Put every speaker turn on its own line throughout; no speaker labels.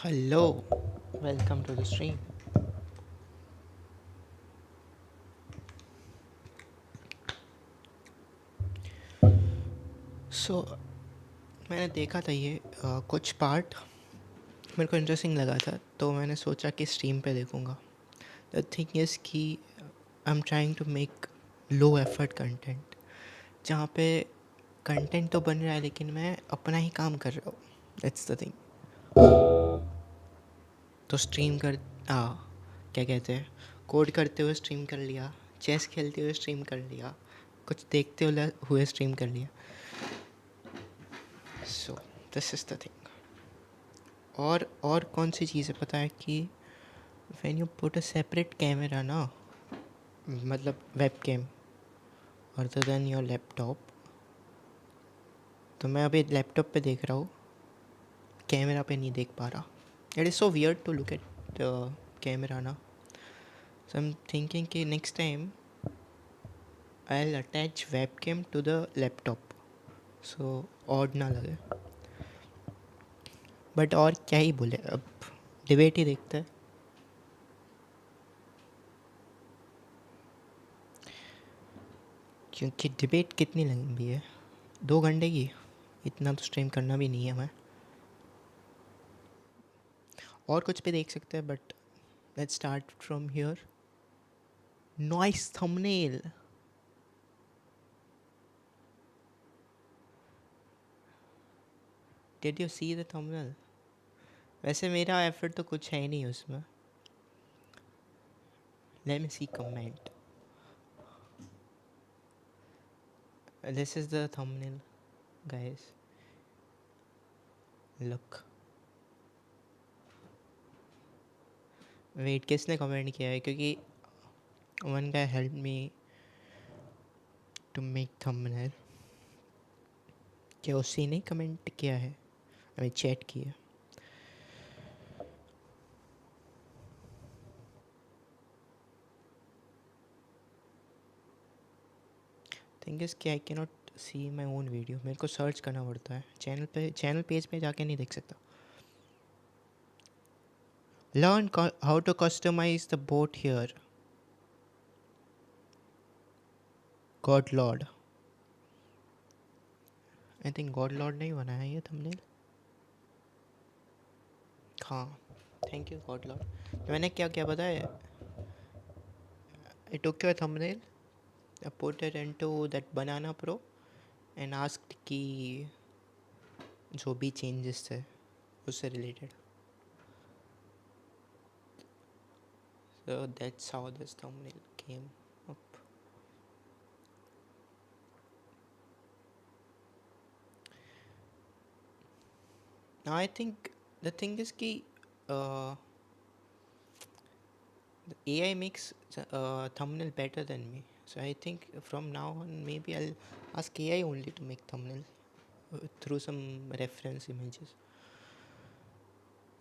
Hello, welcome to the stream. So मैंने देखा था ये कुछ पार्ट मेरे को इंटरेस्टिंग लगा था तो मैंने सोचा कि स्ट्रीम पे देखूँगा. द थिंग इज़ कि I am trying to make low effort content जहाँ पे कंटेंट तो बन रहा है लेकिन मैं अपना ही काम कर रहा हूँ. That's the thing. तो स्ट्रीम कर क्या कहते हैं, कोड करते हुए स्ट्रीम कर लिया, चेस खेलते हुए स्ट्रीम कर लिया, कुछ देखते हुए स्ट्रीम कर लिया. So this is the thing. और कौन सी चीज़ है पता है कि when you put a separate camera ना, मतलब web cam other than your laptop. तो मैं अभी लैपटॉप पे देख रहा हूँ, कैमरा पे नहीं देख पा रहा. It is so weird to look at the camera ना. सो आई एम थिंकिंग कि next time I will attach web cam to the laptop so odd ना लगे. बट और क्या ही बोले, अब डिबेट ही देखते हैं. क्योंकि डिबेट कितनी लंबी है, 2 घंटे की. इतना तो स्ट्रीम करना भी नहीं है मैं. और कुछ भी देख सकते हैं but let's start from here. Nice thumbnail. Did you see the thumbnail? वैसे मेरा एफर्ट तो कुछ है ही नहीं उसमें. Let me see comment. This is the thumbnail guys. Look. Wait, किसने कमेंट किया है? क्योंकि one guy help me to make thumbnail. क्या उसी ने कमेंट किया है? आई चैट किया. थिंग इज़ कि I can not see my own video. मेरे को सर्च करना पड़ता है चैनल पेज पे जाके नहीं देख सकता. Learn how to customize the bot here. God Lord. I think God Lord ने ही बनाया ये थंबनेल. हाँ, थैंक यू गॉड लॉर्ड. मैंने क्या क्या बताया. I took your thumbnail, I put it into that banana pro and asked कि जो भी चेंजेस थे उससे related. So that's how this thumbnail came up. I think the thing is कि AI makes thumbnail better than me. So I think from now on maybe I'll ask AI only to make thumbnail through some reference images.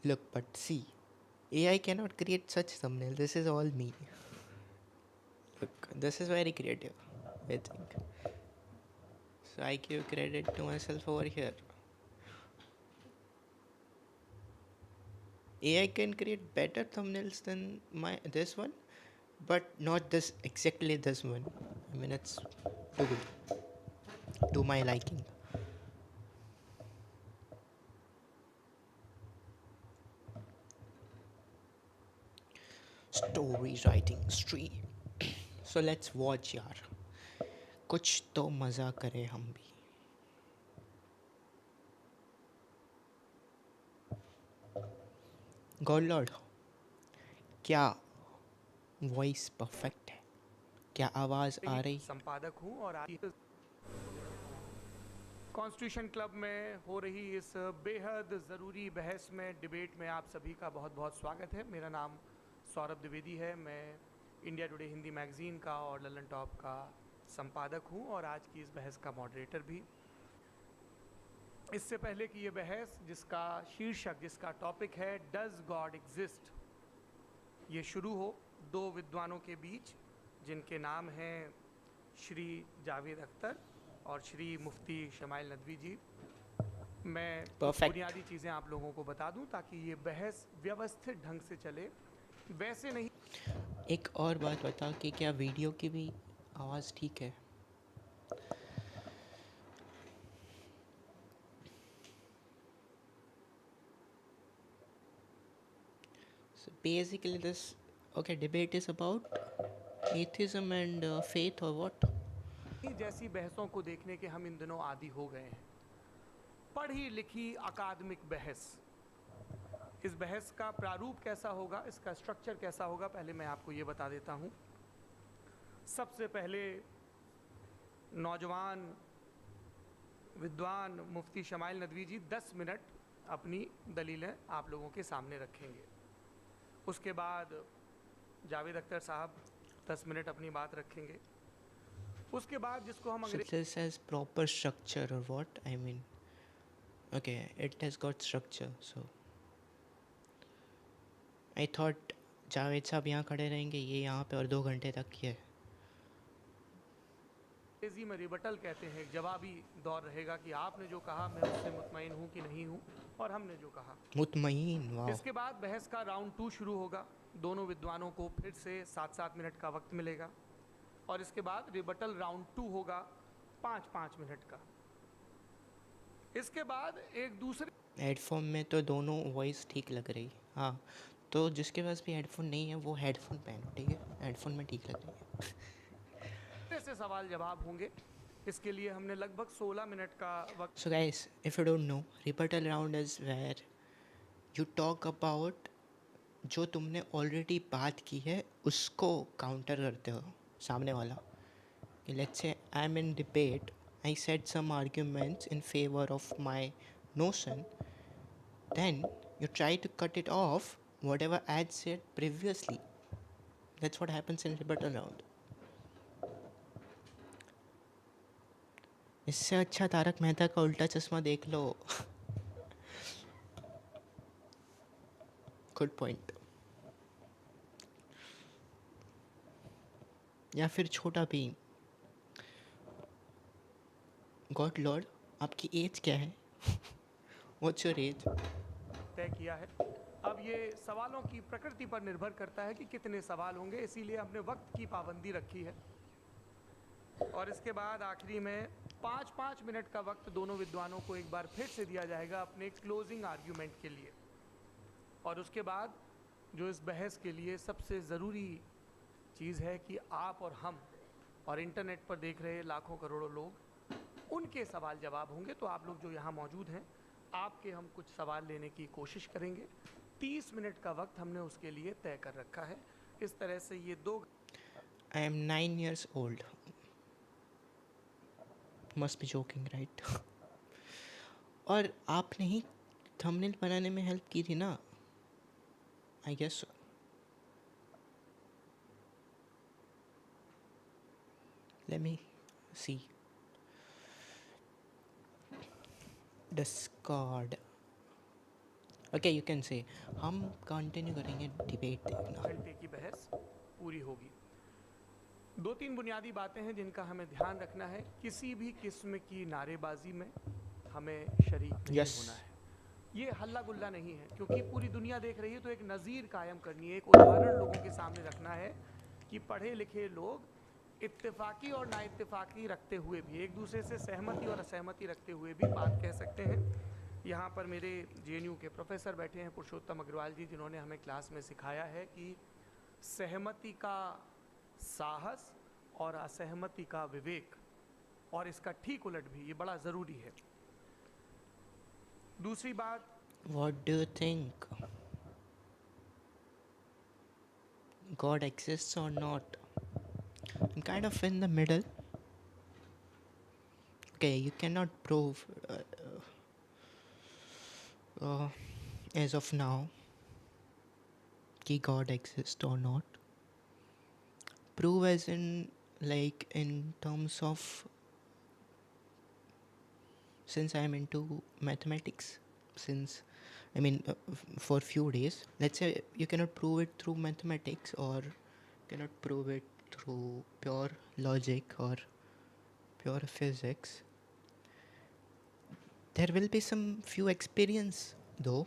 Look, but see, AI cannot create such thumbnail. This is all me. Look, this is very creative, I think. So I give credit to myself over here. AI can create better thumbnails than this one, but not this exactly this one. I mean, it's too good to my liking. Story writing stream. So let's watch यार. कुछ तो मज़ा करें हम भी. God Lord, क्या voice perfect है? क्या आवाज़ आ रही?
संपादक हूं और आज कॉन्स्टिट्यूशन क्लब में हो रही इस बेहद ज़रूरी बहस में डिबेट में आप सभी का बहुत बहुत स्वागत है. मेरा नाम सौरभ द्विवेदी है. मैं इंडिया टुडे हिंदी मैगज़ीन का और ललन टॉप का संपादक हूं और आज की इस बहस का मॉडरेटर भी. इससे पहले कि ये बहस जिसका शीर्षक जिसका टॉपिक है डज गॉड एग्जिस्ट ये शुरू हो, दो विद्वानों के बीच जिनके नाम हैं श्री जावेद अख्तर और श्री मुफ्ती शमाइल नदवी जी, मैं कुछ
परफेक्ट।
बुनियादी चीज़ें आप लोगों को बता दूं ताकि ये बहस व्यवस्थित ढंग से चले। वैसे नहीं
एक और बात बता कि क्या वीडियो की भी आवाज़ ठीक है? So basically this, okay, debate is about atheism and faith or what?
जैसी बहसों को देखने के हम इन दिनों आदी हो गए हैं। पढ़ी लिखी अकादमिक बहस, इस बहस का प्रारूप कैसा होगा, इसका स्ट्रक्चर कैसा होगा, पहले मैं आपको ये बता देता हूं। सबसे पहले नौजवान विद्वान मुफ्ती शमाइल नदवी जी 10 मिनट अपनी दलीलें आप लोगों के सामने रखेंगे। उसके बाद जावेद अख्तर साहब 10 मिनट अपनी बात रखेंगे। उसके बाद जिसको हम
So this has proper structure or what? I mean, okay, it has got structure. So I thought Javed साहब यहाँ खड़े रहेंगे, ये यहाँ पे और 2 घंटे तक ये।
अंग्रेजी में रिबटल कहते हैं, एक जवाबी दौर रहेगा कि आपने जो कहा मैं उससे मुतमईन हूँ कि नहीं हूँ, और हमने जो कहा।
मुतमईन, वाह।
इसके बाद बहस का राउंड 2 शुरू होगा। दोनों विद्वानों को फिर से 7-7 मिनट का वक्त मिलेगा, और इसके बाद रिबटल राउंड 2 होगा 5-5 मिनट का। इसके बाद एक दूसरे
हेडफोन में तो दोनों वॉइस ठीक लग रही। हाँ, तो जिसके पास भी हेडफोन नहीं है वो हेडफोन पहनो, ठीक है? हेडफोन में ठीक लग रही है।
से सवाल जवाब होंगे। इसके लिए हमने लगभग 16 मिनट का वक्त।
So guys, if you don't know, rebuttal round is where you talk about जो तुमने ऑलरेडी बात की है उसको काउंटर करते हो सामने वाला। Let's say I'm in debate, I said some arguments in favor of my notion, then you try to cut it off whatever I had said previously. That's what happens in rebuttal round. इससे अच्छा तारक मेहता का उल्टा चश्मा देख लो। Good point. या फिर छोटा Bhim. God Lord, आपकी एज क्या है? What's your age?
तय किया है। अब ये सवालों की प्रकृति पर निर्भर करता है कि कितने सवाल होंगे, इसीलिए हमने वक्त की पाबंदी रखी है। और इसके बाद आखिरी में 5-5 मिनट का वक्त दोनों विद्वानों को एक बार फिर से दिया जाएगा अपने क्लोजिंग आर्ग्यूमेंट के लिए। और उसके बाद जो इस बहस के लिए सबसे ज़रूरी चीज़ है कि आप और हम और इंटरनेट पर देख रहे लाखों करोड़ों लोग, उनके सवाल जवाब होंगे। तो आप लोग जो यहाँ मौजूद हैं, आपके हम कुछ सवाल लेने की कोशिश करेंगे। 30 मिनट का वक्त हमने उसके लिए तय कर रखा है। इस तरह से ये 2
I am 9 years old. Must be joking, right? और आपने ही थंबनेल बनाने में हेल्प की थी ना? I guess so. Let me see. Discord. Okay, you can say. हम कंटिन्यू करेंगे डिबेट देखना।
घंटे की बहस पूरी होगी। 2-3 बुनियादी बातें हैं जिनका हमें ध्यान रखना है। किसी भी किस्म की नारेबाजी में हमें शरीक नहीं
Yes.
होना है। ये हल्ला गुल्ला नहीं है, क्योंकि पूरी दुनिया देख रही है, तो एक नज़ीर कायम करनी है, एक उदाहरण लोगों के सामने रखना है कि पढ़े लिखे लोग इत्तेफाकी और नाइत्तेफाकी रखते हुए भी, एक दूसरे से सहमति और असहमति रखते हुए भी बात कह सकते हैं। यहाँ पर मेरे जेएनयू के प्रोफेसर बैठे हैं, पुरुषोत्तम अग्रवाल जी, जिन्होंने हमें क्लास में सिखाया है कि सहमति का साहस और असहमति का विवेक, और इसका ठीक उलट भी, ये बड़ा ज़रूरी है। दूसरी बात,
What do you think? God exists or not? I'm kind of in the middle. Okay, you cannot prove as of now कि God exists or not. Prove as in like in terms of, since I'm into mathematics, since I mean for few days, let's say you cannot prove it through mathematics or cannot prove it through pure logic or pure physics, There will be some few experience though,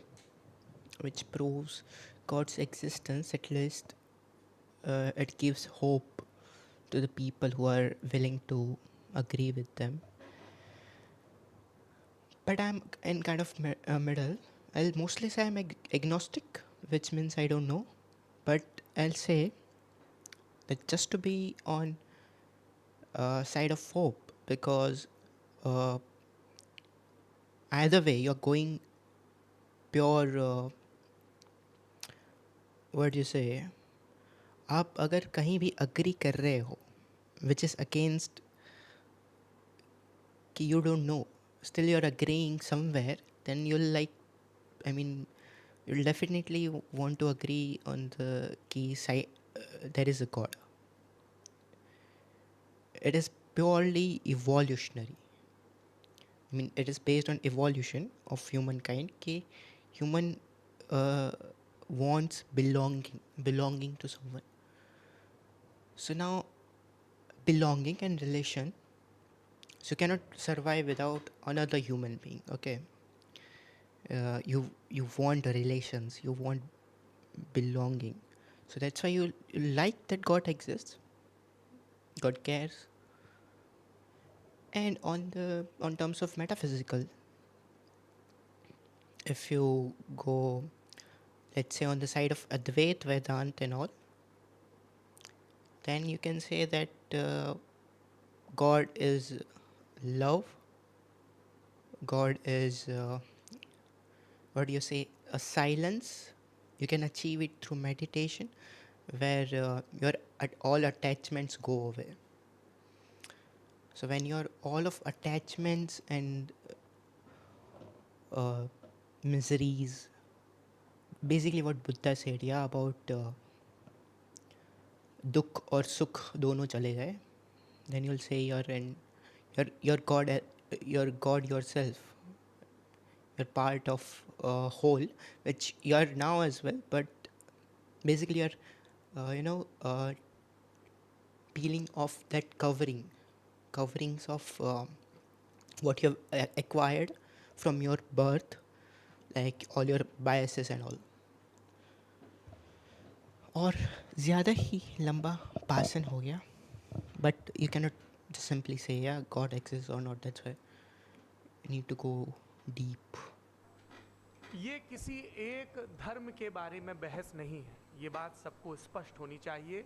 which proves God's existence. At least it gives hope to the people who are willing to agree with them. But I'm in kind of middle. I'll mostly say I'm agnostic, which means I don't know. But I'll say that just to be on side of hope, because uh, either way you're going pure. What do you say? आप अगर कहीं भी agree कर रहे हो, which is against कि you don't know, still you're agreeing somewhere, then you'll like, I mean, you'll definitely want to agree on the key side. There is a God. It is purely evolutionary. I mean, it is based on evolution of humankind. कि human uh, wants belonging to someone. So now, belonging and relation. So you cannot survive without another human being. Okay, you want relations. You want belonging. So that's why you like that God exists. God cares. And on terms of metaphysical, if you go, let's say, on the side of Advait, Vedant and all, then you can say that God is love. God is, what do you say, a silence. You can achieve it through meditation, where all attachments go away. So when your all of attachments and uh, miseries, basically what Buddha said, yeah, about दुख और सुख दोनों चले जाए, then you'll say you're God, you're God yourself. You're part of a whole, which you are now as well. But basically, you're peeling off that coverings of what you've acquired from your birth, like all your biases and all. और ज़्यादा ही लंबा भाषण हो गया, but you cannot just simply say yeah God exists or not. That's why you need to go deep.
ये किसी एक धर्म के बारे में बहस नहीं है, ये बात सबको स्पष्ट होनी चाहिए।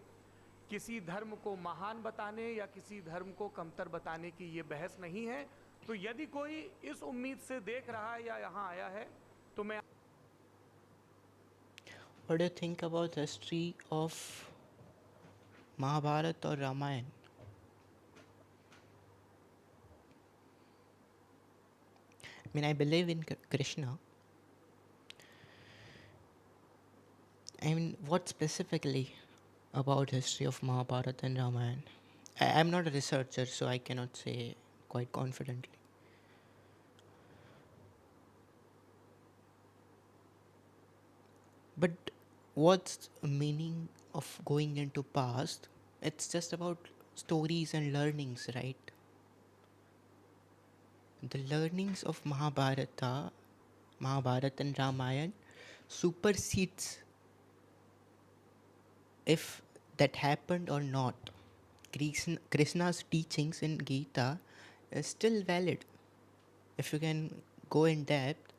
किसी धर्म को महान बताने या किसी धर्म को कमतर बताने की ये बहस नहीं है। तो यदि कोई इस उम्मीद से देख रहा है या यहाँ आया है, तो मैं
What do you think about the history of Mahabharata or Ramayana? I mean, I believe in Krishna. I mean, what specifically about history of Mahabharata and Ramayana? I'm not a researcher, so I cannot say quite confidently. But what's the meaning of going into past? It's just about stories and learnings, right? The learnings of Mahabharata and Ramayana supersedes if that happened or not. Krishna's teachings in Gita is still valid. If you can go in depth,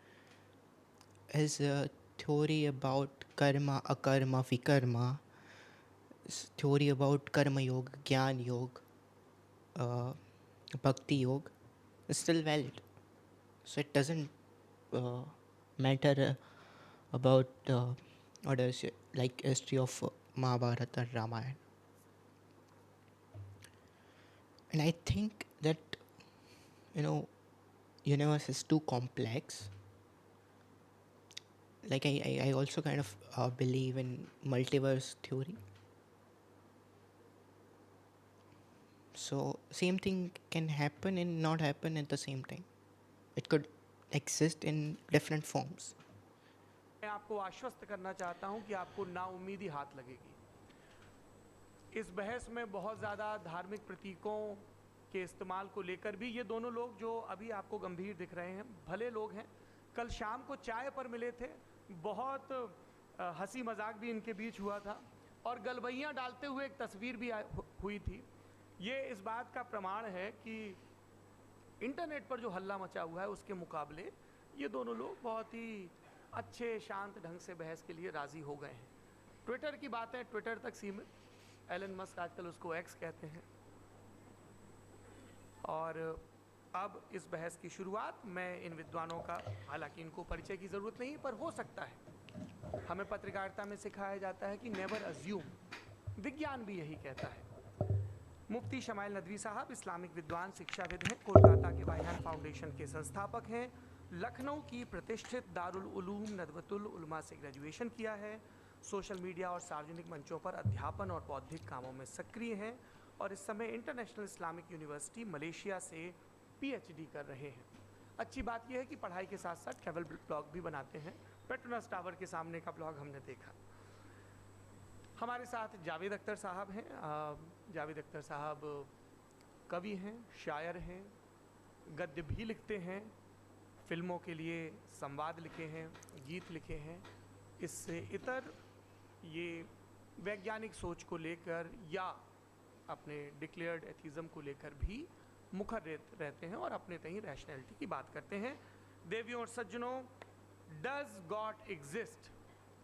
his theory about karma, akarma, vikarma, theory about karma yoga, jnana yoga, bhakti yoga is still valid. So it doesn't matter about what else, like history of Mahabharata and Ramayana. And I think that you know universe is too complex. Like I also kind of believe in multiverse theory. So same thing can happen and not happen at the same time. It could exist in different forms.
आपको आश्वस्त करना चाहता हूं कि आपको नाउम्मीदी हाथ लगेगी। इस बहस में बहुत ज़्यादा धार्मिक प्रतीकों के इस्तेमाल को लेकर भी ये दोनों लोग जो अभी आपको गंभीर दिख रहे हैं, भले लोग हैं, कल शाम को चाय पर मिले थे, बहुत हंसी मजाक भी इनके बीच हुआ था और गलबैयाँ डालते हुए एक तस्वीर भी हुई थी। ये इस बात का प्रमाण है कि इंटरनेट पर जो हल्ला मचा हुआ है उसके मुकाबले ये दोनों लोग बहुत ही अच्छे शांत ढंग से बहस के लिए राज़ी हो गए हैं। ट्विटर की बातें ट्विटर तक सीमित, एलन मस्क आजकल उसको एक्स कहते हैं। और अब इस बहस की शुरुआत मैं इन विद्वानों का, हालांकि इनको परिचय की ज़रूरत नहीं पर हो सकता है, हमें पत्रकारिता में सिखाया जाता है कि नेवर अज्यूम, विज्ञान भी यही कहता है। मुफ्ती शमाली नदवी साहब इस्लामिक विद्वान, शिक्षाविद हैं, कोलकाता के बायहान फाउंडेशन के संस्थापक हैं, लखनऊ की प्रतिष्ठित दारुल उलूम नदवतुल उलमा से ग्रेजुएशन किया है, सोशल मीडिया और सार्वजनिक मंचों पर अध्यापन और बौद्धिक कामों में सक्रिय हैं और इस समय इंटरनेशनल इस्लामिक यूनिवर्सिटी मलेशिया से पीएचडी कर रहे हैं। अच्छी बात यह है कि पढ़ाई के साथ साथ ट्रैवल ब्लॉग भी बनाते हैं। पेट्रोनस टावर के सामने का ब्लॉग हमने देखा। हमारे साथ जावेद अख्तर साहब हैं। जावेद अख्तर साहब कवि हैं, शायर हैं, गद्य भी लिखते हैं, फिल्मों के लिए संवाद लिखे हैं, गीत लिखे हैं। इससे इतर ये वैज्ञानिक सोच को लेकर या अपने डिक्लेयर्ड एथिज्म को लेकर भी मुखर रहते हैं और अपने तहीं रैशनैलिटी की बात करते हैं। देवियों और सज्जनों, डज गॉड एग्जिस्ट?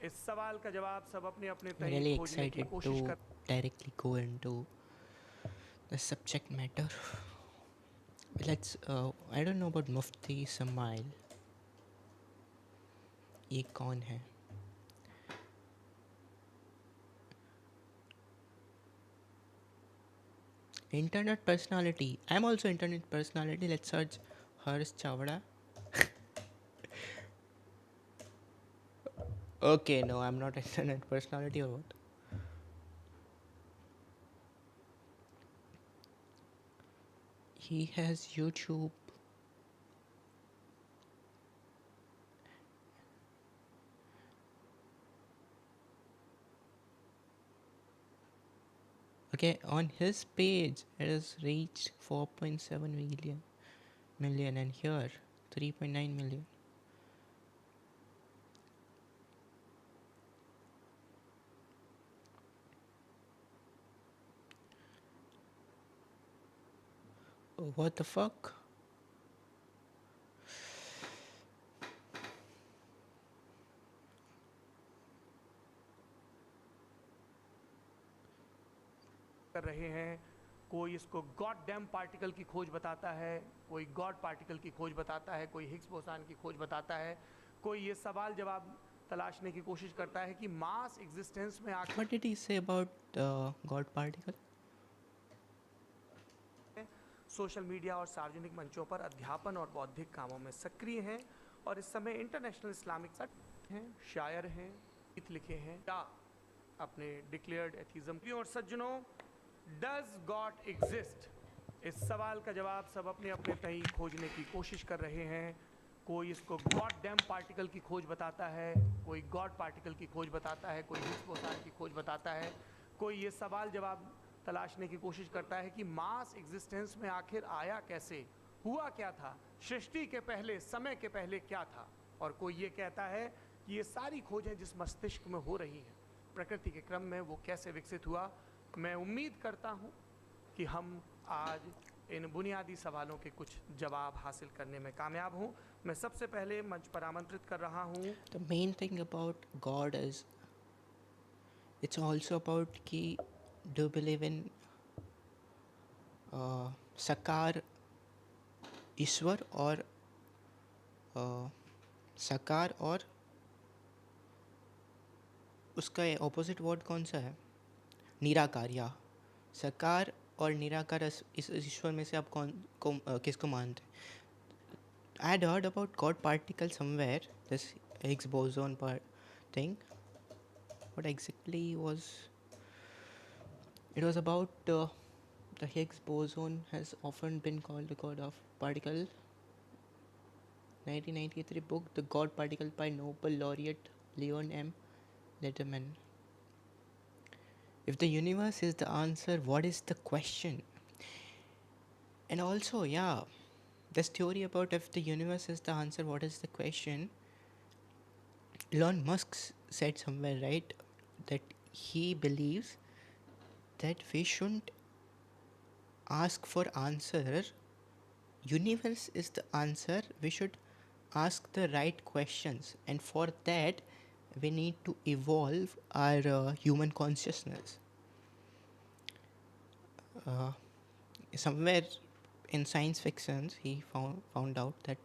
इस सवाल का जवाब सब अपने अपने तहीं
really
खोजने की
excited
कोशिश
to
कर।
directly go into the subject matter. Let's I don't know about mufti shamali. ये कौन है? Internet personality. I'm also internet personality. Let's search Harsh Chavda. Okay, no, I'm not internet personality or what? He has YouTube. Okay, on his page it has reached 4.7 million and here 3.9 million. What the fuck?
कर रहे हैं। कोई इसको god damn particle की खोज बताता है, कोई गॉड पार्टिकल की खोज बताता है, कोई हिग्स बोसान की खोज बताता है, कोई ये सवाल जवाब तलाशने की कोशिश करता है कि मास एग्जिस्टेंस में आखिर।
What did he say about God particle?
Social media और सार्वजनिक मंचों पर अध्यापन और बौद्धिक कामों में सक्रिय हैं और इस समय इंटरनेशनल इस्लामिक हैं, शायर हैं, गीत लिखे हैं या अपने डिक्लेयर्ड एथिज्म। और सज्जनों, डज गॉड एग्जिस्ट? इस सवाल का जवाब सब अपने अपने तहीं खोजने की कोशिश कर रहे हैं। कोई इसको गॉड डैम पार्टिकल की खोज बताता है, कोई गॉड पार्टिकल की खोज बताता है, कोई हिग्स बोसान की खोज बताता है, कोई ये सवाल जवाब तलाशने की कोशिश करता है कि मास एग्जिस्टेंस में आखिर आया कैसे, हुआ क्या था, सृष्टि के पहले, समय के पहले क्या था। और कोई ये कहता है कि ये सारी खोजें जिस मस्तिष्क में हो रही हैं प्रकृति के क्रम में, वो कैसे विकसित हुआ। मैं उम्मीद करता हूँ कि हम आज इन बुनियादी सवालों के कुछ जवाब हासिल करने में कामयाब हूँ। मैं सबसे पहले मंच पर आमंत्रित कर रहा हूँ।
The main thing about God is it's also about कि do you believe in साकार ईश्वर और साकार और उसका ऑपोजिट वर्ड कौन सा है? निराकार। या साकार और निराकार इस ईश्वर में से आप कौन को किसको मानते हैं? I had heard about God particle somewhere, this Higgs boson thing. What exactly was? It was about the Higgs boson has often been called the God of particle. 1993 book, The God Particle by Nobel laureate Leon M. Letterman. If the universe is the answer, what is the question? And also, yeah, this theory about if the universe is the answer, what is the question? Elon Musk said somewhere, right, that he believes that we shouldn't ask for answer. Universe is the answer. We should ask the right questions, and for that, we need to evolve our human consciousness. Uh, Somewhere in science fiction, he found out that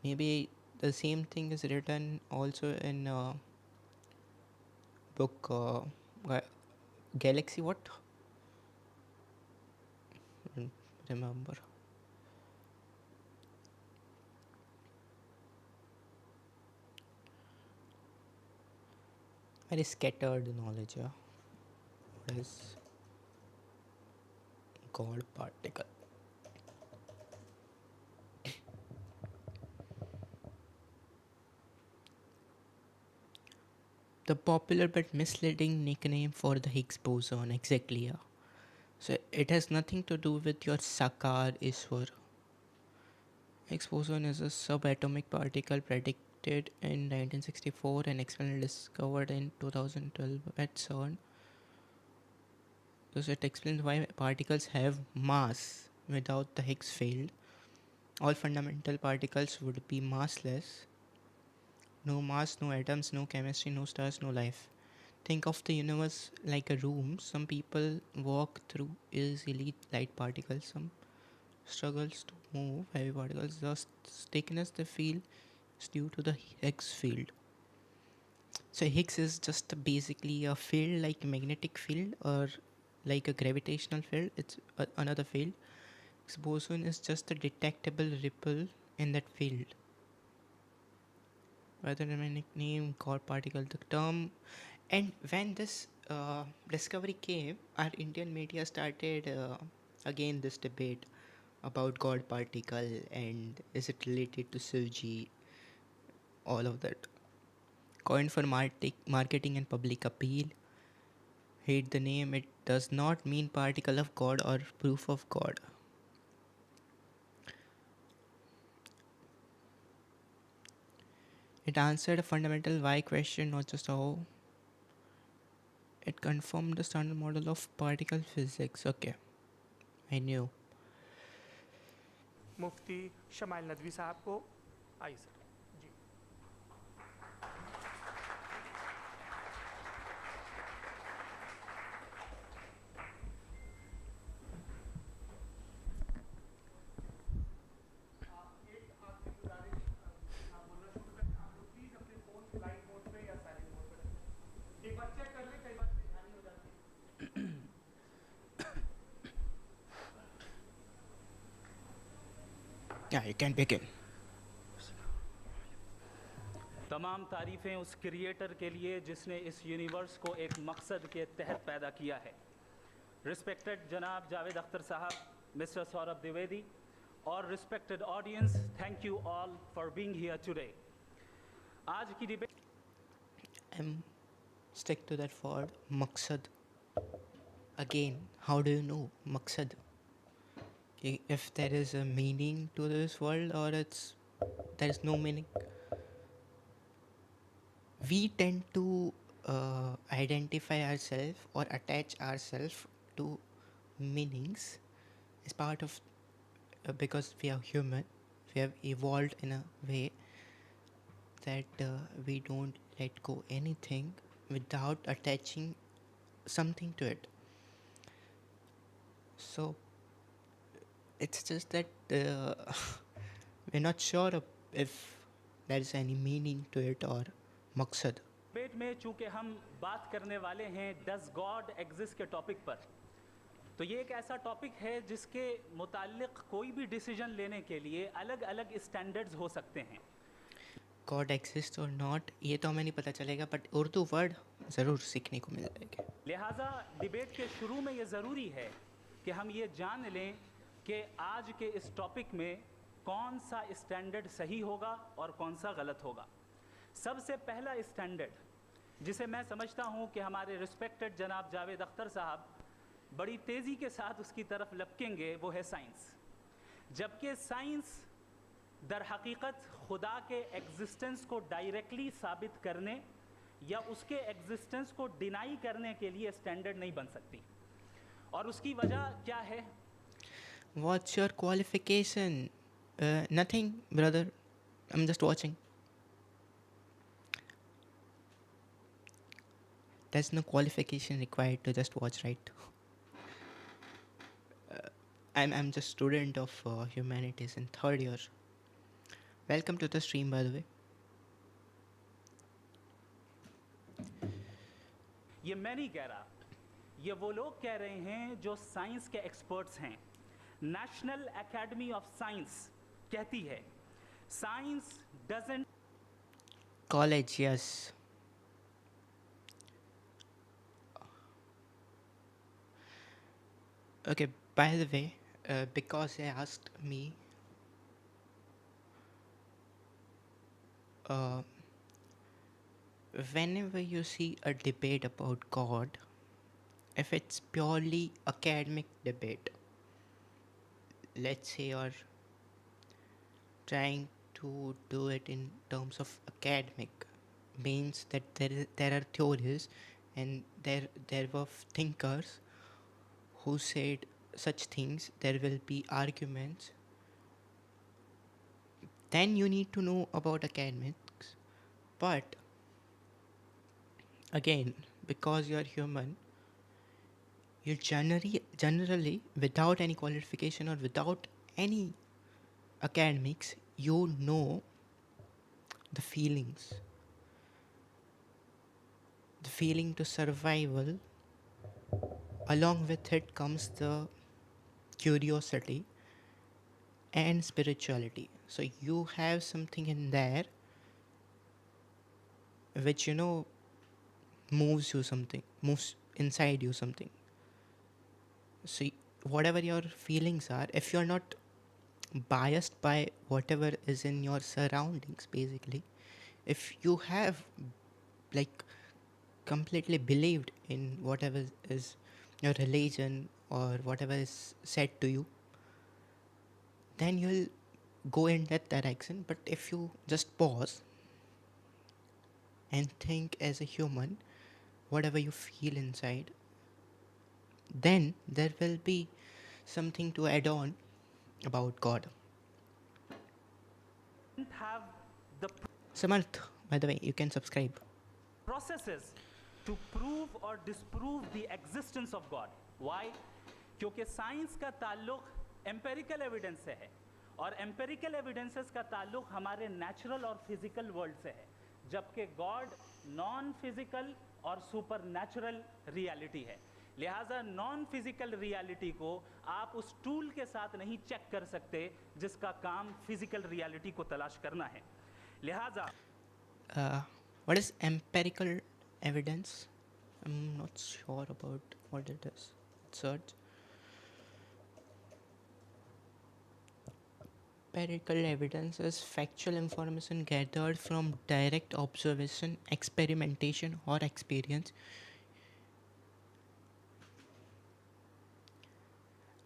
maybe the same thing is written also in book Galaxy. What? Remember? Very scattered knowledge. Yeah. What is God particle? The popular but misleading nickname for the Higgs boson. Exactly. Yeah. So it has nothing to do with your Sakar Iswar. Higgs boson is a subatomic particle predicted in 1964 and experimentally discovered in 2012 at CERN. Thus, it explains why particles have mass without the Higgs field. All fundamental particles would be massless. No mass, no atoms, no chemistry, no stars, no life. Think of the universe like a room. Some people walk through easily light particles. Some struggles to move heavy particles. The stickiness they feel is due to the Higgs field. So Higgs is just basically a field like magnetic field or like a gravitational field. It's another field. Higgs boson is just a detectable ripple in that field. Rather than my nickname, God particle, the term. And when this discovery came, our Indian media started again this debate about God particle and is it related to Sivji, all of that. Coined for marketing and public appeal. Hate the name, it does not mean particle of God or proof of God. It answered a fundamental why question, not just how. It confirmed the standard model of particle physics. Okay, I knew.
मुफ्ती शमाल नदवी साहब को आइए sir जी एक आखिरी गुजारिश आप बोलना शुरू करें आप लोग प्लीज़ अपने फ़ोन फ्लाइट मोड पे या साइलेंट मोड पे रखें एक बार चेक कर लें कई बार परेशानी हो जाती है
Yeah, you can begin.
तमाम तारीफ़ें उस क्रिएटर के लिए जिसने इस यूनिवर्स को एक मकसद के तहत पैदा किया है। रिस्पेक्टेड जनाब जावेद अख्तर साहब, मिस्टर सौरभ द्विवेदी और respected audience, thank you all for being here today. आज की debate
Stick to that word, maqsad. Again, how do you know maqsad? If there is a meaning to this world or there is no meaning. We tend to identify ourselves or attach ourselves to meanings as part of because we are human. We have evolved in a way that we don't let go anything without attaching something to it. So it's just that we're not sure if there is any meaning to it or maqsad.
Debate में चूँकि हम बात करने वाले हैं does God exist के topic पर, तो ये एक ऐसा टॉपिक है जिसके मुताल्लिक कोई भी डिसीजन लेने के लिए अलग अलग स्टैंडर्ड्स हो सकते हैं।
गॉड एग्जिस्ट और नॉट ये तो हमें नहीं पता चलेगा, बट उर्दू वर्ड ज़रूर सीखने को मिल जाएगा।
लिहाजा डिबेट के शुरू में ये ज़रूरी है कि हम ये जान लें कि आज के इस टॉपिक में कौन सा स्टैंडर्ड सही होगा और कौन सा गलत होगा। सबसे पहला स्टैंडर्ड जिसे मैं समझता हूँ कि हमारे रिस्पेक्टेड जनाब जावेद अख्तर साहब बड़ी तेज़ी के साथ उसकी तरफ लपकेंगे, वो है साइंस। जबकि साइंस दर हकीकत खुदा के एग्जिस्टेंस को डायरेक्टली साबित करने या उसके एग्जिस्टेंस को डिनाई करने के लिए स्टैंडर्ड नहीं बन सकती। और उसकी वजह क्या है?
What's your qualification? Nothing, brother. I'm just watching. There's no qualification required to just watch, right? I'm just student of humanities in third year. Welcome to the stream, by the way.
ये मैं नहीं कह रहा, ये वो लोग कह रहे हैं जो साइंस के एक्सपर्ट्स हैं। नेशनल एकेडमी ऑफ साइंस कहती है science doesn't
College, yes. Okay, by the way, because they asked me, whenever you see a debate about God, if it's purely academic debate, let's say you're trying to do it in terms of academic, means that there are theories and there were thinkers who said such things, there will be arguments, then you need to know about academics. But again, because you're human, you generally without any qualification or without any academics, you know the feelings, the feeling to survival. Along with it comes the curiosity and spirituality. So you have something in there which moves you something, moves inside you something. So whatever your feelings are, if you're not biased by whatever is in your surroundings, basically, if you have like completely believed in whatever is your religion or whatever is said to you, then you'll go in that direction. But if you just pause and think as a human, whatever you feel inside, then there will be something to add on about God.
have the
Samarth, by the way, you can subscribe.
processes to prove or disprove the existence of God. Why? क्योंकि science का ताल्लुक empirical evidence से है और empirical evidences का ताल्लुक हमारे natural और फिजिकल वर्ल्ड से है, जबकि गॉड नॉन फिजिकल और सुपर नेचुरल रियलिटी है। लिहाजा नॉन फिजिकल रियलिटी को आप उस टूल के साथ नहीं चेक कर सकते जिसका काम फिजिकल रियलिटी को तलाश करना है। लिहाजा
What is empirical evidence? I'm not sure about what it is. Search. Empirical evidence is factual information gathered from direct observation, experimentation, or experience.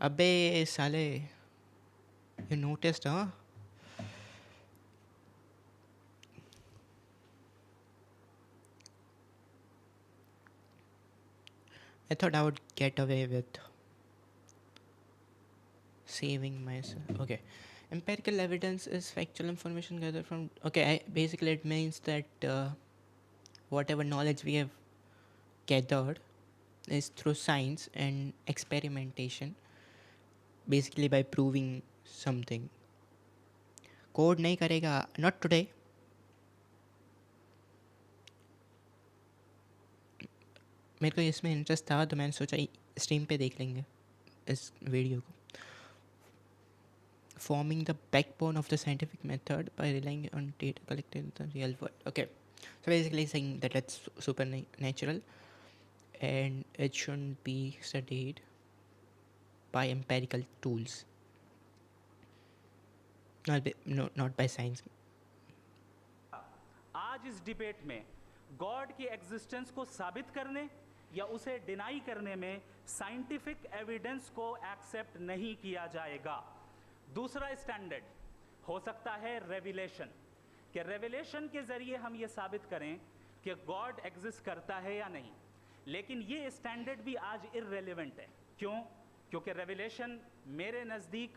Abbe Saleh, you noticed, huh? I thought I would get away with saving myself. Okay. Empirical evidence is factual information gathered from. Okay, basically it means that whatever knowledge we have gathered is through science and experimentation, basically by proving something. Code नहीं करेगा, not today. मेरे को इसमें interest था तो मैंने सोचा stream पे देख लेंगे इस वीडियो को. Forming the backbone of the scientific method by relying on data collected in the real world. Okay, so basically saying that it's supernatural and it shouldn't be studied by empirical tools, not by science.
आज इस debate में God की existence को साबित करने या उसे deny करने में साइंटिफिक एविडेंस को एक्सेप्ट नहीं किया जाएगा। दूसरा स्टैंडर्ड हो सकता है रेविलेशन, कि रेविलेशन के जरिए हम ये साबित करें कि गॉड एग्जिस्ट करता है या नहीं। लेकिन ये स्टैंडर्ड भी आज इररेलेवेंट है। क्यों? क्योंकि रेविलेशन मेरे नज़दीक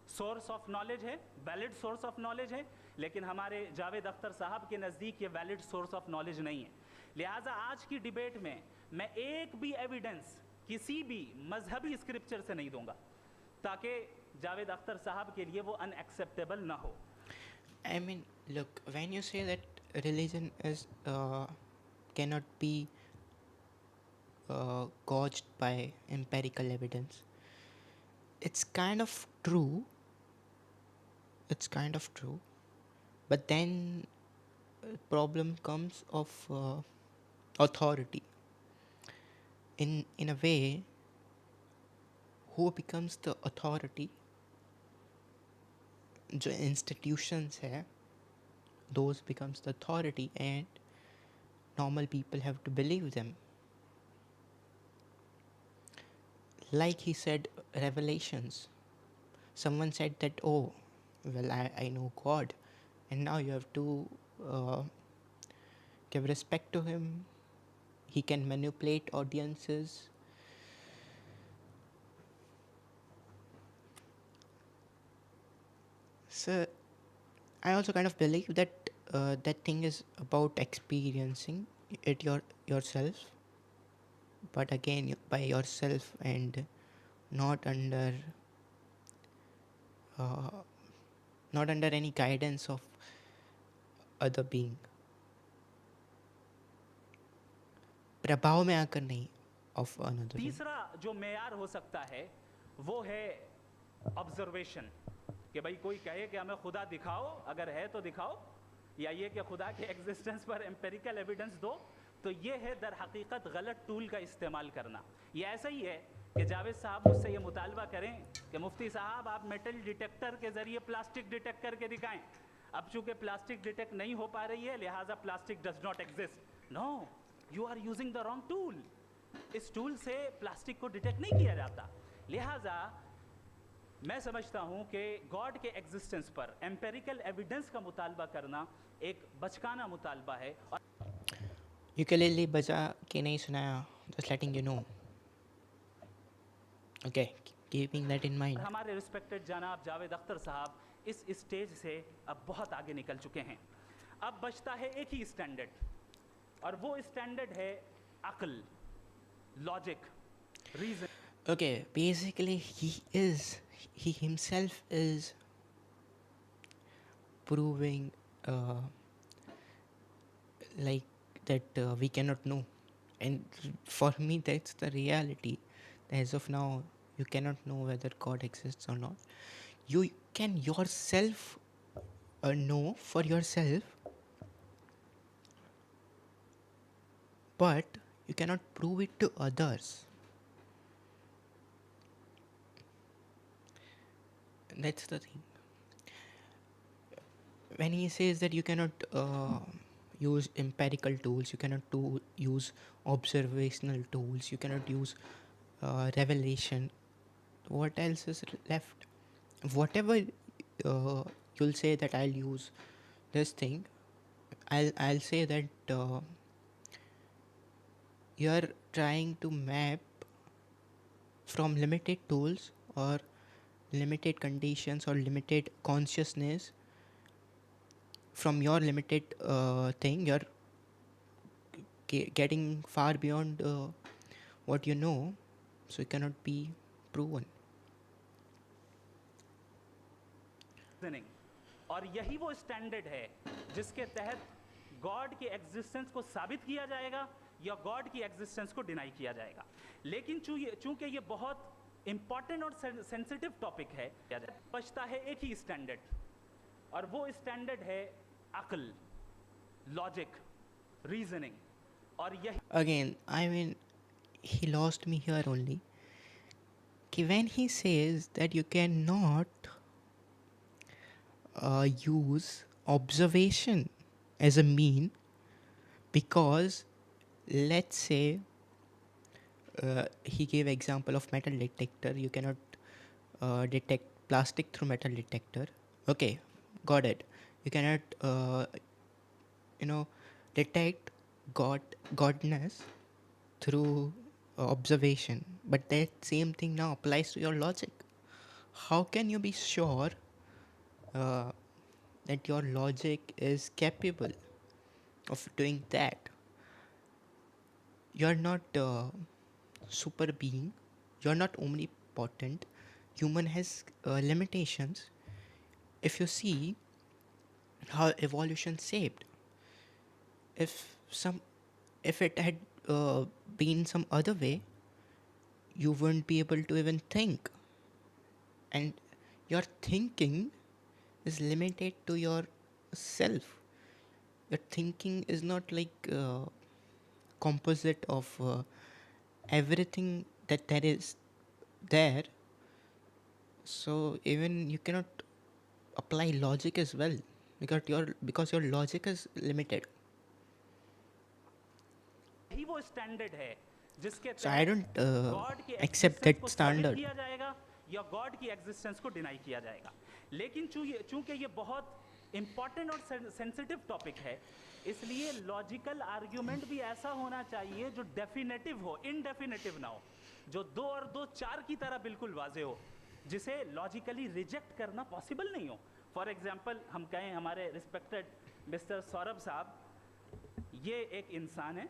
सोर्स ऑफ नॉलेज है, वैलिड सोर्स ऑफ नॉलेज है, लेकिन हमारे जावेद अख्तर साहब के नज़दीक ये वैलिड सोर्स ऑफ नॉलेज नहीं है। लिहाजा आज की डिबेट में मैं एक भी एविडेंस किसी भी मजहबी स्क्रिप्चर से नहीं दूंगा, ताकि जावेद अख्तर साहब के लिए वो अनएक्सेप्टेबल ना हो।
I mean, look, when you say that religion is cannot be gauged by empirical evidence, it's kind of true. It's kind of true, but then problem comes of authority. In a way, who becomes the authority? जो institutions है, those becomes the authority, and normal people have to believe them. Like he said, revelations. Someone said that, oh, well, I know God, and now you have to give respect to him. He can manipulate audiences. So I also kind of believe that that thing is about experiencing it yourself, but again by yourself and not under not under any guidance of other being. प्रभाव में आकर नहीं of another being.
तीसरा जो मेयार हो सकता है वो है ऑब्जर्वेशन, कि भाई कोई कहे कि हमें खुदा दिखाओ, अगर है तो दिखाओ, या ये कि खुदा के एग्जिस्टेंस पर एम्पेरिकल एविडेंस दो। तो ये है दर हकीकत गलत टूल का इस्तेमाल करना। ये ऐसा ही है कि जावेद साहब मुझसे ये मुतालबा करें कि मुफ्ती साहब आप मेटल डिटेक्टर के ज़रिए प्लास्टिक डिटेक्ट करके दिखाएं। अब चूंकि प्लास्टिक डिटेक्ट नहीं हो पा रही है, लिहाजा plastic does not exist. No, you are using the wrong tool. इस टूल से प्लास्टिक को डिटेक्ट नहीं किया जाता। लिहाजा मैं समझता हूं कि गॉड के एग्जिस्टेंस पर एम्पेरिकल एविडेंस का मुतालबा करना एक बचकाना मुतालबा है। और
यूकेलेले बजा के नहीं सुनाया, just letting you know. Okay, keeping that in mind.
हमारे रिस्पेक्टेड जनाब जावेद अख्तर साहब इस स्टेज से अब बहुत आगे निकल चुके हैं। अब बचता है एक ही स्टैंडर्ड, और वो स्टैंडर्ड है अक्ल, logic, reason.
Okay, basically he himself is proving like that we cannot know, and for me that's the reality. As of now, you cannot know whether God exists or not. You can yourself know for yourself, but you cannot prove it to others. That's the thing. When he says that you cannot use empirical tools, you cannot use observational tools, you cannot use revelation, what else is left? Whatever you'll say that I'll use this thing, I'll say that you're trying to map from limited tools or limited conditions or limited consciousness, from your limited thing, you're getting far beyond what you know, so it cannot be proven.
और यही वो standard है जिसके तहत God के existence को साबित किया जाएगा या गॉड की एग्जिस्टेंस को डिनाई किया जाएगा। लेकिन चूंकि ये बहुत इंपॉर्टेंट और सेंसिटिव टॉपिक है, बचता है एक ही स्टैंडर्ड, और वो स्टैंडर्ड है अक्ल, लॉजिक, रीजनिंग। और यही
Again, I mean, he lost me here only. When he says that you cannot use observation as a mean, because let's say He gave example of metal detector. You cannot detect plastic through metal detector. Okay, got it. You cannot detect godness through observation, but that same thing now applies to your logic. How can you be sure uh, that your logic is capable of doing that? You're not super being, you're not omnipotent. Human has limitations. If you see how evolution shaped, if some if it had been some other way, you wouldn't be able to even think. And your thinking is limited to your self. Your thinking is not like composite of everything that there is there. So even you cannot apply logic as well, because your logic is limited.
ही वो standard है जिसके
So I
तहत
don't
God की
accept
existence
that
को साबित
standard.
किया जाएगा या गॉड की एग्जिस्टेंस को डिनाई किया जाएगा। लेकिन चूंकि ये बहुत इंपॉर्टेंट और सेंसिटिव टॉपिक है, इसलिए लॉजिकल आर्ग्यूमेंट भी ऐसा होना चाहिए जो डेफिनेटिव हो, इनडेफिनेटिव ना हो, जो 2 और 2 4 की तरह बिल्कुल वाजे हो, जिसे लॉजिकली रिजेक्ट करना पॉसिबल नहीं हो। फॉर एग्जाम्पल हम कहें हमारे रिस्पेक्टेड मिस्टर सौरभ साहब, ये एक इंसान है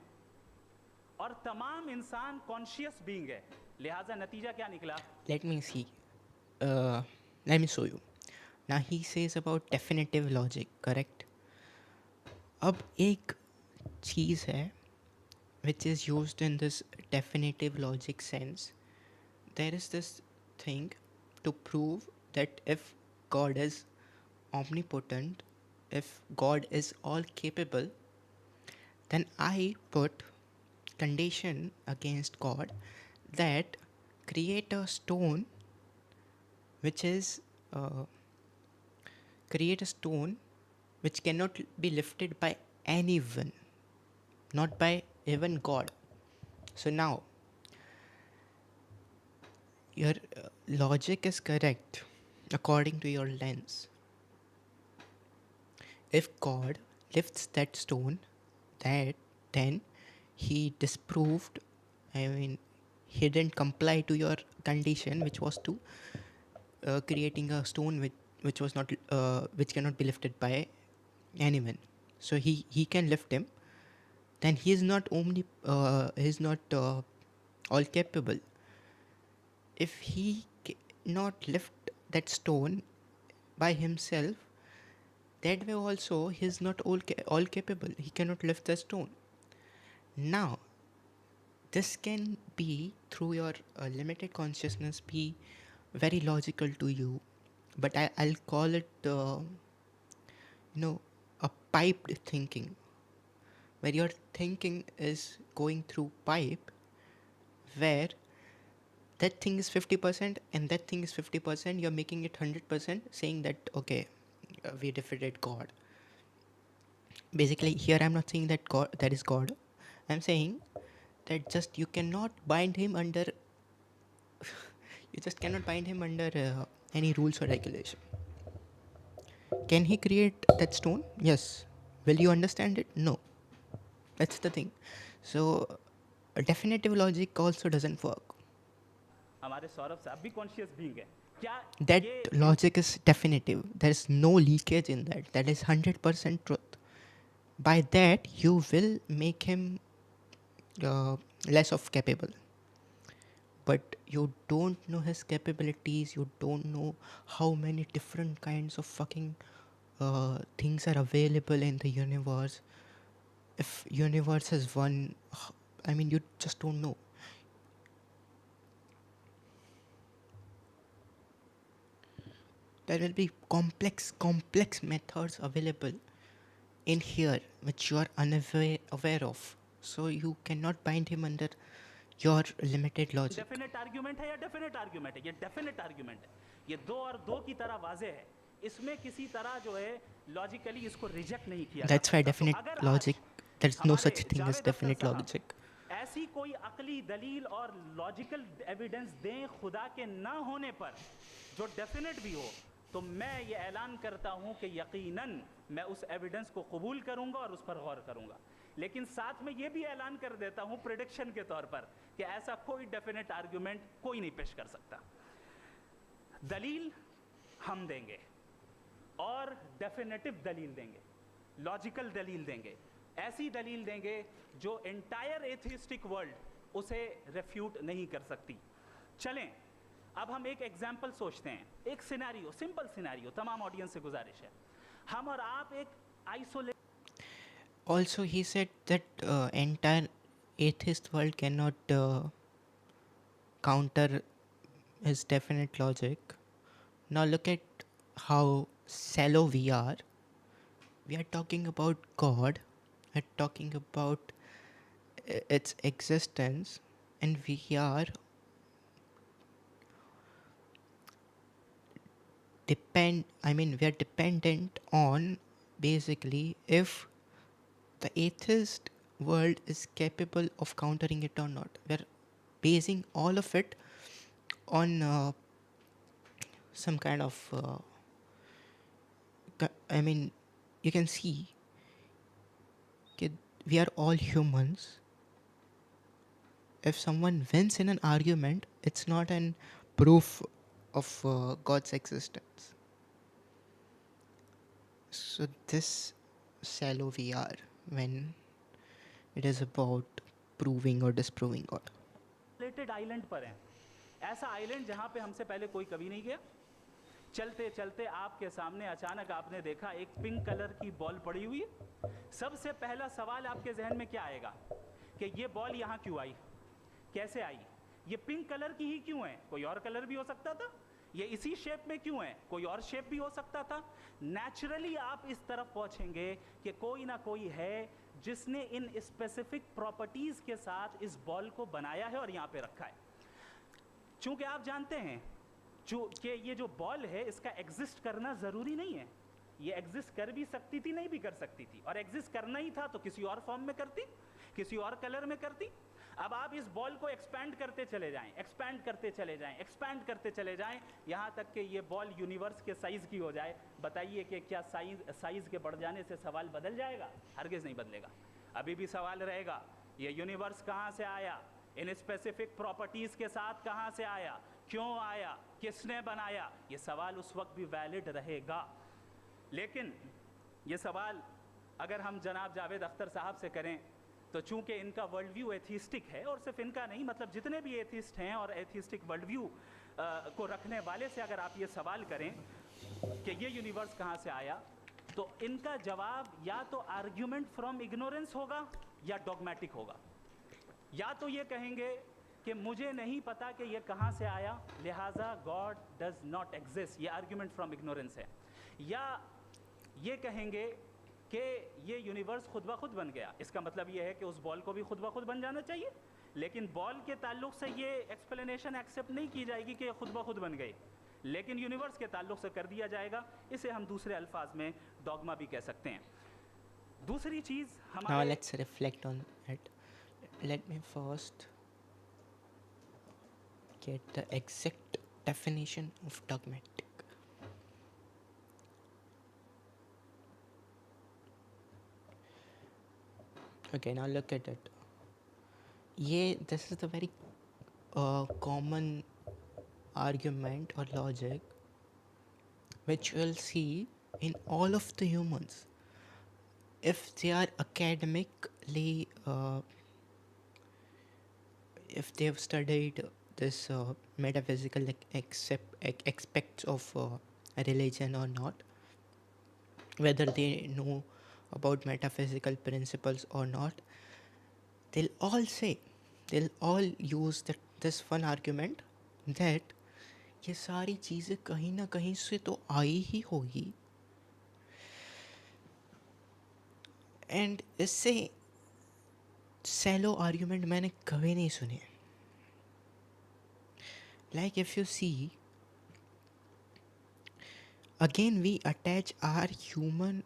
और तमाम इंसान कॉन्शियस बीइंग है, लिहाजा नतीजा क्या निकला?
Let me see. Let me show you. Now he says about definitive logic, correct? अब एक चीज़ है which is used in this definitive logic sense. There is this thing to prove that if God is omnipotent, if God is all capable, then I put condition against God that create a stone which is create a stone which cannot be lifted by anyone, not by even God. So now your logic is correct according to your lens. If God lifts that stone, then he disproved, I mean, he didn't comply to your condition, which was to creating a stone which was not which cannot be lifted by anyone. So he can lift him. Then he is not all capable. If he cannot lift that stone by himself, that way also he is not all capable. He cannot lift the stone. Now, this can be through your limited consciousness be very logical to you, but I'll call it a piped thinking, where your thinking is going through pipe, where that thing is 50% and that thing is 50%. You're making it 100%, saying that okay, we defeated God. Basically, here I'm not saying that God, that is God. I'm saying that just you cannot bind him under you just cannot bind him under any rules or regulation. Can he create that stone? Yes. Will you understand it? No. That's the thing. So definitive logic also doesn't work.
हमारे सौरभ साहब भी conscious being है क्या?
That
ये
logic is definitive. There is no leakage in that. That is 100% truth. By that, you will make him less of capable. But you don't know his capabilities. You don't know how many different kinds of fucking things are available in the universe. If universe is one, I mean, you just don't know. There will be complex methods available in here which you are unaware of. So you cannot bind him under your limited logic.
Definite argument है या definite argument है? ये definite argument है, ये 2 और 2 की तरह वाजे है, इसमें किसी तरह जो है लॉजिकली इसको रिजेक्ट नहीं किया।
That's why definite logic, there's no such thing as definite logic.
ऐसी कोई अकली दलील और लॉजिकल एविडेंस दें खुदा के ना होने पर जो डेफिनेट भी हो, तो मैं ये ऐलान करता हूं कि यकीनन मैं उस एविडेंस को कबूल करूंगा और उस पर गौर करूंगा। लेकिन साथ में ये भी ऐलान कर देता हूं प्रेडिक्शन के तौर पर कि ऐसा कोई डेफिनेट आर्गुमेंट कोई नहीं पेश कर सकता। दलील हम देंगे और डेफिनेटिव दलील देंगे, लॉजिकल दलील देंगे, ऐसी दलील देंगे जो एंटायर एथिस्टिक वर्ल्ड उसे रेफ्यूट नहीं कर सकती। चलें अब हम एक एग्जाम्पल सोचते हैं, एक सिनेरियो, सिंपल सिनेरियो, तमाम ऑडियंस से गुजारिश है, हम और आप एक isolate
Also, he said that entire atheist world cannot counter his definite logic. Now look at how shallow we are. We are talking about God, we're talking about its existence, and we are we are dependent on basically if the atheist world is capable of countering it or not. We're basing all of it on some kind of you can see that we are all humans. If someone wins in an argument, it's not an proof of God's existence. So this shallow we are when it is about proving or disproving God.
Island पर हैं, ऐसा island जहां पे हमसे पहले कोई कभी नहीं गया। चलते चलते आपके सामने अचानक आपने देखा एक पिंक कलर की बॉल पड़ी हुई है। सबसे पहला सवाल आपके जहन में क्या आएगा कि ये बॉल यहाँ क्यों आई, कैसे आई, ये पिंक कलर की ही क्यों है, कोई और कलर भी हो सकता था, ये इसी शेप में क्यों है, कोई और शेप भी हो सकता था। नेचुरली आप इस तरफ पहुंचेंगे कि कोई ना कोई है जिसने इन स्पेसिफिक प्रॉपर्टीज के साथ इस बॉल को बनाया है और यहाँ पे रखा है। चूंकि आप जानते हैं कि ये जो बॉल है इसका एग्जिस्ट करना जरूरी नहीं है, ये एग्जिस्ट कर भी सकती थी, नहीं भी कर सकती थी, और एग्जिस्ट करना ही था तो किसी और फॉर्म में करती, किसी और कलर में करती। अब आप इस बॉल को एक्सपैंड करते चले जाएं, एक्सपैंड करते चले जाएं, एक्सपैंड करते चले जाएं, यहां तक कि ये बॉल यूनिवर्स के साइज की हो जाए। बताइए कि क्या साइज के बढ़ जाने से सवाल बदल जाएगा? हरगिज नहीं बदलेगा। अभी भी सवाल रहेगा, ये यूनिवर्स कहां से आया, इन स्पेसिफिक प्रॉपर्टीज के साथ कहां से आया, क्यों आया, किसने बनाया, ये सवाल उस वक्त भी वैलिड रहेगा। लेकिन ये सवाल अगर हम जनाब जावेद अख्तर साहब से करें तो चूंकि इनका वर्ल्ड व्यू एथिस्टिक है, और सिर्फ इनका नहीं, मतलब जितने भी एथिस्ट हैं और एथिस्टिक वर्ल्ड व्यू को रखने वाले से अगर आप ये सवाल करें कि ये यूनिवर्स कहाँ से आया, तो इनका जवाब या तो आर्ग्यूमेंट फ्रॉम इग्नोरेंस होगा या डॉगमेटिक होगा। या तो ये कहेंगे कि मुझे नहीं पता कि ये कहाँ से आया, लिहाजा गॉड डज नॉट एग्जिस्ट, ये आर्ग्यूमेंट फ्रॉम इग्नोरेंस है। या ये कहेंगे कि ये यूनिवर्स खुद ब खुद बन गया, इसका मतलब ये है कि उस बॉल को भी खुद ब खुद बन जाना चाहिए। लेकिन बॉल के ताल्लुक से ये एक्सप्लेनेशन एक्सेप्ट नहीं की जाएगी कि ये खुद ब खुद बन गई, लेकिन यूनिवर्स के ताल्लुक से कर दिया जाएगा। इसे हम दूसरे अल्फाज में डॉगमा भी कह सकते हैं। दूसरी चीज़ हमारे
Now let's reflect on it. Let me first get the exact definition of dogmatic. Okay, now look at it. This is the very common argument or logic which we'll see in all of the humans. If they are academically, if they have studied this metaphysical aspects of religion or not, whether they know about metaphysical principles or not, they'll all use this one argument that ये सारी चीज़ें कहीं ना कहीं से तो आई ही होगी, and इससे सैलो आर्ग्यूमेंट मैंने कभी नहीं सुने। Like if you see, again we attach our human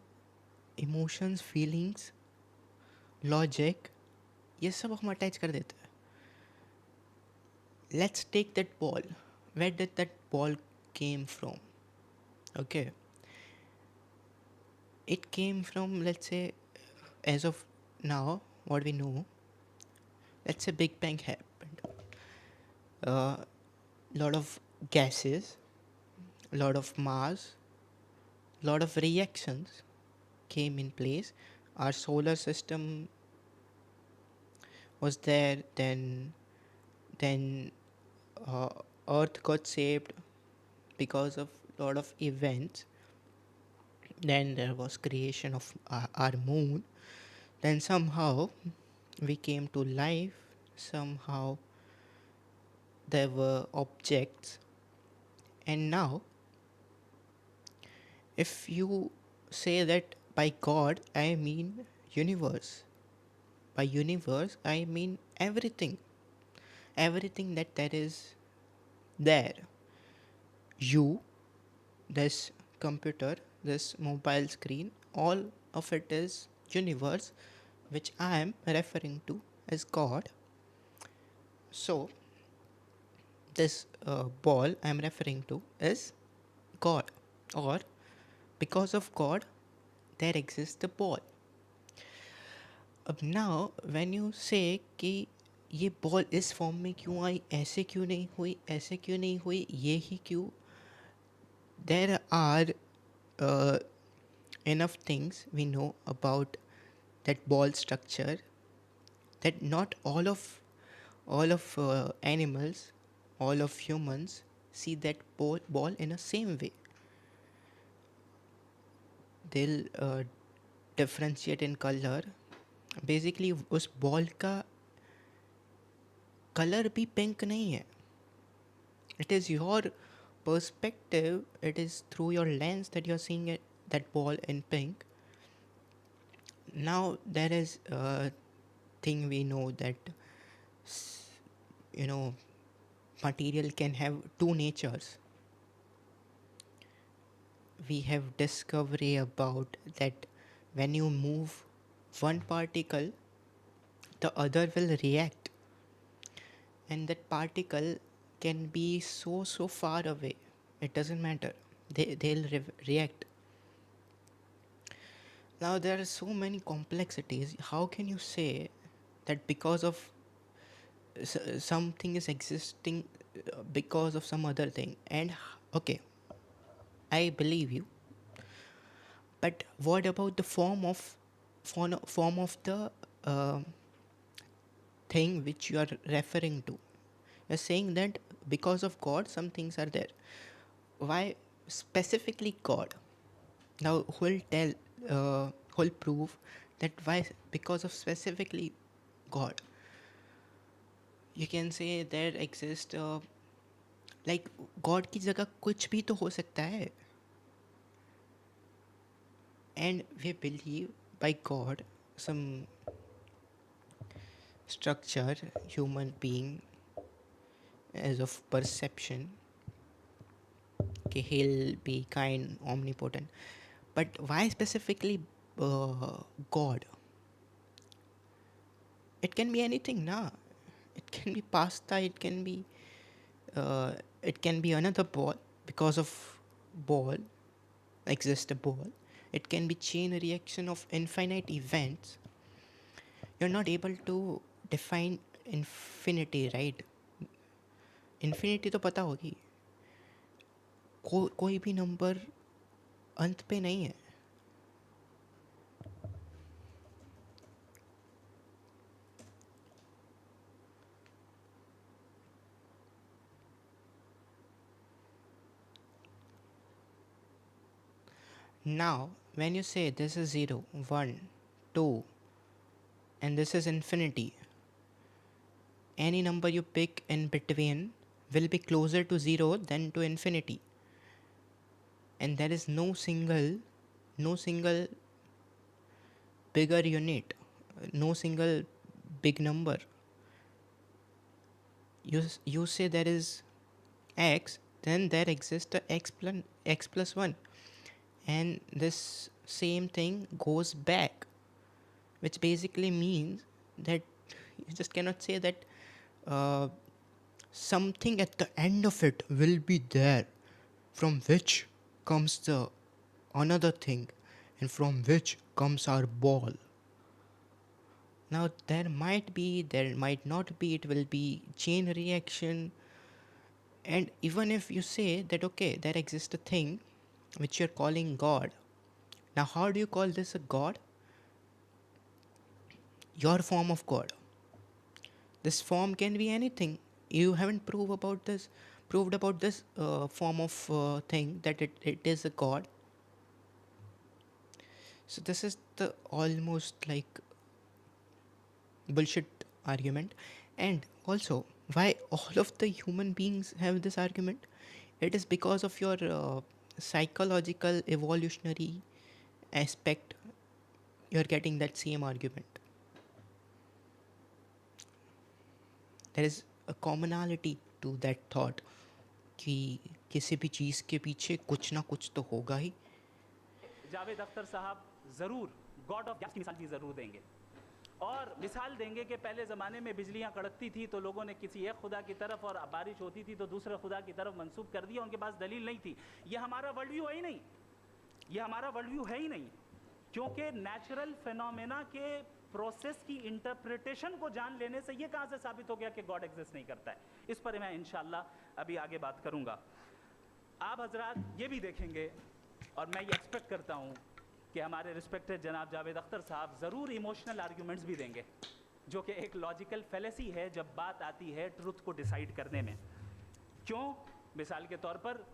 emotions, feelings, logic ये सब हम अटैच कर देते हैं. Let's take that ball. Where did that ball came from? Okay, it came from, let's say, as of now, what we know, let's say Big Bang happened. Lot of gases, lot of mass, lot of reactions came in place. Our solar system was there. Then uh, Earth got shaped because of lot of events. Then there was creation of our moon. Then somehow we came to life. Somehow there were objects. And now, if you say that by God I mean universe, by universe I mean everything, everything that there is there. You, this computer, this mobile screen, all of it is universe, which I am referring to as God. So this ball I am referring to is God, or because of God there exists the ball. अब now when you say कि ये ball इस form में क्यों आई, ऐसे क्यों नहीं हुई, ऐसे क्यों नहीं हुई, ये ही क्यों, there are uh, enough things we know about that ball structure that not all of animals, all of humans see that ball in the same way. They'll differentiate in color. Basically उस ball का colour भी pink नहीं है. It is your perspective, it is through your lens that you're seeing it, that ball in pink. Now there is a thing we know that you know material can have two natures. We have discovery about that when you move one particle, the other will react, and that particle can be so far away, it doesn't matter, they'll react. Now there are so many complexities. How can you say that because of something is existing because of some other thing? And okay, I believe you, but what about the form of the uh, thing which you are referring to? You're saying that because of God some things are there. Why specifically God? Now who'll prove that why because of specifically God? You can say there exists like God की जगह कुछ भी तो हो सकता है. And we believe by God some structure, human being as of perception, okay, he'll be kind, omnipotent. But why specifically God? It can be anything, na. It can be pasta. Uh, it can be another ball. Because of ball exists a ball. It can be chain reaction of infinite events. You're not able to define infinity, right? Infinity तो पता होगी. कोई भी number अंत पे नहीं है. Now, when you say this is 0, 1, 2, and this is infinity, any number you pick in between will be closer to 0 than to infinity. And there is no single bigger unit, no single big number. You say there is x, then there exists a x plus 1. And this same thing goes back, which basically means that You just cannot say that uh, something at the end of it will be there, from which comes the another thing, and from which comes our ball. Now there might be, there might not be, it will be chain reaction. And even if you say that okay, there exists a thing which you're calling God, now how do you call this a God? Your form of God. This form can be anything. You haven't proved about this form of thing that it is a God. So this is the almost like bullshit argument. And also, why all of the human beings have this argument? It is because of your psychological evolutionary aspect. You're getting that same argument. There is a commonality to that thought कि किसी भी चीज़ के पीछे कुछ ना कुछ तो होगा ही.
जावेद अख्तर साहब ज़रूर गॉड ऑफ गैस की मिसाल भी ज़रूर देंगे और मिसाल देंगे कि पहले ज़माने में बिजलियां कड़कती थी तो लोगों ने किसी एक खुदा की तरफ और बारिश होती थी तो दूसरे खुदा की तरफ मंसूब कर दिया, उनके पास दलील नहीं थी. ये हमारा वर्ल्ड व्यू है ही नहीं, ये हमारा वर्ल्ड व्यू है ही नहीं, क्योंकि नेचुरल फिनोमेना के प्रोसेस की इंटरप्रिटेशन को जान लेने से ये कहां से साबित हो गया कि गॉड एग्जिस्ट नहीं करता है. इस पर मैं इंशाल्लाह अभी आगे बात करूंगा. आप हजरात ये भी देखेंगे और मैं ये एक्सपेक्ट करता हूं कि हमारे रिस्पेक्टेड जनाब जावेद अख्तर साहब ज़रूर इमोशनल आर्ग्यूमेंट्स भी देंगे, जो कि एक लॉजिकल फेलेसी है जब बात आती है ट्रुथ को डिसाइड करने में. क्यों? मिसाल के तौर पर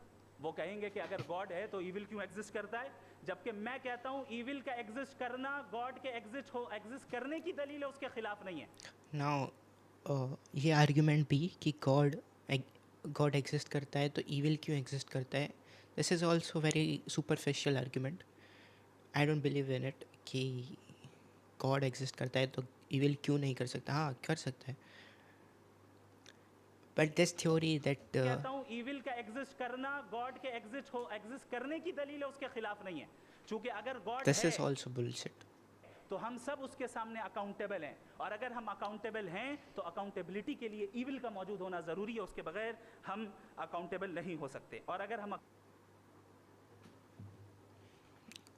वो कहेंगे कि अगर गॉड है तो ईविल क्यों एग्जिस्ट करता है, जबकि मैं कहता हूं ईविल का एग्जिस्ट करना गॉड के एग्जिस्ट करने की दलील है, उसके खिलाफ नहीं है.
नाउ ये आर्ग्यूमेंट भी कि गॉड एग्जिस्ट करता है तो ईविल क्यों एग्जिस्ट करता है, this is also very superficial argument. I don't believe in it कि गॉड एग्जिस्ट करता है तो ईविल क्यों नहीं कर सकता. हाँ, कर सकता है. बट दिस थ्योरी दैट
कहता हूं ईविल का एग्जिस्ट करना गॉड के एग्जिस्ट करने की दलील है, उसके खिलाफ नहीं है. क्योंकि अगर गॉड
दिस
है
इज ऑल्सो बुलशिट.
तो हम सब उसके सामने अकाउंटेबल हैं, और अगर हम अकाउंटेबल हैं तो अकाउंटेबिलिटी के लिए ईविल का मौजूद होना ज़रूरी है, उसके बगैर हम अकाउंटेबल नहीं हो सकते. और अगर हम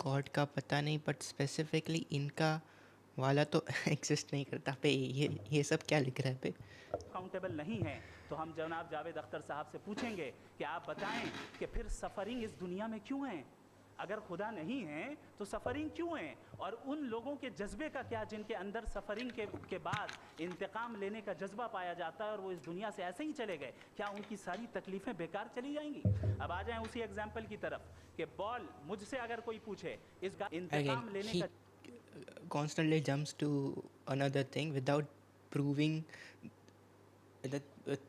गॉड का पता नहीं, बट स्पेसिफिकली इनका वाला तो एग्जिस्ट नहीं करता पे. ये सब क्या लिख रहा है पे.
अकाउंटेबल नहीं है तो हम जनाब जावेद अख्तर साहब से पूछेंगे कि आप बताएं कि फिर सफ़रिंग इस दुनिया में क्यों है. अगर खुदा नहीं है तो सफ़रिंग क्यों है, और उन लोगों के जज्बे का क्या जिनके अंदर सफ़रिंग के बाद इंतकाम लेने का जज्बा पाया जाता है और वो इस दुनिया से ऐसे ही चले गए, क्या उनकी सारी तकलीफ़ें बेकार चली जाएंगी. अब आ जाएं उसी एग्जाम्पल की तरफ कि बॉल मुझसे अगर कोई पूछे इस इंतकाम
Again,
लेने का
he constantly jumps to another thing without proving the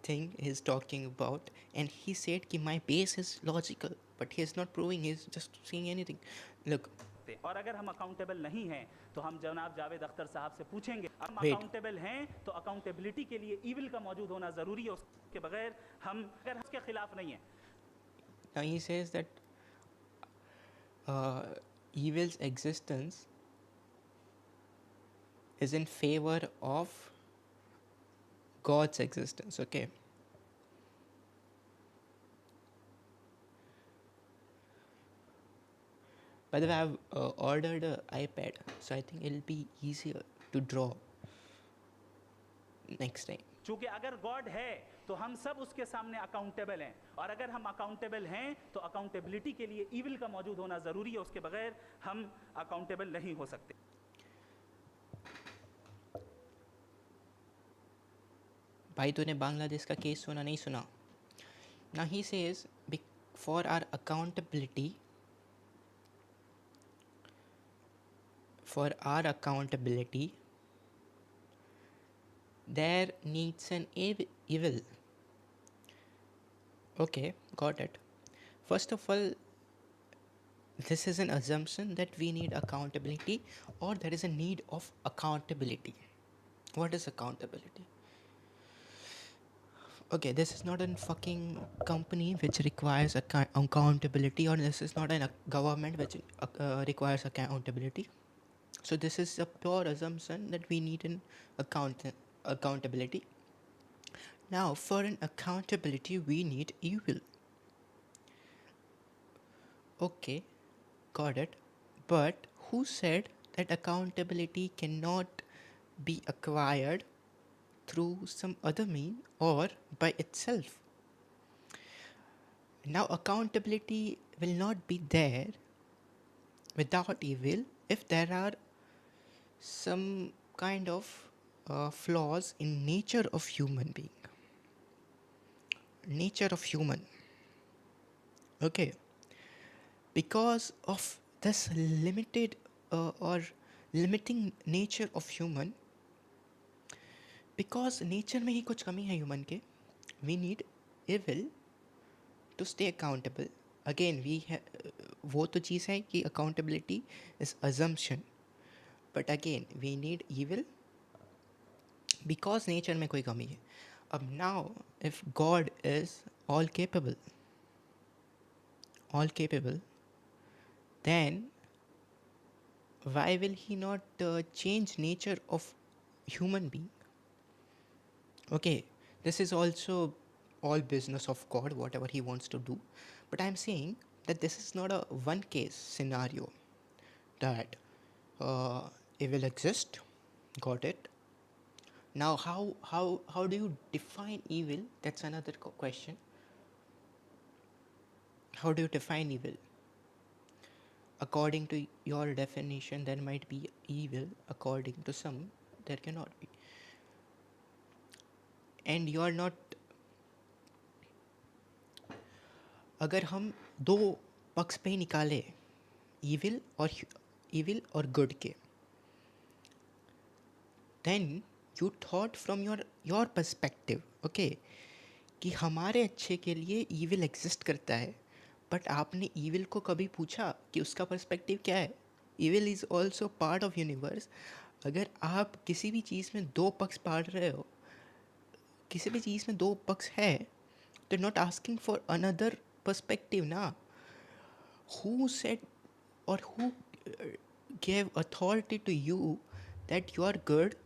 thing he's talking about, and he said कि my base is logical, but he is not proving, he's just saying anything. Look,
और अगर हम accountable नहीं हैं तो हम जनाब जावेद अख्तर साहब से पूछेंगे, हम
Wait.
अकाउंटेबल हैं तो अकाउंटेबिलिटी के लिए ईविल का मौजूद होना ज़रूरी है, उसके बगैर हम अगर उसके खिलाफ नहीं है.
now he says that evil's existence is in favor of God's existence. Okay, by the way, I've ordered an iPad, so I think it'll be easier to draw next time.
चूँकि अगर गॉड है तो हम सब उसके सामने accountable हैं, और अगर हम अकाउंटेबल हैं तो अकाउंटेबिलिटी के लिए ईविल का मौजूद होना ज़रूरी है, उसके बगैर हम अकाउंटेबल नहीं हो सकते.
भाई तूने बांग्लादेश का केस सुना नहीं सुना. Now he says for our accountability, there needs an evil. Okay, got it. First of all, this is an assumption that we need accountability, or there is a need of accountability. What is accountability? Okay, this is not a fucking company which requires accountability, or this is not a government which requires accountability. So this is a pure assumption that we need an accountability. Now, for an accountability, we need evil. Okay, got it. But who said that accountability cannot be acquired through some other mean or by itself? Now, accountability will not be there without evil if there are some kind of flaws in nature of human being. Nature of human. Okay. Because of this limited or limiting nature of human, because nature में ही कुछ कमी है human के, we need evil to stay accountable. Again, वो तो चीज़ है कि accountability is assumption, but again we need evil because nature में कोई कमी है. अब now if God is all capable, then why will he not change nature of human being? Okay, this is also all business of God, whatever he wants to do, but I'm saying that this is not a one case scenario that evil exists. Got it. Now how do you define evil? That's another question. How do you define evil? According to your definition, there might be evil. According to some, there cannot be. And you are not. अगर हम दो पक्ष पे ही निकाले evil और good के, then you thought from your perspective, okay, कि हमारे अच्छे के लिए evil exist करता है, but आपने evil को कभी पूछा कि उसका perspective क्या है? Evil is also part of universe. अगर आप किसी भी चीज़ में दो पक्ष पढ़ रहे हो, किसी भी चीज़ में दो पक्ष है, तो not asking for another perspective ना. Who said or who gave authority to you that you are good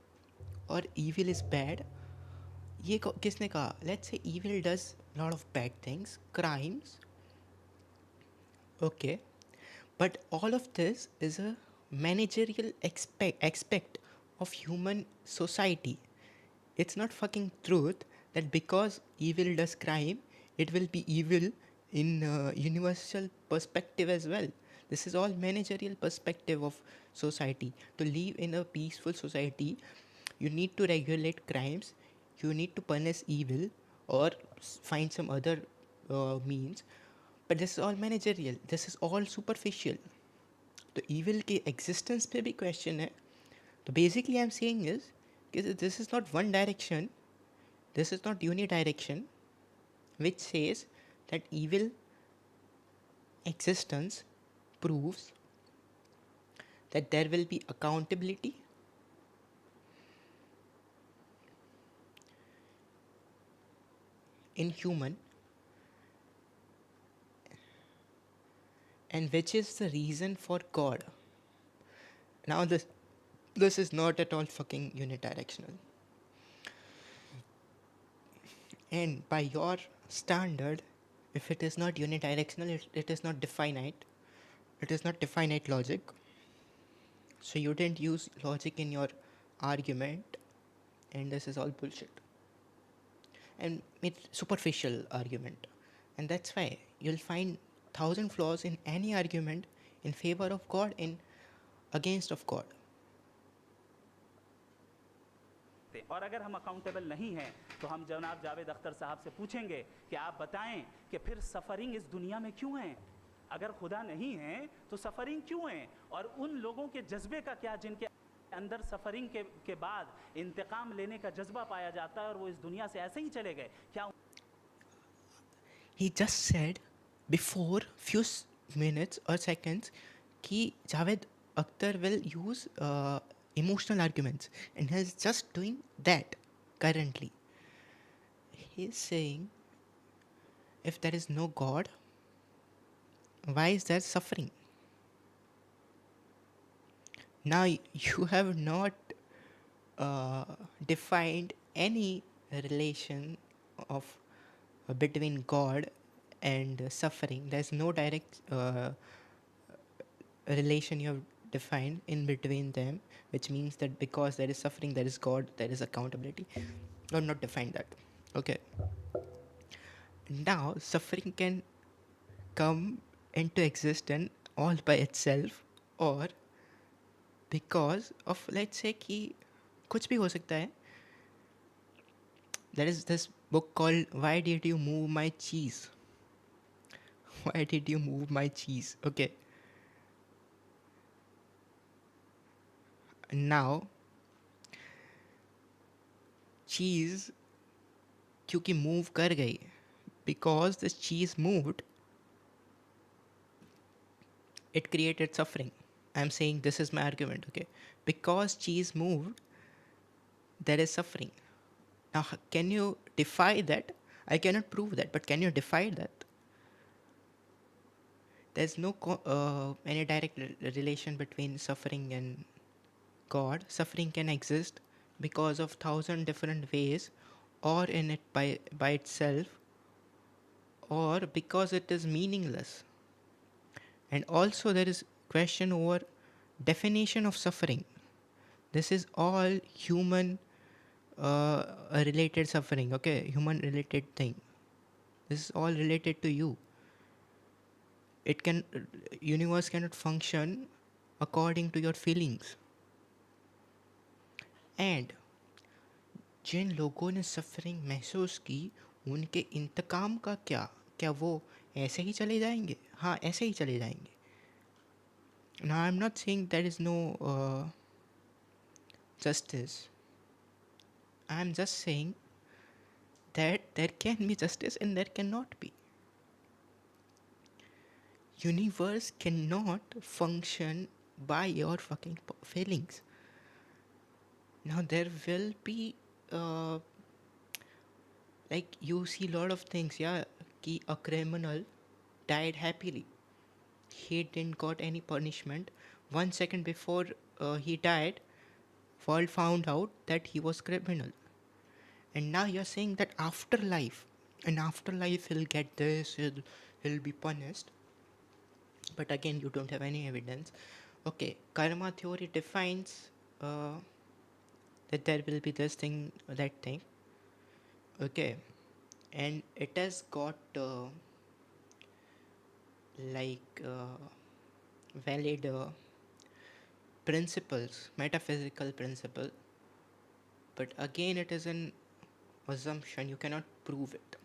or evil is bad? ये किसने कहा? Let's say evil does a lot of bad things, crimes. Okay, but all of this is a managerial aspect of human society. It's not fucking truth that because evil does crime, it will be evil in universal perspective as well. This is all managerial perspective of society. To live in a peaceful society, you need to regulate crimes, you need to punish evil or find some other means. But this is all managerial, this is all superficial. तो evil के existence पे भी question है. तो basically I'm saying is this is not one direction, this is not unidirection, which says that evil existence proves that there will be accountability in human, and which is the reason for God. Now this is not at all fucking unidirectional. And by your standard, if it is not unidirectional, it is not definite. It is not definite logic. So you didn't use logic in your argument, and this is all bullshit. And it's superficial argument. And that's why you'll find 1,000 flaws in any argument in favor of God and against of God.
और अगर हम accountable नहीं हैं तो हम जनाब जावेद अख्तर साहब से पूछेंगे कि आप बताएं कि फिर सफ़रिंग इस दुनिया में क्यों है? अगर खुदा नहीं है तो सफ़रिंग क्यों है? और उन लोगों के जज्बे का क्या जिनके अंदर सफ़रिंग के बाद इंतकाम लेने का जज्बा पाया जाता है और वो इस दुनिया से ऐसे ही चले गए? क्या
He just said before few minutes or seconds कि Javed Akhtar will use emotional arguments, and he's just doing that currently. He's saying if there is no God, why is there suffering? Now you have not defined any relation of between God and suffering. There's no direct relation you have defined in between them, which means that because there is suffering, there is God, there is accountability. Or not defined that. Okay. Now, suffering can come into existence all by itself, or because of, let's say कि कुछ भी हो सकता है. There is this book called Why Did You Move My Cheese? Why did you move my cheese? Okay. Now, cheese क्योंकि move कर गई, because this cheese moved, it created suffering. I'm saying this is my argument, okay? Because cheese moved, there is suffering. Now, can you defy that? I cannot prove that, but can you defy that? There's no any direct relation between suffering and God. Suffering can exist because of 1,000 different ways, or in it by itself, or because it is meaningless. And also there is question over definition of suffering. This is all human related suffering, okay? Human related thing. This is all related to you. It can universe cannot function according to your feelings. And जिन लोगों ने suffering महसूस की, उनके इंतकाम का क्या वो ऐसे ही चले जाएंगे? हाँ, ऐसे ही चले जाएंगे. Now I'm not saying there is no justice. I'm just saying that there can be justice and there cannot be. Universe cannot function by your fucking feelings. Now there will be like you see lot of things, yeah, कि a criminal died happily. He didn't got any punishment. 1 second before he died, world found out that he was criminal. And now you're saying that in afterlife he'll get this, he'll be punished. But again, you don't have any evidence. Okay, karma theory defines that there will be this thing, that thing. Okay, and it has got valid principles, metaphysical principle. But again, it is an assumption. You cannot prove it.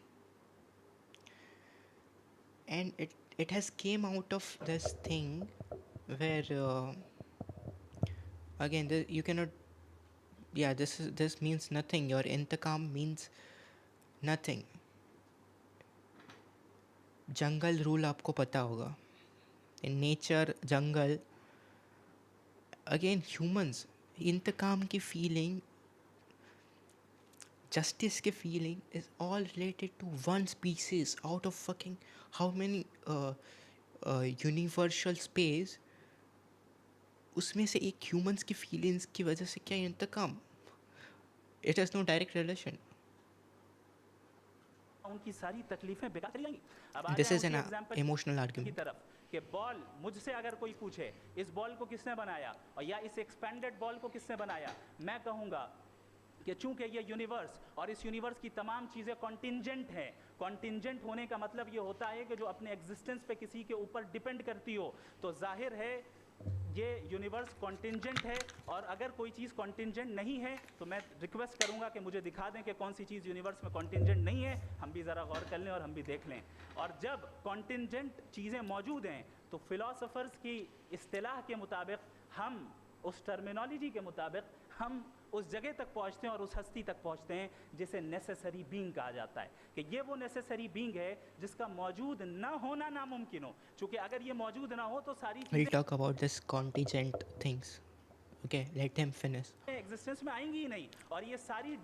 And it has came out of this thing where again you cannot. Yeah, this means nothing. Your intakam means nothing. Jungle rule आपको पता होगा. In nature, jungle. Again, humans, इंतकाम की feeling, justice की feeling is all related to one species out of fucking how many universal space. उसमें से एक humans की feelings की वजह से क्या इंतकाम? It has no direct relation.
उनकी सारी तकलीफें बेकार चली जाएंगी. अब आ
This
जाए
is an
उसी एग्जांपल
emotional
की
argument.
तरफ कि बॉल मुझसे अगर कोई पूछे इस बॉल को किसने बनाया और या इस एक्सपेंडेड बॉल को किसने बनाया, मैं कहूँगा कि चूंकि ये यूनिवर्स और इस यूनिवर्स की तमाम चीज़ें कॉन्टिंजेंट हैं. कॉन्टिंजेंट होने का मतलब ये होता है कि जो अपने एग्जिस्टेंस पे किसी के ऊपर डिपेंड करती हो, तो जाहिर है ये यूनिवर्स कॉन्टिंजेंट है. और अगर कोई चीज़ कॉन्टिंजेंट नहीं है तो मैं रिक्वेस्ट करूंगा कि मुझे दिखा दें कि कौन सी चीज़ यूनिवर्स में कॉन्टिंजेंट नहीं है. हम भी ज़रा गौर कर लें और हम भी देख लें. और जब कॉन्टिंजेंट चीज़ें मौजूद हैं तो फिलोसोफर्स की इस्तिलाह के मुताबिक, हम उस टर्मिनोलॉजी के मुताबिक हम उस जगह तक पहुंचते हैं और उस हस्ती तक पहुंचते हैं जिसे नेसेसरी बीइंग कहा जाता है. कि ये वो नेसेसरी बीइंग है जिसका मौजूद ना होना नामुमकिन हो. चूंकि अगर ये मौजूद ना हो तो सारी
We'll
चीज़ें
talk about this contingent things. Okay, let him finish.
Existence में आएंगी ही नहीं. और ये सारी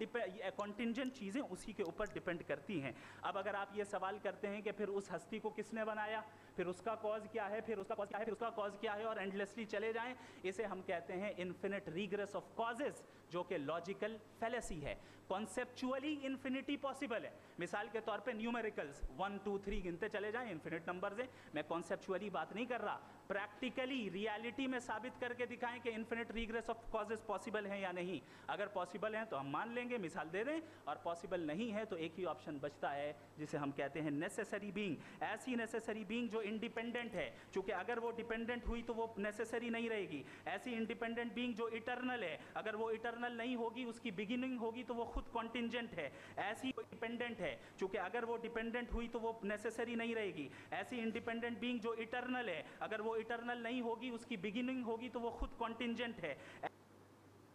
कॉन्टिंजेंट चीज़ें उसी के ऊपर डिपेंड करती हैं. अब अगर आप ये सवाल करते हैं कि फिर उस हस्ती को किसने बनाया, फिर उसका कॉज क्या है, फिर उसका कॉज क्या है, फिर उसका कॉज क्या है, और एंडलेसली चले जाएं, इसे हम कहते हैं इन्फिनिट रीग्रेस ऑफ कॉजेज, जो कि लॉजिकल फैलेसी है। कॉन्सेप्चुअली इन्फिनिटी पॉसिबल है। मिसाल के तौर पे न्यूमेरिकल्स 1 2 3 गिनते चले जाएं, इन्फिनिट नंबर्स हैं। मैं कॉन्सेप्चुअली बात नहीं कर रहा, प्रैक्टिकली रियलिटी में साबित करके दिखाएं कि infinite regress of causes possible हैं या नहीं। अगर पॉसिबल हैं तो हम मान लेंगे, मिसाल दे दें, और पॉसिबल नहीं है तो एक ही ऑप्शन बचता है जिसे हम कहते हैं नेसेसरी बीइंग। ऐसी नेसेसरी बीइंग जो इंडिपेंडेंट है, क्योंकि अगर वो डिपेंडेंट हुई तो वो नेसेसरी नहीं रहेगी। ऐसी इंडिपेंडेंट बीइंग जो इटर्नल है, अगर वो इटर्नल नहीं होगी, उसकी बिगिनिंग होगी तो वो खुद कॉन्टिंजेंट है। ऐसी डिपेंडेंट है, क्योंकि अगर वो डिपेंडेंट हुई तो वो नेसेसरी नहीं रहेगी। ऐसी इंडिपेंडेंट बीइंग जो इटर्नल है, अगर वो इटर्नल नहीं होगी, उसकी बिगिनिंग होगी तो वो खुद कॉन्टिंजेंट है।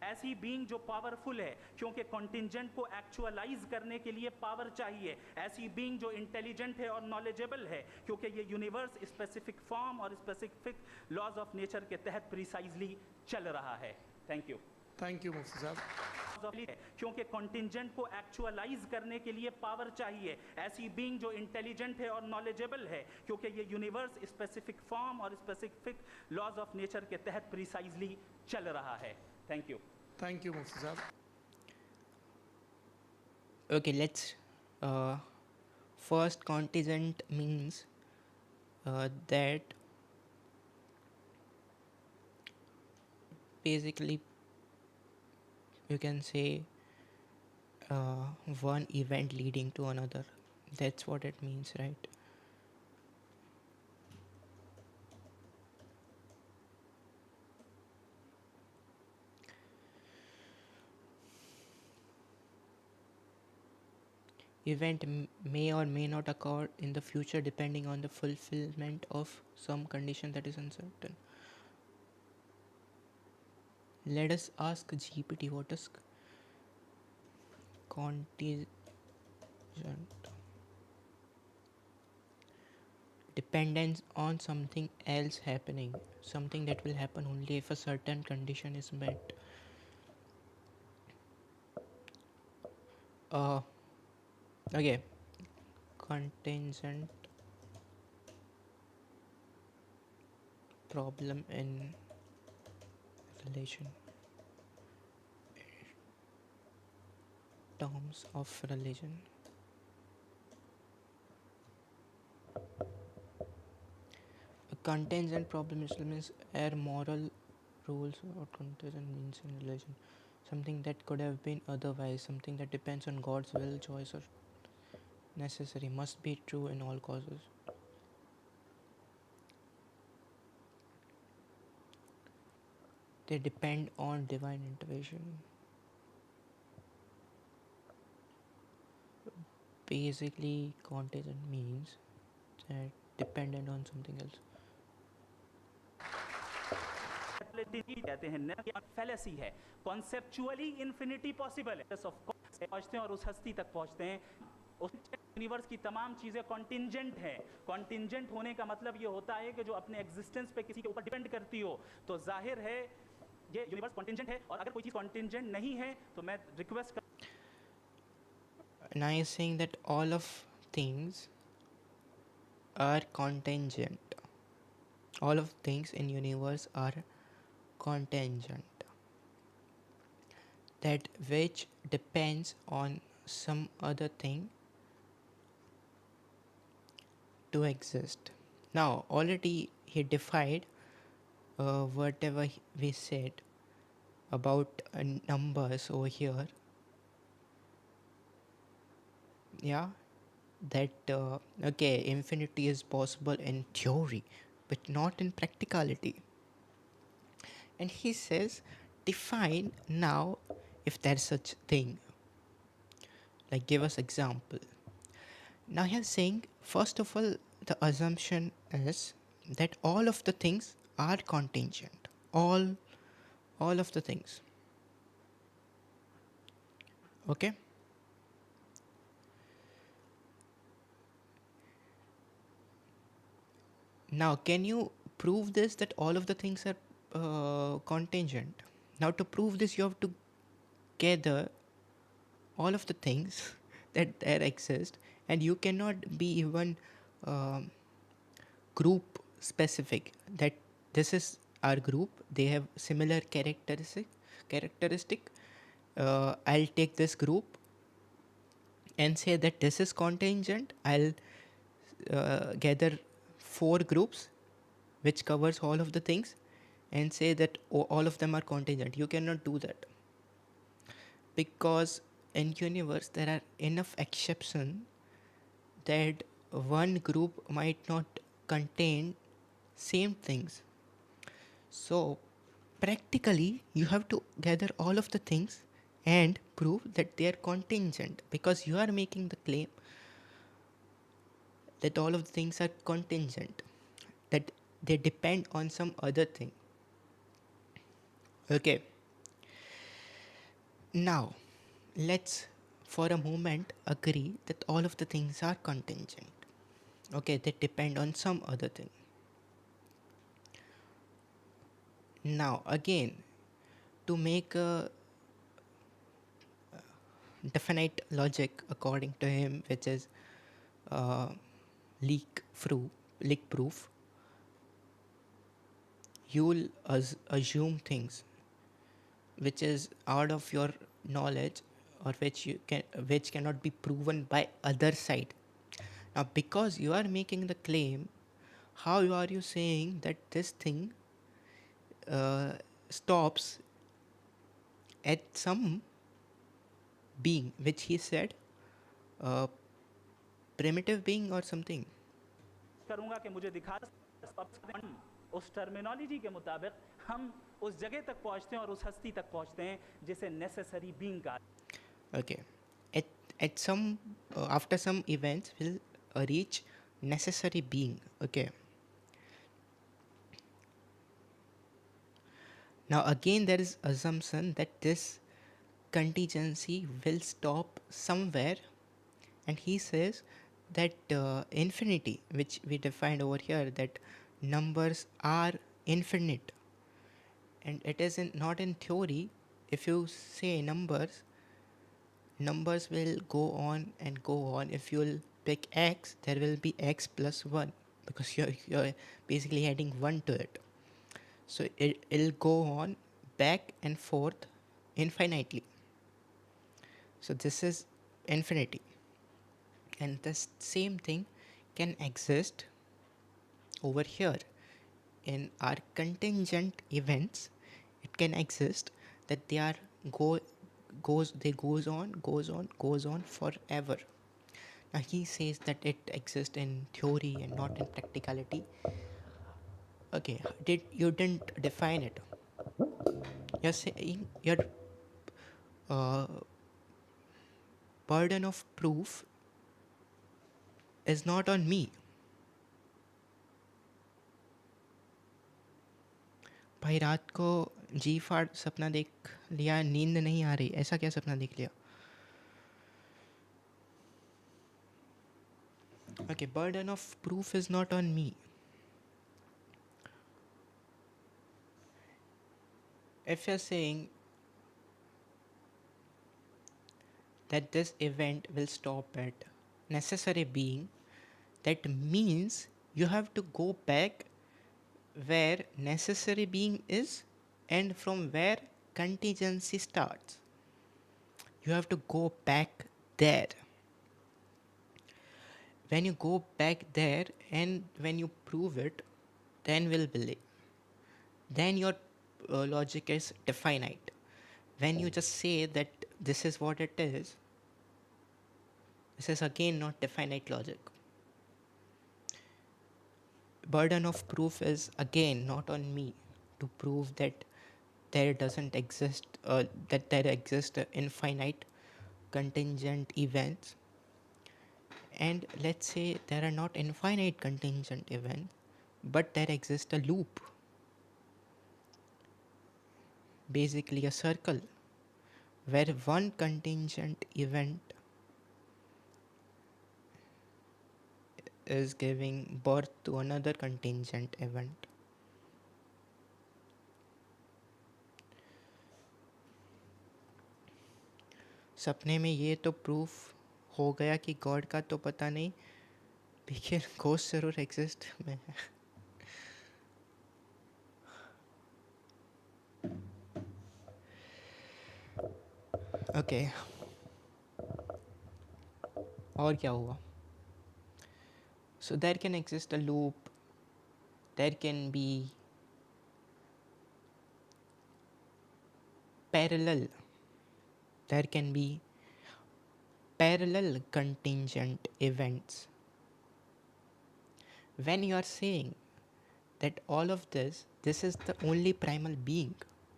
ऐसी बीइंग जो पावरफुल है, क्योंकि कॉन्टिंजेंट को एक्चुअलाइज करने के लिए पावर चाहिए। ऐसी बीइंग जो इंटेलिजेंट है और नॉलेजेबल है, क्योंकि ये यूनिवर्स स्पेसिफिक फॉर्म और स्पेसिफिक लॉज ऑफ नेचर के तहत प्रिसाइजली चल रहा है। Thank you.
थैंक यू मुफ्ती साहब।
क्योंकि कॉन्टिंजेंट को एक्चुअलाइज करने के लिए पावर चाहिए। ऐसी बीइंग जो इंटेलिजेंट है और नॉलेजेबल है, क्योंकि ये यूनिवर्स स्पेसिफिक फॉर्म और स्पेसिफिक लॉज ऑफ नेचर के तहत प्रिसाइजली चल रहा है। Thank you.
थैंक यू मुफ्ती साहब।
Okay, let's. First, contingent means that basically you can say one event leading to another. That's what it means, right? Event may or may not occur in the future depending on the fulfillment of some condition that is uncertain. Let us ask GPT what is contingent. Dependence on something else happening, something that will happen only if a certain condition is met. Okay, contingent problem in relation, terms of relation. A contingent problem means air moral rules or contingent means in relation, something that could have been otherwise, something that depends on God's will, choice, or necessary, must be true in all causes. They depend on divine intervention. Basically, contingent means that dependent on something else.
कहते हैं fallacy है। Conceptually infinity possible है, पहुंचते हैं और उस हस्ती तक पहुंचते हैं। उस यूनिवर्स की तमाम चीजें कॉन्टिंजेंट है। कॉन्टिंजेंट होने का मतलब ये होता है कि जो अपने एग्जिस्टेंस पे किसी के ऊपर डिपेंड करती हो, तो जाहिर है ये यूनिवर्स कॉन्टिंजेंट है। और अगर कोई चीज कॉन्टिंजेंट नहीं है तो मैं request
Now is saying that all of things are contingent. All of things in universe are contingent. That which depends on some other thing to exist. Now already he defied whatever we said about numbers over here. Yeah, that okay, infinity is possible in theory but not in practicality. And he says define now if there's such thing, like give us example. Now he's saying first of all the assumption is that all of the things are contingent, all of the things. Okay, now can you prove this, that all of the things are contingent? Now to prove this you have to gather all of the things that there exist, and you cannot be even group specific, that this is our group, they have similar characteristic. I'll take this group and say that this is contingent. I'll gather 4 groups which covers all of the things and say that all of them are contingent. You cannot do that, because in universe there are enough exceptions that one group might not contain same things. So practically you have to gather all of the things and prove that they are contingent, because you are making the claim that all of the things are contingent, that they depend on some other thing. Okay, now let's for a moment agree that all of the things are contingent. Okay, they depend on some other thing. Now again, to make a definite logic according to him, which is uh, leak proof, you'll assume things which is out of your knowledge, or which cannot be proven by other side. Now because you are making the claim, how are you saying that this thing uh, stops at some being which he said uh, primitive being or something?
करूंगा कि मुझे दिखा उस terminology के मुताबिक हम उस जगह तक पहुंचते हैं और उस हस्ती तक पहुंचते हैं जिसे नेसेसरी बीइंग का
Okay, at at some after some events will reach necessary being. Okay, now again there is assumption that this contingency will stop somewhere, and he says that infinity, which we defined over here, that numbers are infinite, and it is not in theory. If you say numbers will go on and go on. If you'll pick x, there will be x plus 1, because you're basically adding 1 to it. So it'll go on back and forth infinitely. So this is infinity, and this same thing can exist over here in our contingent events. It can exist that they are goes on forever. Now he says that it exists in theory and not in practicality. Okay, you didn't define it. You're saying your uh, burden of proof is not on me. भाई रात को जी फाड़ सपना देख लिया, नींद नहीं आ रही, ऐसा क्या सपना देख लिया? Okay, burden of proof is not on me. If you're saying that this event will stop at necessary being, that means you have to go back where necessary being is and from where contingency starts. You have to go back there. When you go back there and when you prove it, then we'll believe. Then your logic is definite. When you just say that this is what it is, this is again not definite logic. Burden of proof is again not on me to prove that there doesn't exist, that there exist infinite contingent events. And let's say there are not infinite contingent events, but there exists a loop, basically a circle, where one contingent event is giving birth to another contingent event. सपने में ये तो proof हो गया कि God का तो पता नहीं, देखिए घोस्ट ज़रूर एग्जिस्ट में है. ओके, और क्या हुआ? So there can exist a loop, there can be parallel, there can be parallel contingent events. When you are saying that all of this is the only primal being,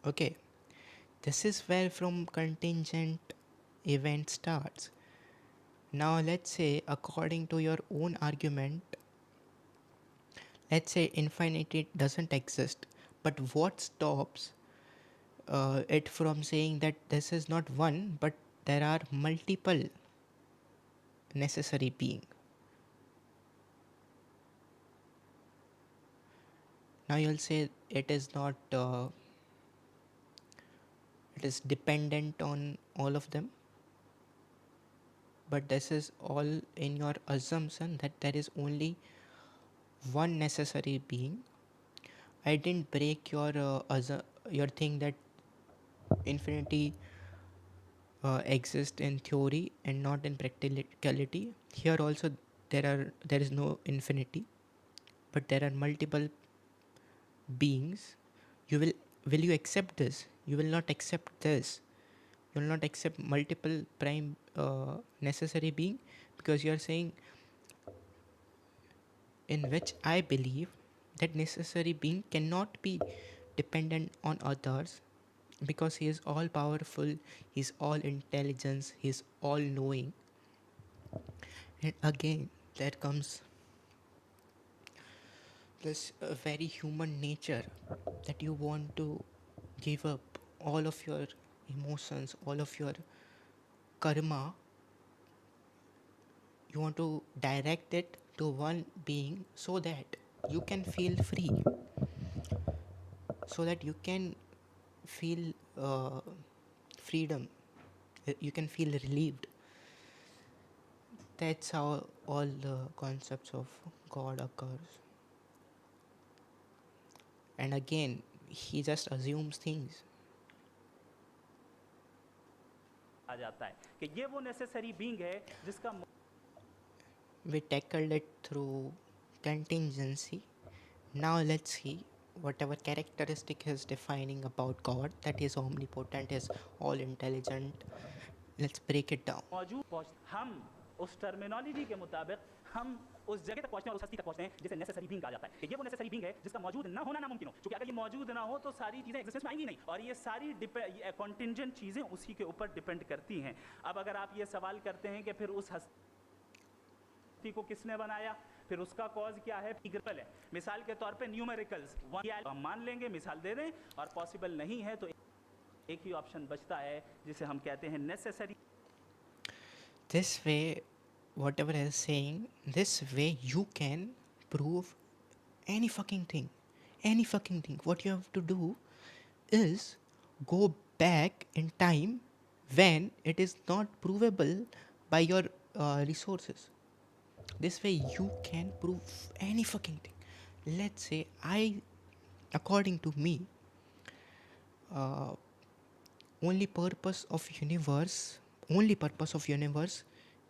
okay, this is where from contingent event starts. Now let's say, according to your own argument, let's say infinity doesn't exist, but what stops it from saying that this is not one, but there are multiple necessary being? Now you'll say it is not, it is dependent on all of them, but this is all in your assumption that there is only one necessary being. I didn't break your thing that infinity exists in theory and not in practicality. Here also there is no infinity, but there are multiple beings. Will you accept this? You will not accept this. You will not accept multiple prime necessary being, because you are saying, in which I believe that necessary being cannot be dependent on others, because he is all powerful, he is all intelligence, he is all knowing. And again, there comes this very human nature, that you want to give up all of your emotions, all of your karma, you want to direct it to one being so that you can feel free, so that you can feel freedom, you can feel relieved. That's how all the concepts of God occurs. And again, he just assumes things.
आ जाता है कि ये वो necessary being है जिसका
We tackled it through contingency. Now let's see whatever characteristic is defining about God, that is omnipotent, is all intelligent. Let's break it down.
मौजूद हम उस टर्मिनोलॉजी के मुताबिक हम उस जगह तक पहुंचते हैं और उस हस्ती तक पहुंचते हैं जिसे नेसेसरी बीइंग कहा जाता है कि ये वो नेसेसरी बीइंग है जिसका मौजूद ना होना नामुमकिन हो, क्योंकि अगर ये मौजूद ना हो तो सारी चीज़ें एग्जिस्टेंस में आएंगी नहीं, और ये सारी कॉन्टिंजेंट चीज़ें उसी के ऊपर डिपेंड करती हैं. अब अगर आप ये सवाल करते हैं कि फिर उस हस्ती को किसने बनाया, फिर उसका कॉज क्या है, फिगरल है. मिसाल के तौर पे न्यूमेरिकल्स हम मान लेंगे, मिसाल दे दें, और पॉसिबल नहीं है तो एक ही ऑप्शन बचता है जिसे हम कहते हैं necessary.
This way, whatever I is saying, this way you can prove any fucking thing. Any fucking thing. What you have to do is go back in time when it is not provable by your resources. This way you can prove any fucking thing. Let's say according to me, only purpose of universe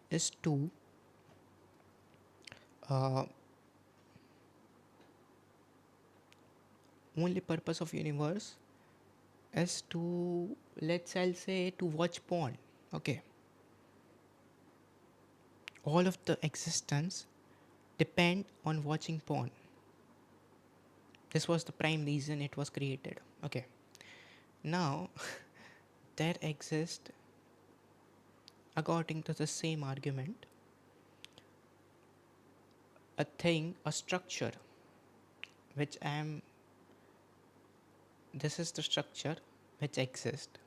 is to only purpose of universe is to, I'll say, to watch porn. Okay, all of the existence depend on watching porn. This was the prime reason it was created. Okay, now there exists, according to the same argument, a thing, a structure, which this is the structure which exists,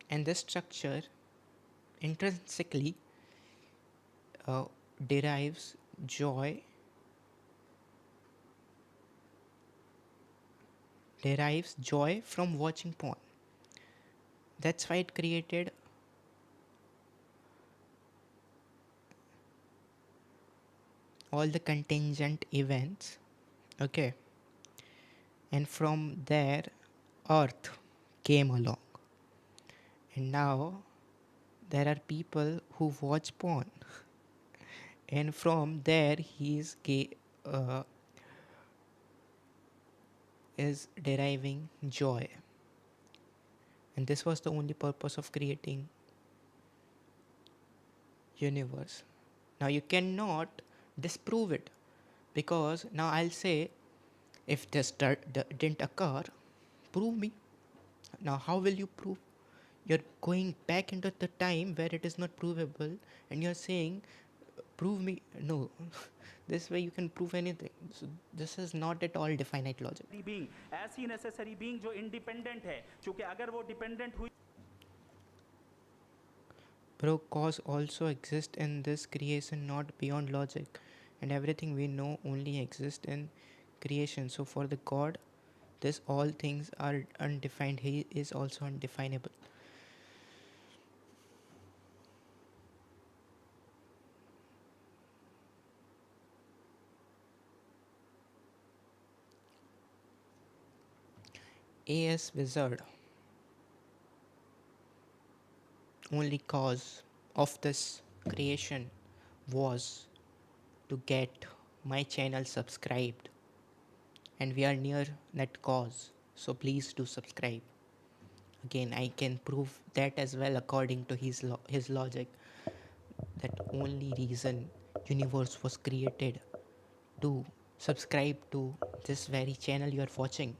and this structure intrinsically derives joy from watching porn. That's why it created all the contingent events, okay, and from there earth came along, and now there are people who watch porn, and from there uh, is deriving joy, and this was the only purpose of creating universe. Now you cannot disprove it, because now I'll say, if this didn't occur, prove me. Now how will you prove? You're going back into the time where it is not provable, and you're saying prove me. No. This way you can prove anything. So this is not at all definite logic.
Being ऐसी necessary being जो independent है, क्योंकि अगर वो dependent हुई
Bro, cause also exists in this creation, not beyond logic. And everything we know only exists in creation. So for the God, this all things are undefined. He is also undefinable. AS Wizard, only cause of this creation was to get my channel subscribed, and we are near that cause, so please do subscribe. Again, I can prove that as well according to his logic, that only reason universe was created to subscribe to this very channel you are watching.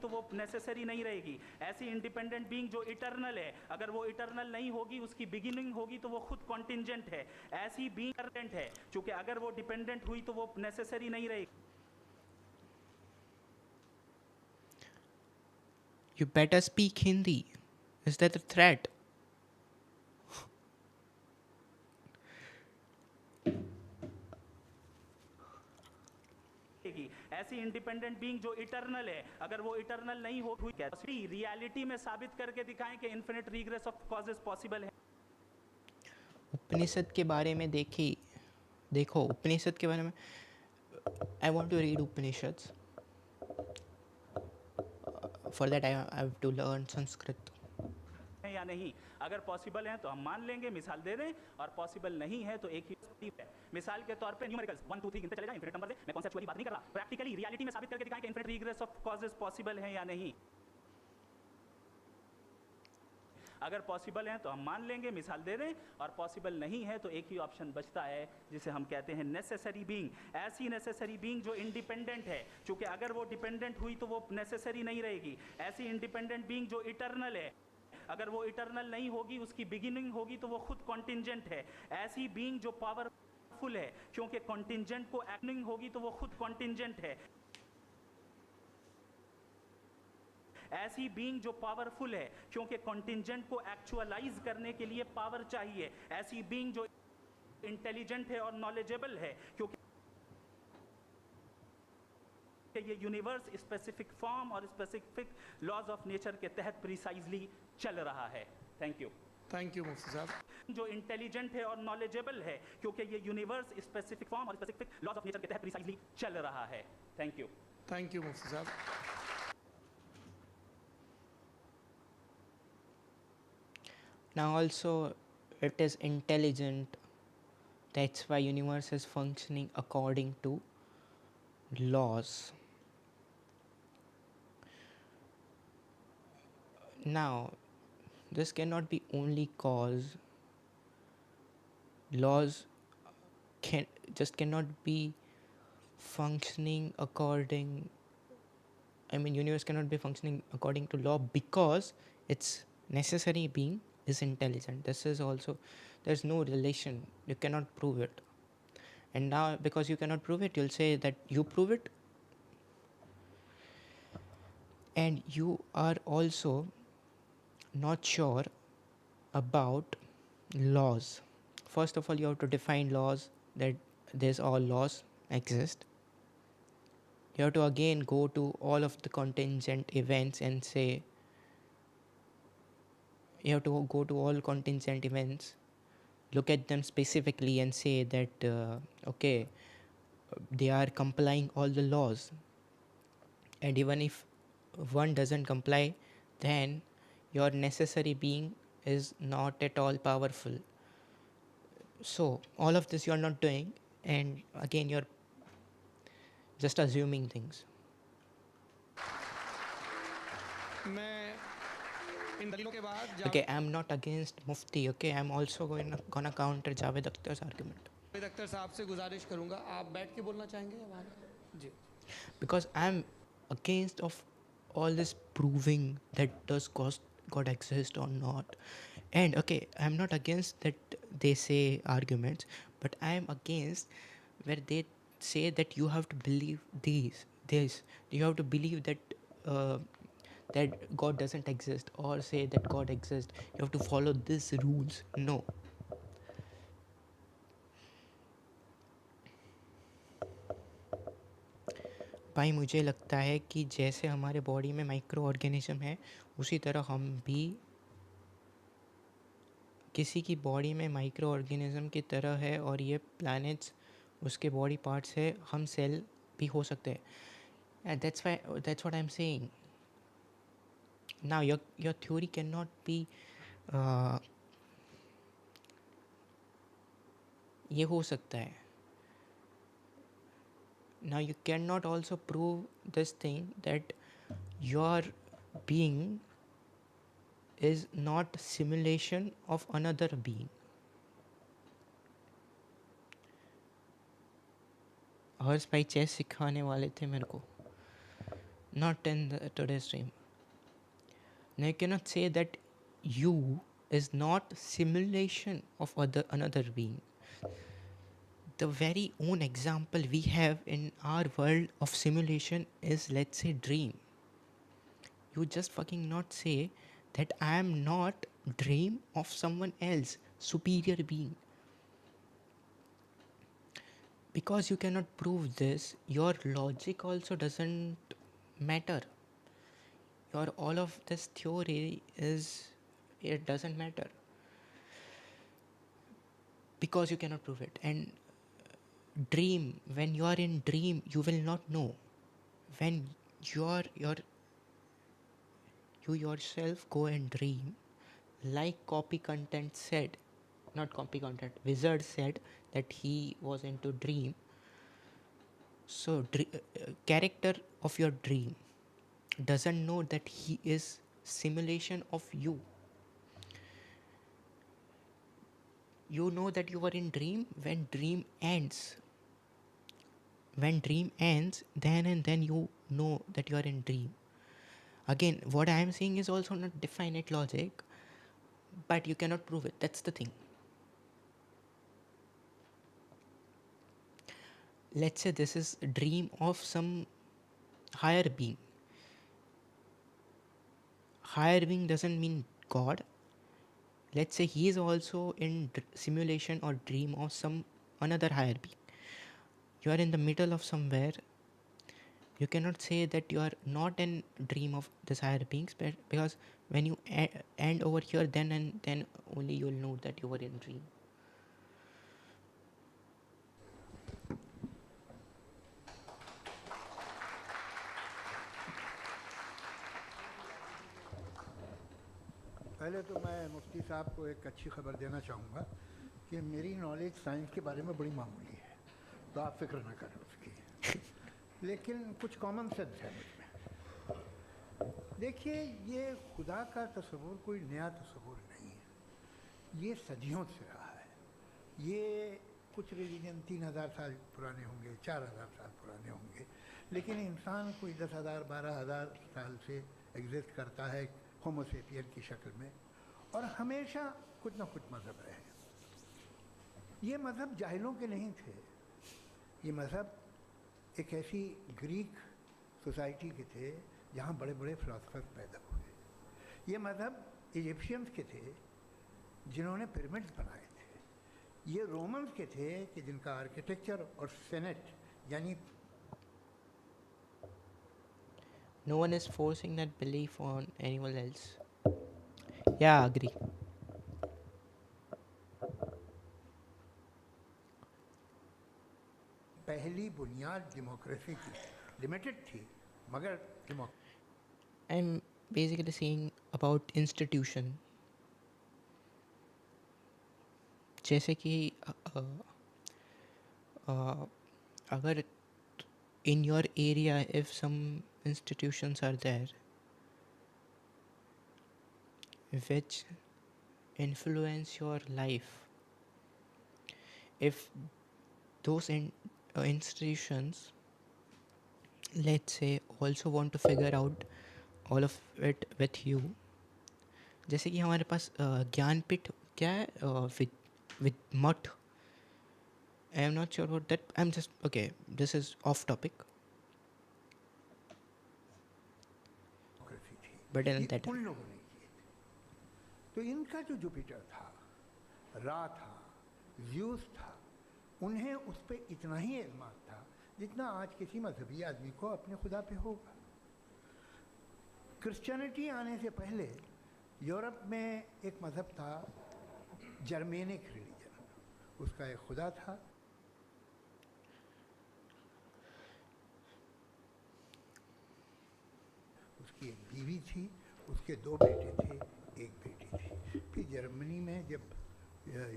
तो वो necessary नहीं रहेगी। ऐसी independent being जो eternal है, अगर वो eternal नहीं होगी, उसकी बिगिनिंग होगी तो वो खुद कॉन्टिंजेंट है। ऐसी बीइंग डिपेंडेंट है, क्योंकि अगर वो डिपेंडेंट हुई तो वो नेसेसरी नहीं रहेगी।
You better speak Hindi. Is that a threat?
ऐसी इंडिपेंडेंट बीइंग जो इटर्नल है, अगर वो इटर्नल नहीं हो, रियलिटी में साबित करके दिखाएं कि infinite regress of causes possible है।
उपनिषद के बारे में देखो उपनिषद के बारे में, I want to read Upanishad. For that I have to learn Sanskrit.
या नहीं, अगर पॉसिबल है तो हम मान लेंगे, मिसाल दे दें, और पॉसिबल नहीं है तो एक ही है। मिसाल के तौर पे न्यूमेरिकल्स 1 2 3 गिनते चले जाएं इनफिनिट नंबर से। मैं कॉन्सेप्चुअली बात नहीं कर रहा, प्रैक्टिकली रियलिटी में साबित करके दिखाएं कि infinite regress of causes possible है या नहीं। अगर पॉसिबल है तो हम मान लेंगे, मिसाल दे दें, और पॉसिबल नहीं है तो एक ही ऑप्शन बचता है, जिसे हम कहते हैं नेसेसरी बीइंग। ऐसी नेसेसरी बीइंग जो इंडिपेंडेंट है, क्योंकि अगर वो डिपेंडेंट हुई तो वो नेसेसरी नहीं रहेगी। ऐसी इंडिपेंडेंट बीइंग जो इटर्नल है, अगर वो इटर्नल नहीं होगी, उसकी बिगिनिंग होगी तो वो खुद कॉन्टिंजेंट है। ऐसी बीइंग जो पावरफुल है, क्योंकि कॉन्टिंजेंट को एक्टिंग होगी तो वो खुद कॉन्टिंजेंट है। ऐसी बीइंग जो पावरफुल है, क्योंकि कॉन्टिंजेंट को एक्चुअलाइज करने के लिए पावर चाहिए। ऐसी बीइंग जो इंटेलिजेंट है और नॉलेजेबल है, क्योंकि ये यूनिवर्स स्पेसिफिक फॉर्म और स्पेसिफिक लॉज ऑफ नेचर के तहत प्रिसाइजली चल रहा है। थैंक यू
मुफ्ती साहब।
जो इंटेलिजेंट है और नॉलेजेबल है, क्योंकि ये यूनिवर्स स्पेसिफिक फॉर्म और स्पेसिफिक लॉज ऑफ नेचर के तहत प्रिसाइजली चल रहा है। थैंक यू
मुफ्ती साहब।
Now also it is intelligent, that's why universe is functioning according to laws. Now this cannot be only cause. Laws cannot be functioning according, universe cannot be functioning according to law because its necessary being is intelligent. This is also, there's no relation, you cannot prove it. And now because you cannot prove it, you'll say that you prove it. And you are also not sure about laws. First of all, you have to define laws, that there's all laws exist. You have to again go to all of the contingent events and say, you have to go to all contingent events look at them specifically and say that okay, they are complying all the laws, and even if one doesn't comply, then your necessary being is not at all powerful. So all of this you're not doing, and again you're just assuming things.
मैं इन दलीलों के बाद
Okay, I'm not against Mufti. Okay, I'm also gonna counter Javed Akhtar's argument,
Javed Akhtar साहब से गुजारिश करूंगा, आप बैठ के बोलना चाहेंगे या बाहर? जी
because I'm against of all this proving that does God exist or not. And okay, I'm not against that they say arguments, but I am against where they say that you have to believe this, you have to believe that uh, that God doesn't exist, or say that God exists, you have to follow these rules. No. भाई मुझे लगता है कि जैसे हमारे body में micro organism है, उसी तरह हम भी किसी की बॉडी में माइक्रो ऑर्गेनिज्म की तरह है, और ये प्लैनेट्स उसके बॉडी पार्ट्स है, हम सेल भी हो सकते हैं. And that's what I am saying. Now your theory can not be ये हो सकता है. Now you cannot also prove this thing that your being is not simulation of another being. हर्ष भाई चेस सिखाने वाले थे मेरे को, not in the today's stream. Now you cannot say that you is not simulation of another being. The very own example we have in our world of simulation is, let's say, dream. You just fucking not say that I am not dream of someone else, superior being. Because you cannot prove this, your logic also doesn't matter. Your all of this theory is, it doesn't matter because you cannot prove it. And dream, when you are in dream, you will not know. When you yourself go and dream, like copy content said, not copy content, wizard said that he was into dream. So character of your dream doesn't know that he is simulation of you. You know that you are in dream when dream ends. When dream ends, then and then you know that you are in dream. Again, what I am saying is also not definite logic, but you cannot prove it. That's the thing. Let's say this is a dream of some higher being. Higher being doesn't mean God. Let's say he is also in simulation or dream of some another higher being. You are in the middle of somewhere. You cannot say that you are not in dream of this higher beings, but because when you end over here, then and then only you will know that you were in dream.
पहले तो मैं मुफ्ती साहब को एक अच्छी खबर देना चाहूँगा कि मेरी नॉलेज साइंस के बारे में बड़ी मामूली है, तो आप फिक्र ना करें उसकी, लेकिन कुछ कॉमन सेंस है मुझ में. देखिए, ये खुदा का तस्वुर कोई नया तस्वुर नहीं है, ये सदियों से रहा है. ये कुछ रिलीजन 3000 साल पुराने होंगे, 4000 साल पुराने होंगे, लेकिन इंसान कोई 10,000 12,000 साल से एग्जिस्ट करता है होमो सेपियन की शक्ल में, और हमेशा कुछ ना कुछ मज़हब रहे. ये मज़हब जाहिलों के नहीं थे, ये मज़हब एक ऐसी ग्रीक सोसाइटी के थे जहाँ बड़े बड़े फिलोसफर्स पैदा हुए. ये मज़हब इजिप्शियंस के थे जिन्होंने पिरामिड्स बनाए थे. ये रोमन्स के थे कि जिनका आर्किटेक्चर और सेनेट यानी
No one is forcing that belief on anyone else. Yeah, agree.
बुनियाद डेमोक्रेसी की लिमिटेड थी, मगर
I'm basically saying about institution. जैसे कि अगर in your area if some institutions are there which influence your life, if those institutions, let's say, also want to figure out all of it with you, जैसे कि हमारे पास ज्ञानपीठ क्या है, with मठ. I am not sure about that. I'm just okay. This is off topic.
Democracy थी,
But
ये
in that,
उन लोगों ने किए थे। तो इनका जो जुपिटर था, रा था, ज़्यूस था, उन्हें उस पर इतना ही एतमाद था जितना आज किसी मजहबी आदमी को अपने खुदा पे होगा। क्रिश्चियनिटी आने से पहले यूरोप में एक मज़हब था, जर्मेनिक रिलीजन, उसका एक खुदा था। उसकी एक बीवी थी, उसके 2 बेटे थे, एक बेटी थी। फिर जर्मनी में जब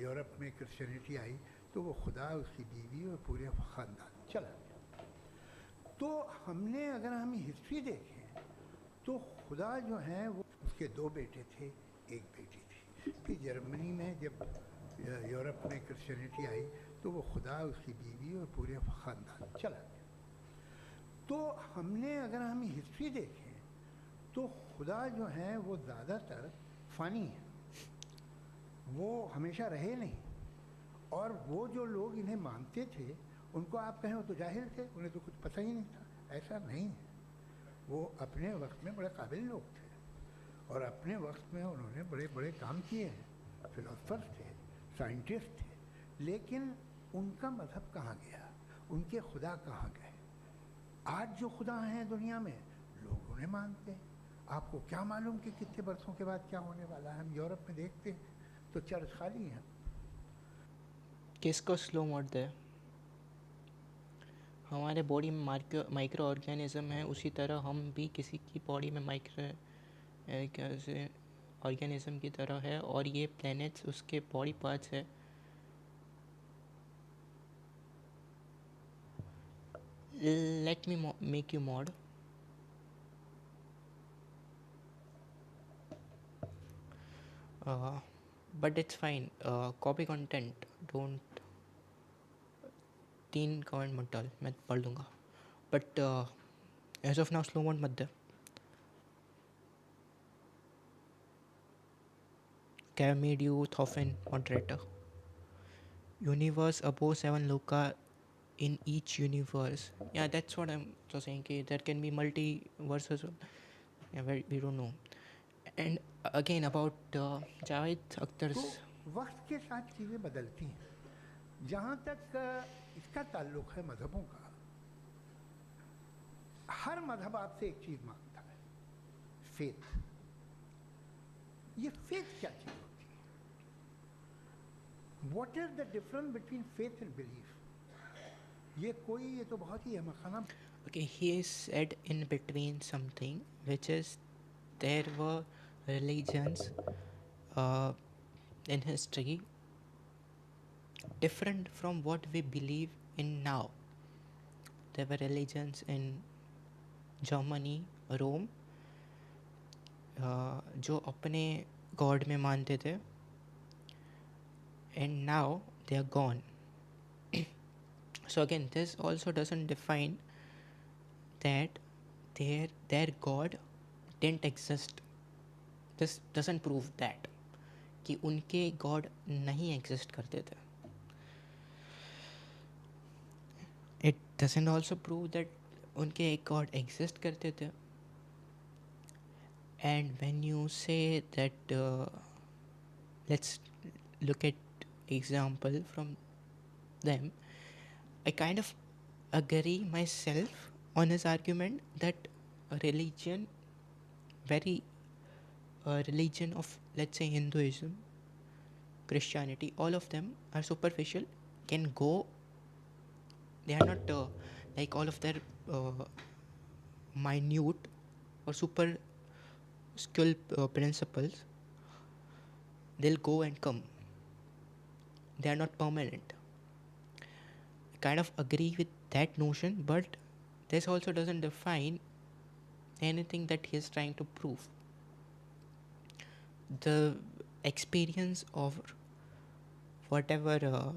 यूरोप में क्रिश्चियनिटी आई तो वो खुदा, उसकी बीवी और पूरे ख़ानदान चला गया। तो हमने, अगर हम हिस्ट्री देखें तो खुदा जो है वो, उसके 2 बेटे थे, एक बेटी थी। फिर जर्मनी में जब यूरोप में क्रिश्चियनिटी आई तो वो खुदा, उसकी बीवी और पूरे ख़ानदान चला गया। तो हमने, अगर हम हिस्ट्री देखें तो खुदा जो है वो ज़्यादातर फ़ानी है, वो हमेशा रहे नहीं। और वो जो लोग इन्हें मानते थे उनको आप कहें वो तो जाहिल थे, उन्हें तो कुछ पता ही नहीं था, ऐसा नहीं है। वो अपने वक्त में बड़े काबिल लोग थे और अपने वक्त में उन्होंने बड़े बड़े काम किए हैं, फिलोसफर्स थे, साइंटिस्ट थे। लेकिन उनका मज़हब कहाँ गया, उनके खुदा कहाँ गए? आज जो खुदा हैं दुनिया में लोग उन्हें मानते हैं। आपको क्या मालूम कि कितने बरसों के बाद क्या होने वाला है? हम यूरोप में देखते हैं तो चर्च खाली हैं।
किसको स्लो मोड दे? हमारे बॉडी में माइक्रो ऑर्गेनिज्म है, उसी तरह हम भी किसी की बॉडी में माइक्रो ऑर्गेनिज्म की तरह है, और ये प्लैनेट्स उसके बॉडी पार्ट्स है। Let me make you mod. But it's fine. Copy content. Don't 3 comment मत डाल, मैं पढ़ लूँगा. But as of now slow mode मत दे. क्या made you Thoffin moderator? Universe above 7 loka in each universe. Yeah, that's what I'm so saying. कि there can be multiverses. Yeah, we don't know. And again about Javed Akhtar's.
तो वक्त के साथ चीज़ें बदलती हैं। जहाँ तक इसका ताल्लुक़ है मज़हबों का, हर मज़हब आपसे एक चीज़ मांगता है, फेथ। ये फेथ क्या चीज़ होती है? What is the difference between faith and belief? ये तो बहुत ही अहमक़ाना।
Okay, he said in between something which is there were religions in history different from what we believe in now. There were religions in Germany, Rome, जो अपने God में मानते थे, and now they are gone. So again, this also doesn't define that their God didn't exist. This doesn't prove that कि उनके God नहीं exist करते थे. It doesn't also prove that उनके एक गॉड एग्जिस्ट करते थे. And when you say that, let's look at example from them, I kind of agree myself on his argument that a religion, religion of, let's say, Hinduism, Christianity, all of them are superficial, can go they are not like all of their minute or super skill principles, they'll go and come. They are not permanent. I kind of agree with that notion, but this also doesn't define anything that he is trying to prove. The experience of whatever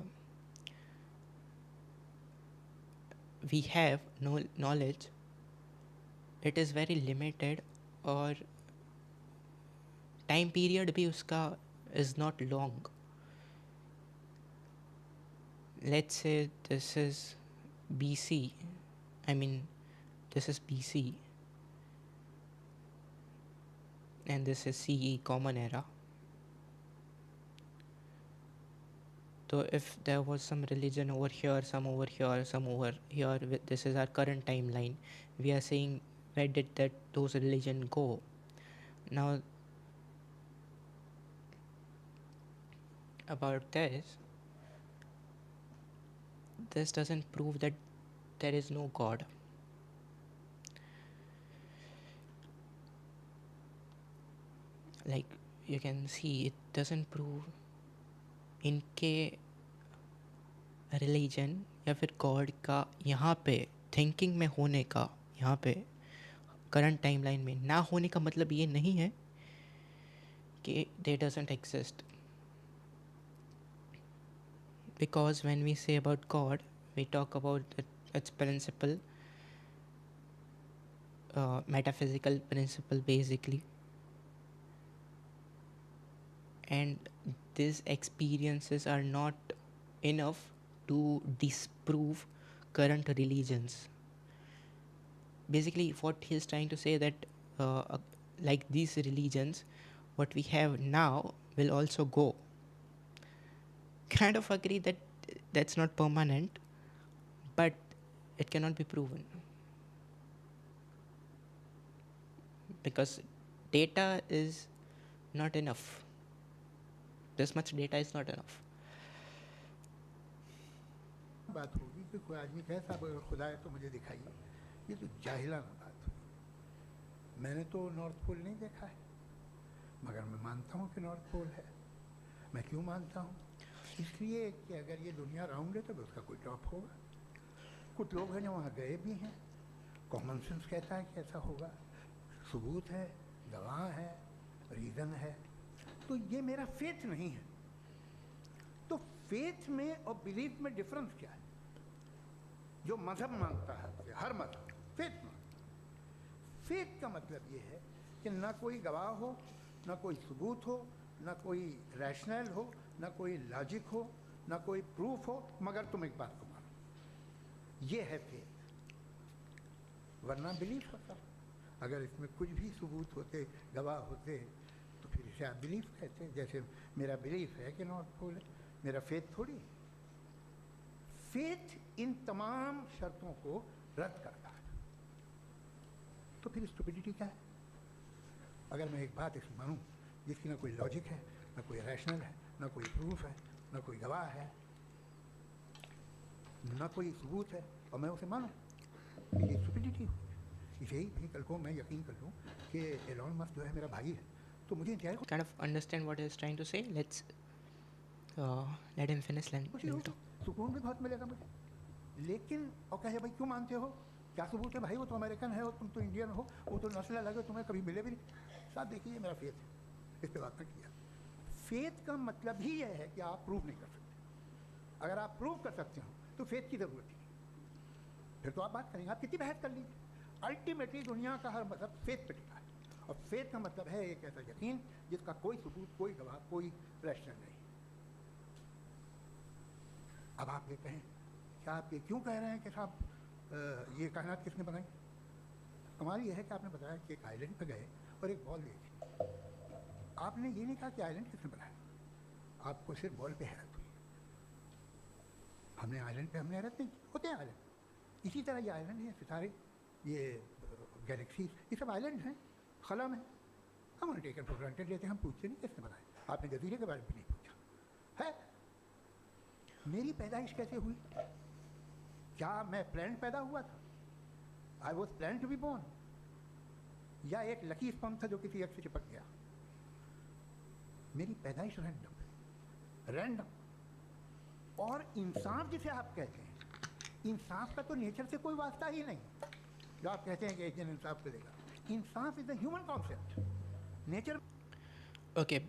we have knowledge, it is very limited, और time period भी उसका is not long. Let's say this is BC, I mean this is BC and this is CE, common era. So if there was some religion over here, some over here, some over here, this is our current timeline. We are saying where did those religion go? Now about this doesn't prove that there is no God. Like you can see, it doesn't prove इनके religion या फिर God का यहाँ पे thinking में होने का, यहाँ पे करंट टाइमलाइन में ना होने का मतलब ये नहीं है कि दे doesn't exist. Because when we say about God, we talk about its principle, metaphysical principle basically, and these experiences are not enough to disprove current religions. Basically what he is trying to say that like these religions, what we have now will also go. Kind of agree that that's not permanent, but it cannot be proven because data is not enough. This much data is not enough.
बात होगी कि कोई आदमी कहे साहब अगर खुदा है तो मुझे दिखाइए, ये तो जाहिलाना बात हुई. मैंने तो नॉर्थ पोल नहीं देखा है, मगर मैं मानता हूँ कि नॉर्थ पोल है. मैं क्यों मानता हूँ? इसलिए कि अगर ये दुनिया राउंड है तो उसका कोई टॉप होगा. कुछ लोग हैं जो वहाँ गए भी हैं, कॉमन सेंस कहता है कि ऐसा होगा, सबूत है, गवाह है, रीज़न है. तो ये मेरा फेथ नहीं है. तो फेथ में और बिलीफ में डिफरेंस क्या है? जो मजहब मानता है, हर मजहब फेथ मानता है. फेथ का मतलब ये है कि ना कोई गवाह हो, ना कोई सबूत हो, ना कोई रैशनल हो, ना कोई लॉजिक हो, ना कोई प्रूफ हो, मगर तुम एक बात को मानो. ये है फेथ. वरना बिलीफ होता. अगर इसमें कुछ भी सबूत होते, गवाह होते, तो फिर इसे आप बिलीफ कहते हैं. जैसे मेरा बिलीफ है कि नॉर्थ पोल है, मेरा फेथ थोड़ी. फेथ इन तमाम शर्तों को रद्द करता है. तो फिर स्टुपिडिटी क्या है? अगर मैं एक बात इसमें मानूं जिसकी ना कोई लॉजिक है, ना कोई रैशनल है, ना कोई प्रूफ है, ना कोई गवाह है, ना कोई सबूत है, और मैं उसे मानूं, ये स्टुपिडिटी हुई. इसे ही कल को मैं यकीन कर लूँ कि एलॉन मस्क जो है मेरा भाई है, तो मुझे
kind of understand what he is trying to say. Let's let him finish.
सुकून भी बहुत मिलेगा मुझे. लेकिन और कहे भाई क्यों मानते हो, क्या सबूत है भाई, वो तो अमेरिकन है और तुम तो इंडियन हो, वो तो नस्ल अलग है, तुम्हें कभी मिले भी नहीं. साथ देखिए मेरा फेथ है, इस पर बात नहीं किया. फेथ का मतलब ही यह है कि आप प्रूव नहीं कर सकते. अगर आप प्रूव कर सकते हो तो फेथ की ज़रूरत नहीं. फिर तो आप बात करेंगे, आप कितनी बहस कर लीजिए. अल्टीमेटली दुनिया का हर मजहब फेथ पे टिका है, और फेथ का मतलब है एक ऐसा यकीन जिसका कोई सबूत, कोई गवाह, कोई प्रश्न नहीं. अब आप ये कहें, क्या आप ये क्यों कह रहे हैं कि साहब ये कायनात किसने बनाई? कमाल ये है कि आपने बताया कि एक आइलैंड पे गए और एक बॉल देखी. आपने ये नहीं कहा कि आइलैंड किसने बनाया, आपको सिर्फ बॉल पे हैरत हुई. हमने आइलैंड पे हमने हैरत नहीं की. होते हैं आइलैंड, इसी तरह ये आइलैंड है, सितारे, ये गैलेक्सीज, ये सब आइलैंड हैं, खला में. हम उन्हें टेकन फॉर ग्रांटेड लेते हैं, हम पूछते नहीं किसने बनाए. आपने जजीरे के बारे में भी नहीं पूछा है. मेरी पैदाइश कैसे हुई, क्या मैं प्लान पैदा हुआ था? I was plan to be born, या एक लकी स्पर्म था जो किसी एक से चिपक गया? मेरी पैदाइश रैंडम। और इंसाफ जिसे आप कहते हैं, इंसाफ का तो नेचर से कोई वास्ता ही नहीं। जो आप कहते हैं कि एक दिन इंसाफ करेगा, इंसाफ is a human concept. Nature
Okay,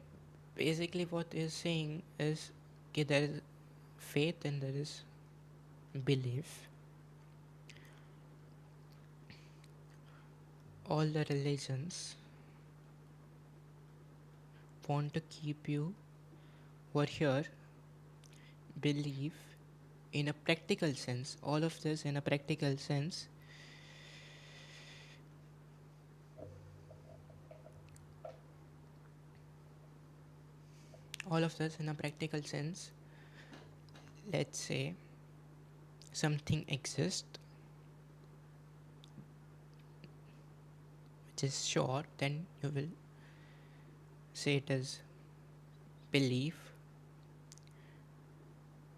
basically what he's saying is कि there is faith and there is belief. All the religions want to keep you over here believe in a practical sense. All of this in a practical sense. All of this in a practical sense. Let's say something exists which is sure, then you will say it is belief,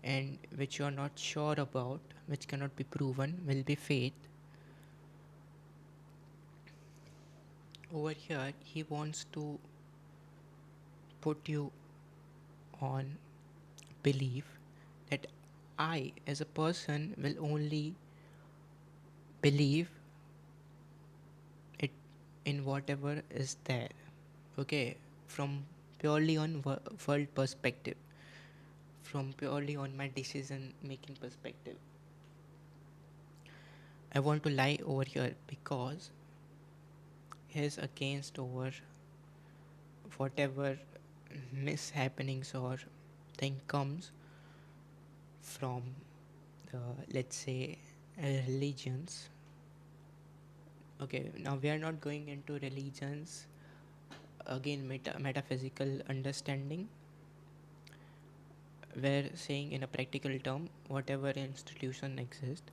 and which you are not sure about, which cannot be proven, will be faith. Over here he wants to put you on belief that I as a person will only believe it in whatever is there. Okay, from purely on world perspective, from purely on my decision making perspective, I want to lie over here because he is against over whatever mishappenings or thing comes from the, let's say, religions. Okay, now we are not going into religions again, metaphysical understanding. We're saying in a practical term whatever institution exists.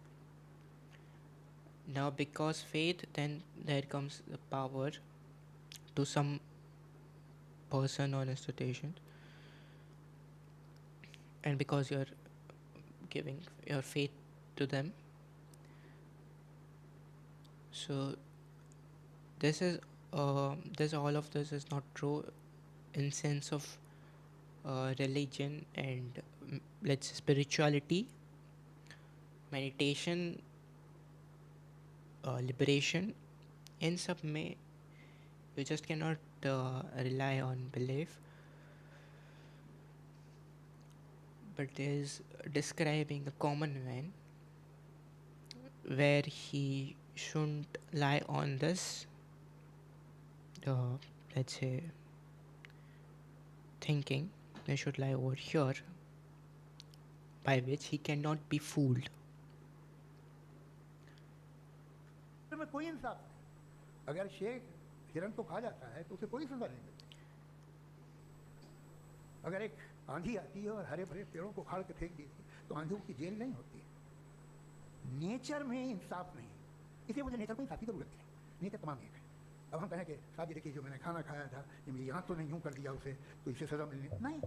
Now because faith, then there comes the power to some person or institution, and because you're giving your faith to them, so this is this all of this is not true in sense of religion and let's say spirituality, meditation, liberation. In सब में you just cannot rely on belief, but is describing a common man where he shouldn't lie on this let's say thinking. They should lie over here by which he cannot be fooled.
में कोई इंसाफ नहीं। अगर शेर हिरन को खा जाता है तो उसे कोई सजा नहीं मिलती। अगर एक आंधी आती है और हरे भरे पेड़ों को उखाड़ के फेंक देती तो आंधियों की जेल नहीं होती। नेचर में इंसाफ नहीं, इसलिए मुझे नेचर को इंसाफ की जरूरत है। नेचर तमाम एक है। अब हम कहें कि साहब देखिए जो मैंने खाना खाया था ये मेरी यहाँ तो नहीं यूँ कर दिया उसे तो इसे सजा मिलनी नहीं,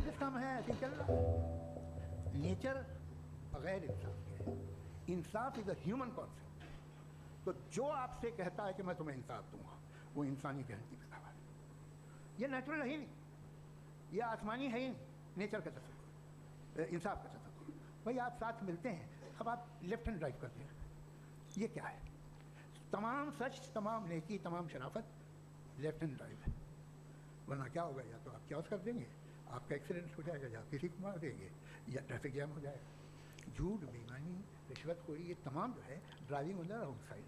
जिस काम है ऐसे चल रहा है। नेचर बगैर इंसाफ के है। इंसाफ इज अ ह्यूमन कॉन्सेप्ट। तो जो आपसे कहता है कि मैं तुम्हें इंसाफ दूंगा वो इंसानी गहनती का सवाल है। ये नेचुरल है ही नहीं, ये आसमानी है ही नहीं। नेचर का तस्वीर, इंसाफ का तस्वीर। भाई आप साथ मिलते हैं, अब आप लेफ्ट हैंड ड्राइव करते हैं, ये क्या है? तमाम सच, तमाम नेकी, तमाम शराफत लेफ्ट हैंड ड्राइव है। वरना क्या होगा, या तो आप क्रॉस कर देंगे, आपका एक्सीडेंट हो जाएगा, या किसी को मार देंगे, या ट्रैफिक जैम हो जाएगा। झूठ, बेईमानी, रिश्वतखोरी, ये तमाम जो है driving on the wrong side,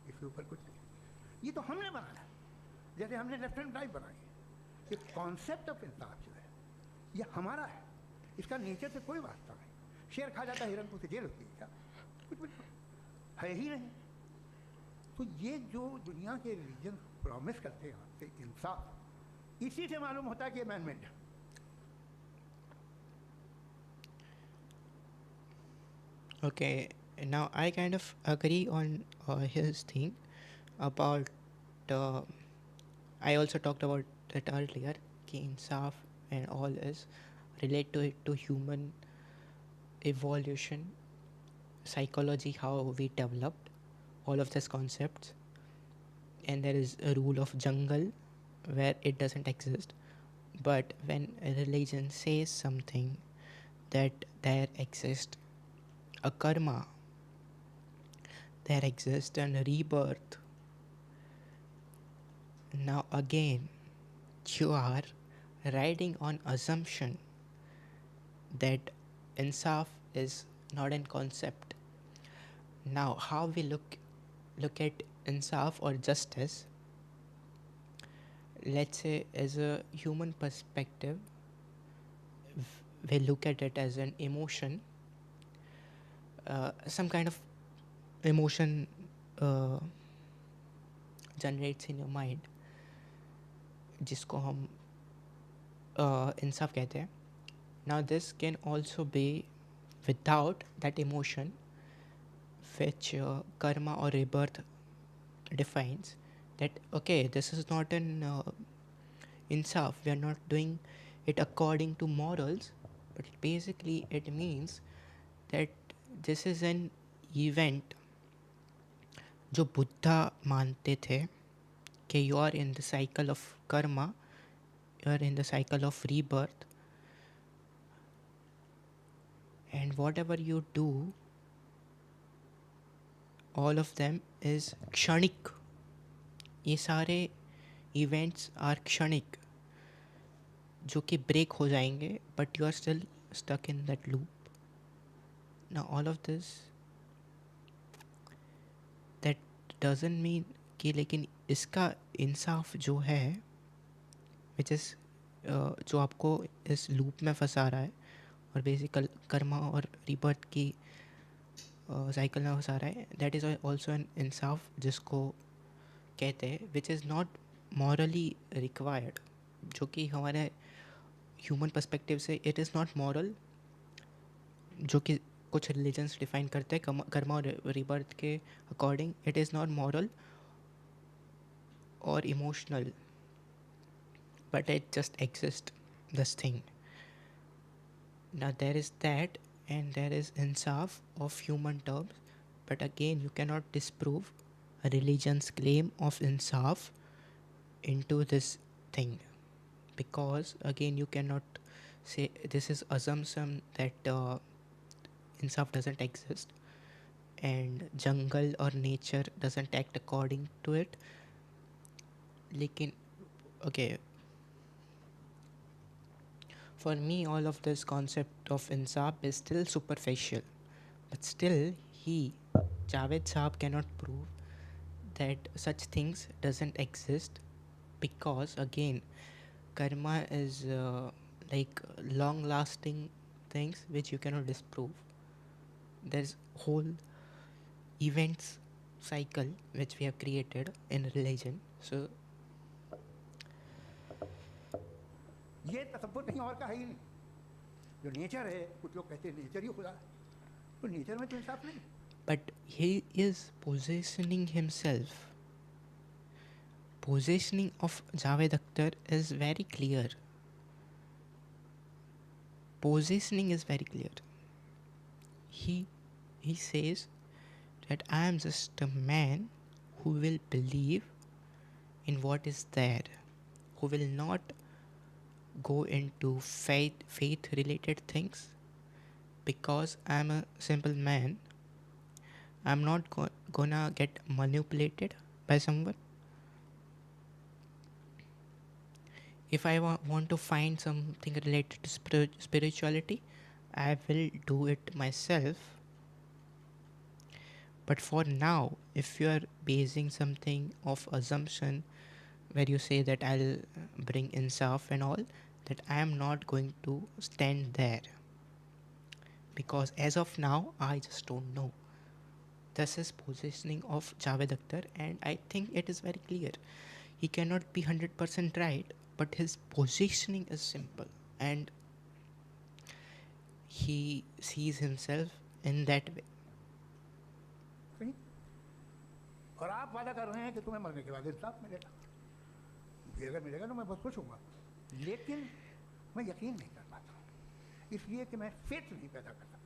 इसके ऊपर कुछ नहीं। ये तो हमने बनाया, जैसे हमने लेफ्ट हैंड ड्राइव बनाई है। ये कॉन्सेप्ट ऑफ इंसाफ जो है ये हमारा है, इसका नेचर से कोई वास्ता नहीं। शेर खा जाता है हिरन को, उसे जेल होती है क्या? कुछ भी है ही नहीं। तो ये जो दुनिया के रिलीजन प्रॉमिस करते हैं आपसे इंसाफ, इसी से मालूम होता है कि मैन मेड है।
Okay, now I kind of agree on his thing about. I also talked about that earlier. कि इंसाफ and all is relate to it to human evolution, psychology, how we developed all of these concepts, and there is a rule of jungle where it doesn't exist. But when a religion says something that there exists a karma, there exists a rebirth, now again you are riding on assumption that insaf is not a concept. Now how we look at insaf or justice, let's say as a human perspective, we look at it as an emotion, some kind of emotion generates in your mind जिसको हम इंसाफ कहते हैं. Now this can also be without that emotion which karma or rebirth defines, that okay, this is not an insaf, we are not doing it according to morals, but basically it means that this is an event जो बुद्धा मानते थे कि you are in the cycle of karma, you are in the cycle of rebirth, and whatever you do, all of them is क्षणिक. ये सारे events are क्षणिक जो कि break हो जाएंगे, but you are still stuck in that loop. Now all of this, that doesn't mean कि लेकिन इसका इंसाफ जो है which is जो आपको इस लूप में फंसा रहा है और बेसिकल कर्मा और रीबर्थ की साइकिल में फंसा रहा है, दैट इज़ ऑल्सो एन इंसाफ जिसको कहते हैं which is not morally required, जो कि हमारे ह्यूमन पर्सपेक्टिव से इट इज़ नॉट मॉरल, जो कि कुछ रिलीजन्स डिफाइन करते हैं कर्मा और रीबर्थ के according. It is not moral or emotional, but it just exists, this thing. Now there is that, and there is insaf of human terms, but again you cannot disprove a religion's claim of insaf into this thing, because again you cannot say this is assumption that insaf doesn't exist and jungle or nature doesn't act according to it. लेकिन okay, for me all of this concept of insaf is still superficial, but still Javed Saab cannot prove that such things doesn't exist, because again karma is like long lasting things which you cannot disprove. There's whole events cycle which we have created in religion, so
ये तसव्वुर कहीं और का है ही नहीं. जो nature है, कुछ लोग कहते हैं नेचर ही खुदा है, तो नेचर में तो इंसाफ नहीं.
but he is positioning himself. Positioning of Javed Akhtar is very clear. Positioning is very clear. He says that I am just a man who will believe in what is there, who will not go into faith related things, because I'm a simple man. I'm not gonna get manipulated by someone. If I want to find something related to spirituality, I will do it myself. But for now, if you are basing something of assumption where you say that I'll bring insaf and all, that I am not going to stand there, because as of now I just don't know. This is positioning of Javed Akhtar, and I think it is very clear. He cannot be 100% right, but his positioning is simple, and he sees himself in that way.
कहीं और आप वादा कर रहे हैं कि तुम्हें मरने के बाद इंसाफ मिलेगा. मुझे अगर मिलेगा तो मैं बहुत खुश हूँगा, लेकिन मैं यकीन नहीं कर पाता हूँ, इसलिए कि मैं फेथ नहीं पैदा कर सकता.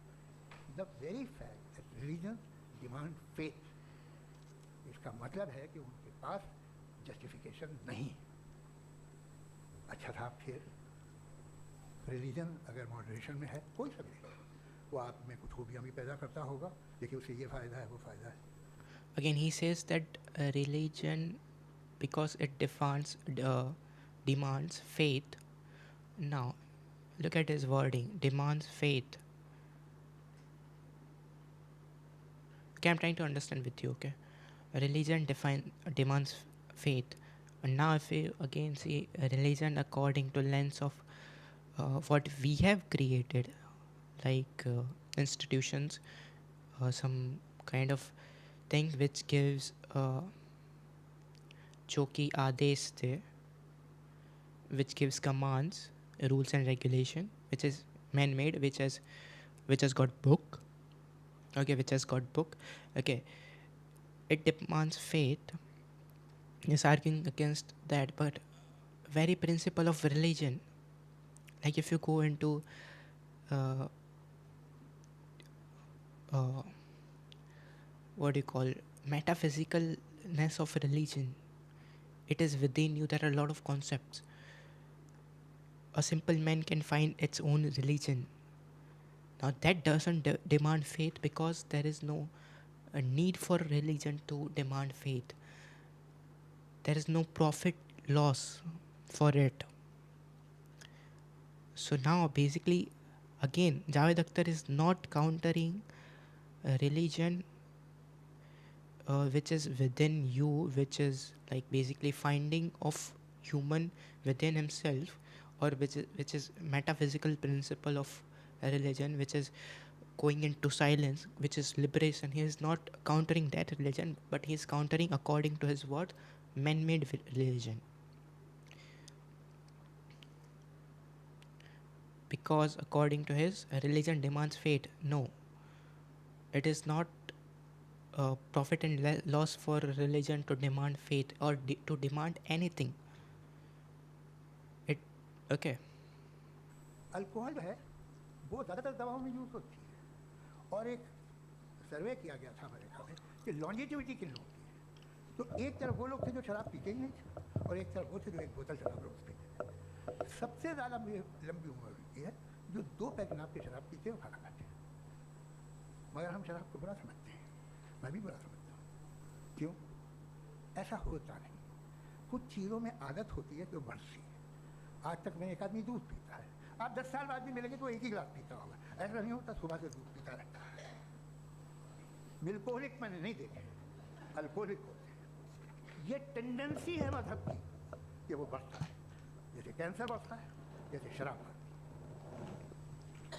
The very fact that religion demand faith, इसका मतलब है कि उनके पास जस्टिफिकेशन नहीं। अच्छा था, फिर रिलीजन अगर मॉडरेशन में है, कोई सा भी वो आप में कुछ खूबियाँ भी पैदा करता होगा, लेकिन उससे ये फ़ायदा है, वो फ़ायदा है।
Again, he says that religion, because it demands faith. Now, look at his wording: demands faith. Okay, I'm trying to understand with you. Okay, religion demands faith. And now, if we again see religion according to lens of what we have created, like institutions, some kind of thing which gives जो कि आदेश थे, which gives commands, rules and regulation, which is man-made, which has got book. Okay, which has got book. Okay, it demands faith. Is arguing against that, but very principle of religion, like if you go into uh, uh, what do you call metaphysicalness of religion, it is within you. There are a lot of concepts. A simple man can find its own religion. Now that doesn't demand faith, because there is no need for religion to demand faith. There is no profit loss for it. So now basically, again, Javed Akhtar is not countering religion which is within you, which is like basically finding of human within himself, or which is metaphysical principle of a religion, which is going into silence, which is liberation. He is not countering that religion, but he is countering, according to his word, man-made religion. Because according to his, religion demands faith. No, it is not profit and loss for religion to demand faith, or to demand anything. It okay.
Alcohol है वो ज़्यादातर दवाओं में use होती है, और एक सर्वे किया गया था अमेरिका में कि लॉन्जिटिविटी किन लोगों की है, तो एक तरफ वो लोग थे जो शराब पीते ही नहीं थे, और एक तरफ वो थे जो एक बोतल शराब रोज़ पीते थे। सबसे ज़्यादा लंबी उम्र की है जो 2 पैक नाप के शराब पीते हैं और खाना खाते हैं। मगर हम शराब को बुरा समझते हैं, मैं भी बुरा समझता हूँ। क्यों? ऐसा होता नहीं। कुछ चीज़ों में आदत होती है जो बढ़ती है। आज तक में एक आदमी दूध पीता है, आप 10 साल बाद भी मिलेंगे तो एक ही गिलास पीता होगा, ऐसा नहीं होता सुबह से दूध पीता रहता है। मिल्कोहलिक मैंने नहीं देखे, अल्कोहलिक होते हैं। ये टेंडेंसी है मजहब की कि वो बढ़ता है, जैसे कैंसर बढ़ता है, जैसे शराब बढ़ती है।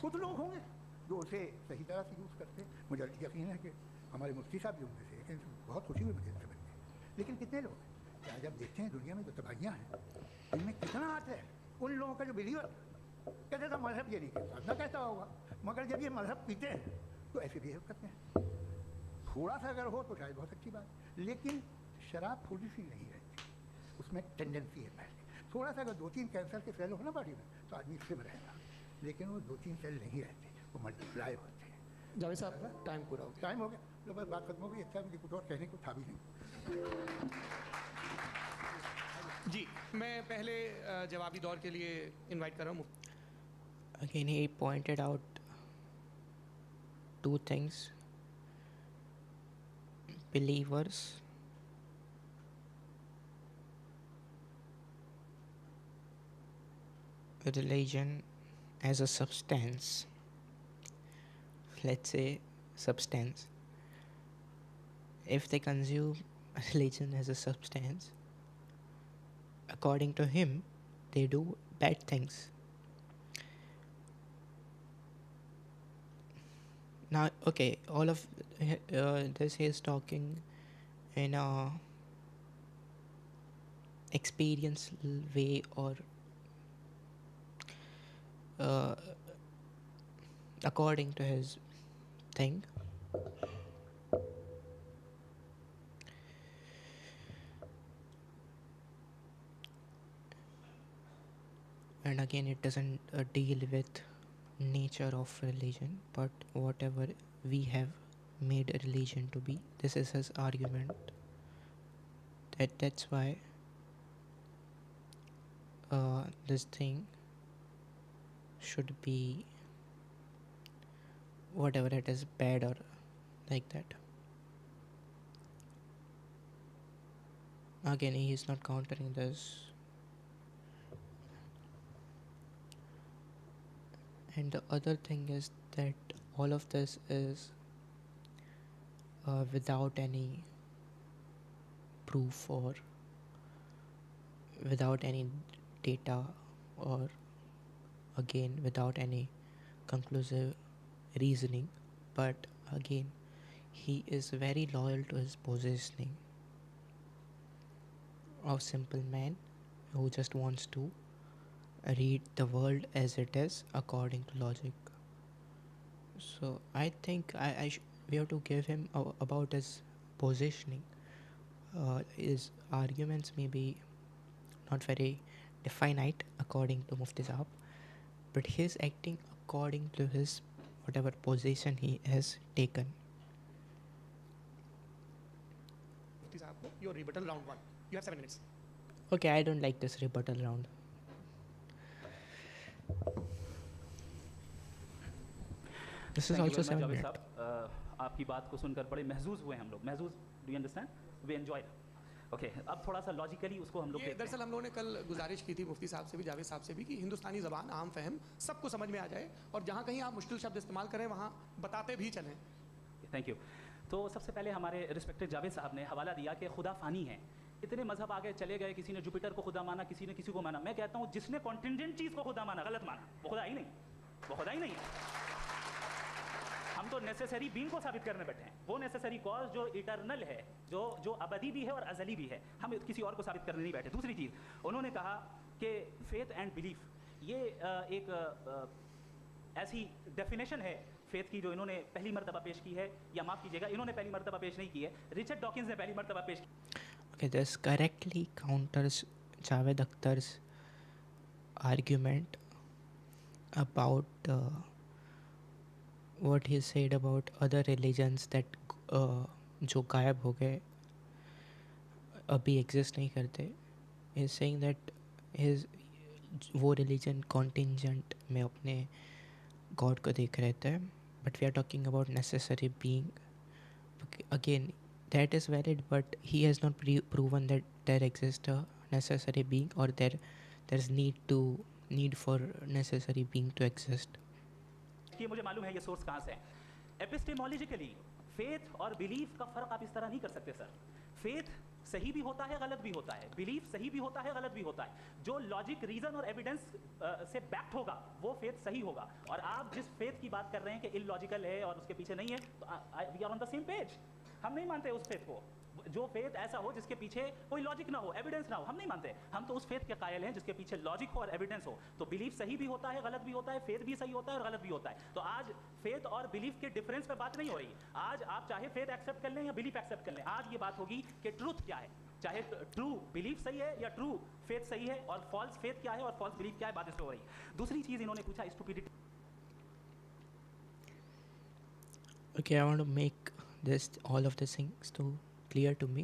कुछ लोग होंगे जो उसे सही तरह से यूज़ करते हैं। मुझे यकीन है कि हमारे मुफ्ती साहब भी उनमें से एक हैं, बहुत खुशी हुई मुझे समझ के। लेकिन कितने लोग हैं क्या जब देखते हैं दुनिया में जो तबाहियाँ हैं, इनमें कितना हाथ है उन लोगों का जो बिलीवर कहते था मजहब ये नहीं कहता, ना कहता होगा, मगर जब ये मजहब पीते हैं तो ऐसे बिहेव करते हैं। थोड़ा सा अगर हो तो शायद बहुत अच्छी बात, लेकिन शराब थोड़ी सी नहीं रहती, उसमें टेंडेंसी है पहले। थोड़ा सा अगर 2-3 कैंसर के सेल हो ना बॉडी में तो आदमी सिम रहेगा, लेकिन वो 2-3 सेल नहीं रहते, वो मल्टीप्लाई होते हैं।
जावेद साहब, टाइम पूरा हो गया।
टाइम हो गया, तो बस बात खत्म हो गई। अच्छा, मुझे कुछ और कहने को था भी नहीं।
जी, मैं पहले जवाबी दौर के लिए इनवाइट कर रहा हूँ।
Again, he pointed out 2 things: believers, religion as a substance. Let's say substance. If they consume religion as a substance, according to him, they do bad things. Now, okay, all of this he is talking in a experience way, or according to his thing. And again, it doesn't deal with nature of religion, but whatever we have made a religion to be. This is his argument. That's why this thing should be whatever it is, bad or like that. Again, he is not countering this. And the other thing is that all of this is without any proof or without any data, or again without any conclusive reasoning. But again, he is very loyal to his positioning of simple man who just wants to read the world as it is according to logic. So I think we have to give him about his positioning. His arguments may be not very definite according to Mufti Sahab, but he is acting according to his whatever position he has taken.
Mufti Sahab ko, your rebuttal round 1. You have 7 minutes.
Okay, I don't like this rebuttal round. This is also 7 minutes.
आपकी बात को सुनकर बड़े महजूज हुए हम लोग. महजूज, do you understand? We enjoy. Okay, अब थोड़ा सा लॉजिकली उसको हम लोग देखते हैं.
दरअसल हम लोगों ने कल गुजारिश की थी मुफ्ती साहब से भी, जावेद साहब से भी, कि हिंदुस्तानी ज़बान आम फहम सबको समझ में आ जाए, और जहाँ कहीं आप मुश्किल शब्द इस्तेमाल करें वहाँ बताते भी चलें.
Thank you. तो सबसे पहले हमारे रिस्पेक्टेड जावेद साहब ने हवाला दिया कि खुदा फ़ानी है. इतने मजहब आगे चले गए, किसी ने जुपिटर को खुदा माना, किसी ने किसी को माना. मैं कहता हूँ जिसने कॉन्टिजेंट चीज़ को खुदा माना, गलत माना, वो खुदा ही नहीं, वो खुदा ही नहीं है. हम तो नेसेसरी बीइंग को साबित करने बैठे हैं. वो नेसेसरी कॉज जो इटर्नल है, जो अबदी भी है और अजली भी है, हम किसी और को साबित करने नहीं बैठे. दूसरी चीज़, उन्होंने कहा कि फेथ एंड बिलीफ, ये एक ऐसी डेफिनेशन है फेथ की जो इन्होंने पहली मरतबा पेश की है, या माफ़ कीजिएगा, इन्होंने पहली मरतबा पेश नहीं की है, रिचर्ड डॉकिंस ने पहली मरतबा पेश की.
Okay, this correctly counters Javed Akhtar's argument about what he said about other religions that जो गायब हो गए, अभी एग्जिस्ट नहीं करते. He is saying that his वो religion contingent में अपने God को देख रहे थे, but we are talking about necessary being. Again, that is valid, but he has not proven that there exists a necessary being, or there's need for necessary being to exist.
कि मुझे मालूम है ये source कहाँ से है. एपिस्टेमोलॉजिकली faith और belief का फ़र्क आप इस तरह नहीं कर सकते सर. फेथ सही भी होता है, गलत भी होता है. बिलीफ सही भी होता है, गलत भी होता है. जो लॉजिक, रीजन और एविडेंस से बैक्ड होगा वो फेथ सही होगा. और आप जिस फेथ की बात कर रहे हैं कि इलॉजिकल है और उसके पीछे नहीं है, तो we are on the same page. हम नहीं मानते उस फेथ को. जो फेथ ऐसा हो जिसके पीछे कोई लॉजिक ना हो, एविडेंस ना हो, हम नहीं मानते. हम तो उस फेथ के कायल हैं जिसके पीछे लॉजिक हो और एविडेंस हो. तो बिलीफ सही भी होता है, गलत भी होता है. फेथ भी सही होता है और गलत भी होता है. तो आज फेथ और बिलीफ के डिफरेंस पे बात नहीं हो रही. आज आप चाहे फेथ एक्सेप्ट कर लें या बिलीफ एक्सेप्ट कर लें, आज ये बात होगी कि ट्रूथ क्या है. चाहे ट्रू बिलीफ सही है या ट्रू फेथ सही है, और फॉल्स फेथ क्या है और फॉल्स बिलीफ क्या है, बात इस पे हो रही. दूसरी चीज इन्होंने पूछा stupidity.
Okay, I want to make all of these things too clear to me.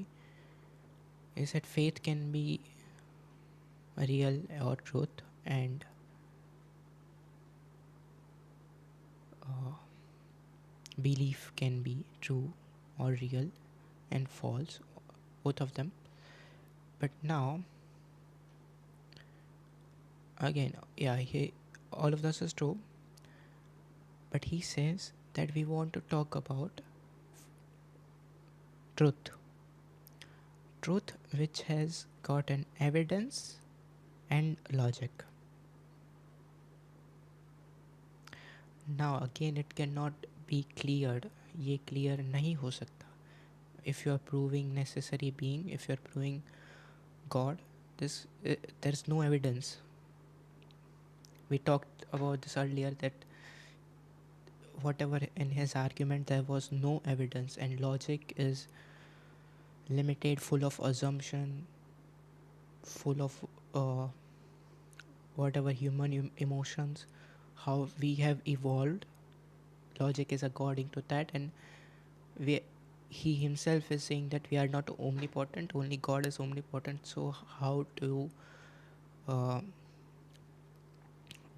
Is that faith can be real or truth, and belief can be true or real and false, both of them. But now again, all of this is true, but he says that we want to talk about truth which has got an evidence and logic. Now again, it cannot be cleared. ये clear नहीं हो सकता. If you are proving necessary being, if you are proving God, there is no evidence. We talked about this earlier, that whatever in his argument there was no evidence, and logic is limited, full of assumption, full of whatever human emotions how we have evolved. Logic is according to that, and we, he himself is saying that we are not omnipotent, only God is omnipotent. So how to uh,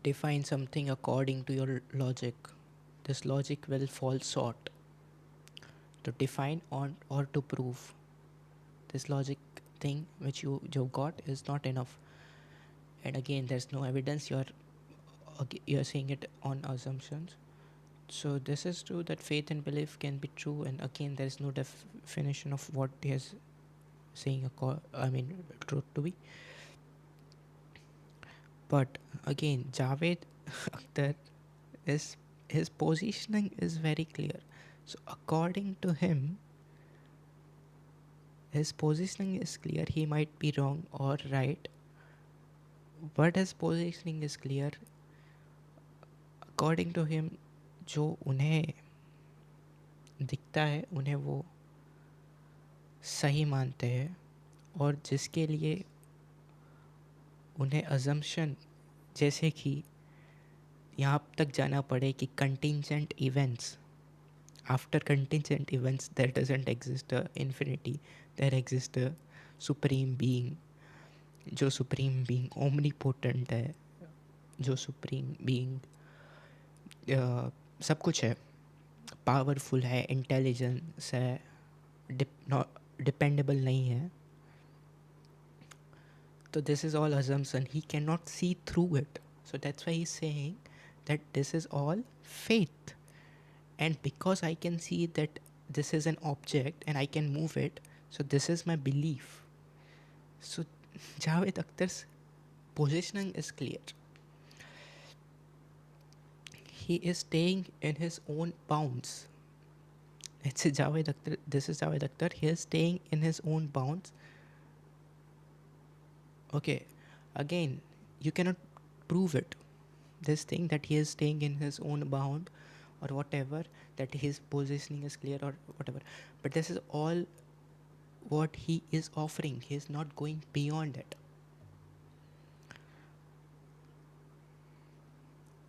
define something according to your logic? This logic will fall short to define or to prove. This logic thing which you got is not enough. And again, there's no evidence. You're saying it on assumptions. So this is true that faith and belief can be true, and again, there is no definition of what he is saying. Truth to be. But again, Javed Akhtar is his positioning is very clear. So according to him, his positioning is clear. He might be wrong or right, but his positioning is clear. According to him, जो उन्हें दिखता है उन्हें वो सही मानते हैं, और जिसके लिए उन्हें अजम्पशन, जैसे कि यहाँ तक जाना पड़े कि contingent events, after contingent events there doesn't exist a infinity, there exist a supreme being, जो सुप्रीम बीइंग ओमनीपोटेंट है, जो सुप्रीम बीइंग सब कुछ है, पावरफुल है, इंटेलिजेंस है, डिपेंडेबल नहीं है. So this is all assumption. He cannot see through it. So that's why he's saying that this is all faith. And because I can see that this is an object and I can move it, so this is my belief. So Javed Akhtar's positioning is clear. He is staying in his own bounds. It's Javed Akhtar. This is Javed Akhtar. He is staying in his own bounds. Okay, again, you cannot prove it. This thing that he is staying in his own bound or whatever, that his positioning is clear or whatever. But this is all what he is offering. He is not going beyond it.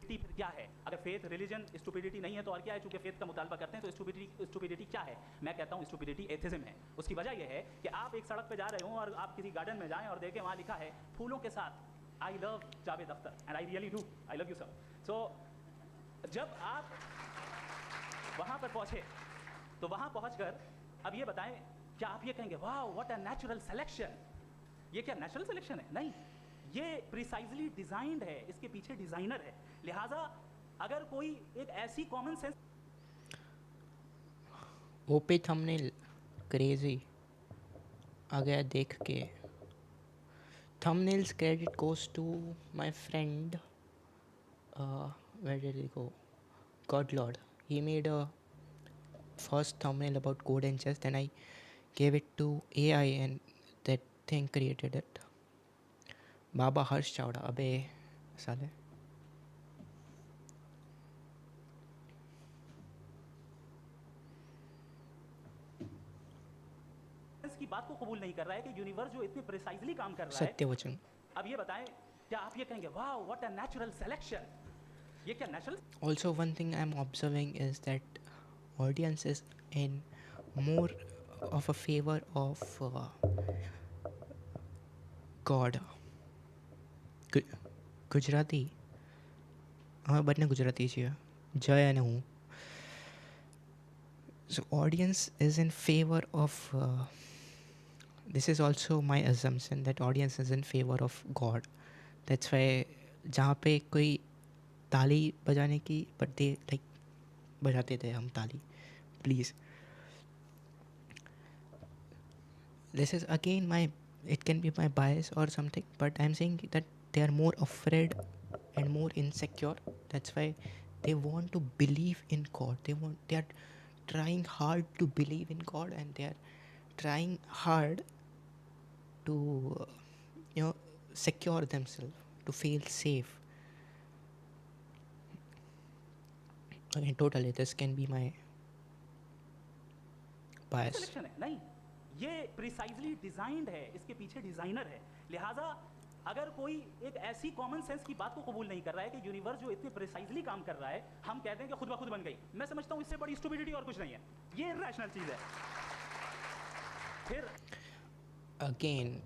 फिर क्या है? अगर faith religion stupidity नहीं है तो और क्या है? चूंकि फेथ का मुतालबा करते हैं तो स्टुपिडिटी क्या है? मैं कहता हूँ स्टुपिडिटी एथिज्म है. उसकी वजह यह है कि आप एक सड़क पे जा रहे हो और आप किसी गार्डन में जाएं और देखें वहाँ लिखा है फूलों के साथ I love Javed Akhtar, and I really do, I love you sir. So जब आप वहाँ पर पहुँचे तो वहाँ पहुँचकर अब ये बताएं, क्या आप ये कहेंगे वाह व्हाट अ नेचुरल सिलेक्शन? ये क्या नेचुरल सिलेक्शन है? नहीं, ये प्रिसाइजली डिजाइंड है, इसके पीछे डिजाइनर है. लिहाजा अगर कोई एक ऐसी कॉमन सेंस
ओपे थंबनेल क्रेजी आ गया देख के. Thumbnails credit goes to my friend. Where did he go? Godlord. He made a first thumbnail about code and chess. Then I gave it to AI and that thing created it. Baba Harsh Chawda. अबे साले.
की बात को कबूल नहीं कर रहा है कि यूनिवर्स जो इतने प्रिसाइजली काम कर रहा है.
सत्यवचन.
अब ये बताएं, क्या आप ये कहेंगे वाह व्हाट अ नेचुरल सिलेक्शन? ये क्या natural?
Also, one thing I'm observing is that audience is in more of a favor of God. Gujarati અમે બંને ગુજરાતી છીએ, જય અને હું. So audience is in favor of this is also my assumption that audience is in favor of God. That's why जहाँ पे कोई ताली बजाने की but they like बजाते थे हम ताली, please. This is again my, it can be my bias or something, but I'm saying that they are more afraid and more insecure. That's why they want to believe in God. They are trying hard to believe in God, and they are trying hard to secure themselves, to feel safe. Again, totally this can be my bias.
Selection है? नहीं, ये precisely designed है, इसके पीछे designer है. लिहाजा अगर कोई एक ऐसी कॉमन सेंस की बात को कबूल नहीं कर रहा है कि यूनिवर्स जो इतने प्रिसाइजली काम कर रहा है, हम कहते हैं कि खुद ब खुद बन गई, मैं समझता हूं इससे बड़ी स्टूपिडिटी और कुछ नहीं है। ये इरैशनल चीज है। फिर
Again,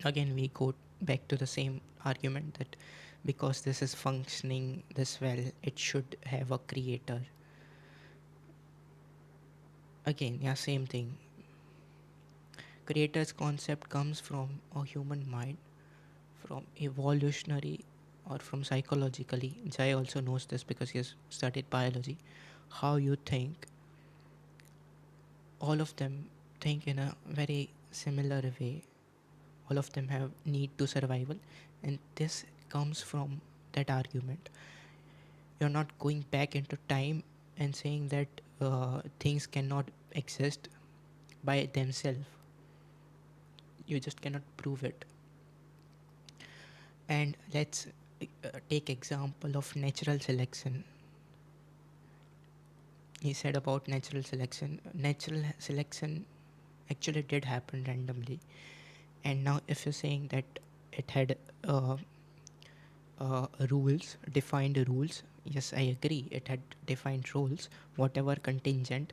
again we go back to the same argument that because this is functioning this well, it should have a creator. Again, yeah, same thing. Creator's concept comes from a human mind, from evolutionary or from psychologically. Jai also knows this because he has studied biology. How you think, all of them think in a very similar way. All of them have need to survival, and this comes from that argument. You're not going back into time and saying that things cannot exist by themselves. You just cannot prove it. And let's take example of natural selection. He said about natural selection. Natural selection actually did happen randomly. And now if you're saying that it had rules, defined rules, yes, I agree, it had defined rules, whatever contingent,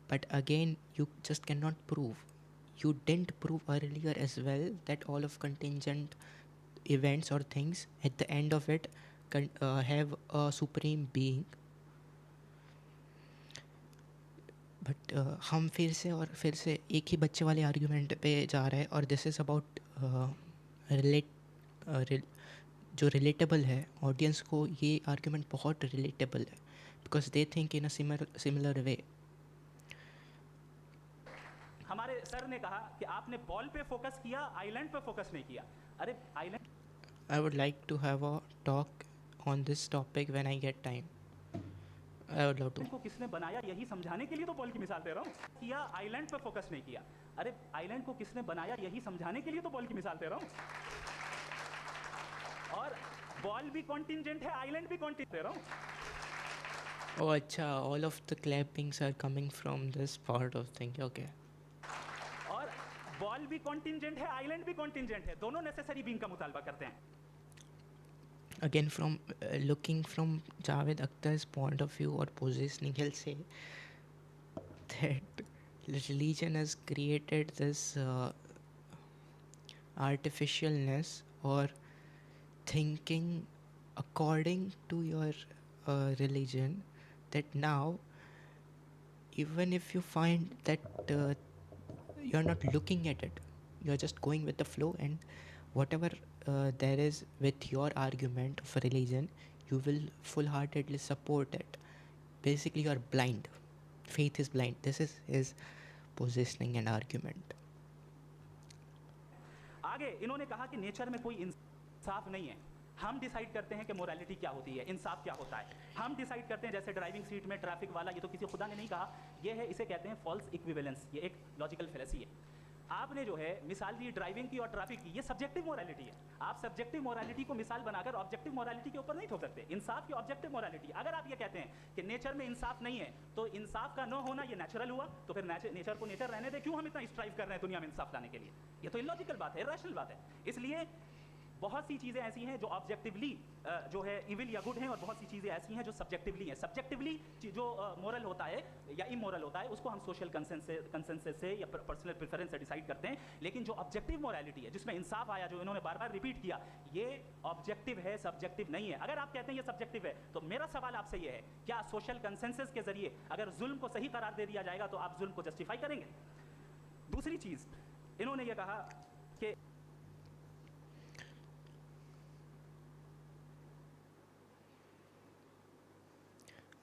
but again, you just cannot prove. You didn't prove earlier as well that all of contingent events or things at the end of it have a supreme being. But हम फिर से एक ही बच्चे वाले argument पे जा रहे हैं, और दिस इज़ अबाउट जो रिलेटेबल है ऑडियंस को. ये आर्ग्यूमेंट बहुत रिलेटेबल है because they think in a similar way.
हमारे सर ने कहा कि आपने बॉल पे फोकस किया, आइलैंड पे फोकस नहीं किया. अरे island,
I would like to have a talk on this topic when I get time. I would love to.
को किसने बनाया यही समझाने के लिए तो बॉल की मिसाल दे रहा हूँ. किया, आइलैंड पे फोकस नहीं किया. अरे आइलैंड को किसने बनाया यही समझाने के लिए तो बॉल की मिसाल दे रहा हूँ. और बॉल भी कॉन्टिंजेंट है, आइलैंड भी कॉन्टिंजेंट दे रहा हूँ.
Oh, अच्छा, all of the clappings are coming from this part of thing. Okay.
और बॉल भी कॉन्टिंजेंट है, आइलैंड भी कॉन्टिंजेंट है, दोनों नेसेसरी बीइंग का मुतालबा करते हैं.
Again, from looking from Javed Akhtar's point of view or positioning, he'll say that religion has created this artificialness or thinking according to your religion, that now even if you find that you're not looking at it, you're just going with the flow, and whatever there is with your argument of religion, you will full-heartedly support it. Basically, you are blind. Faith is blind. This is his positioning and argument.
आगे इन्होंने कहा कि nature में कोई इंसाफ नहीं है. हम decide करते हैं कि मोरालिटी क्या होती है, इंसाफ क्या होता है. हम डिसाइड करते हैं, जैसे ड्राइविंग सीट में ट्रैफिक वाला, ये तो किसी खुदा ने नहीं कहा, ये है, इसे कहते हैं फॉल्स इक्विवेलेंस. ये एक लॉजिकल फेलेसी है. आपने जो है मिसाल दी ड्राइविंग की और ट्रैफिक की, ये सब्जेक्टिव मोरालिटी है. आप सब्जेक्टिव मोरालिटी को मिसाल बनाकर ऑब्जेक्टिव मोरालिटी के ऊपर नहीं ठोक सकते. इंसाफ की ऑब्जेक्टिव मोरालिटी, अगर आप ये कहते हैं कि नेचर में इंसाफ नहीं है, तो इंसाफ का न होना ये नेचुरल हुआ, तो फिर नेचर को नेचर रहने दे. क्यों हम इतना स्ट्राइव कर रहे हैं दुनिया में इंसाफ लाने के लिए? ये तो इलॉजिकल बात है, इरैशनल बात है. इसलिए बहुत सी चीज़ें ऐसी हैं जो ऑब्जेक्टिवली जो है इविल या गुड हैं, और बहुत सी चीज़ें ऐसी हैं जो सब्जेक्टिवली हैं. सब्जेक्टिवली जो मोरल होता है या इमोरल होता है, उसको हम सोशल कंसेंसस से या पर्सनल प्रेफरेंस से डिसाइड करते हैं. लेकिन जो ऑब्जेक्टिव मोरालिटी है, जिसमें इंसाफ आया, जो इन्होंने बार बार रिपीट किया, ये ऑब्जेक्टिव है, सब्जेक्टिव नहीं है. अगर आप कहते हैं ये सब्जेक्टिव है, तो मेरा सवाल आपसे ये है, क्या सोशल कंसेंसस के जरिए अगर जुल्म को सही करार दे दिया जाएगा तो आप जुल्म को जस्टिफाई करेंगे? दूसरी चीज़ इन्होंने ये कहा कि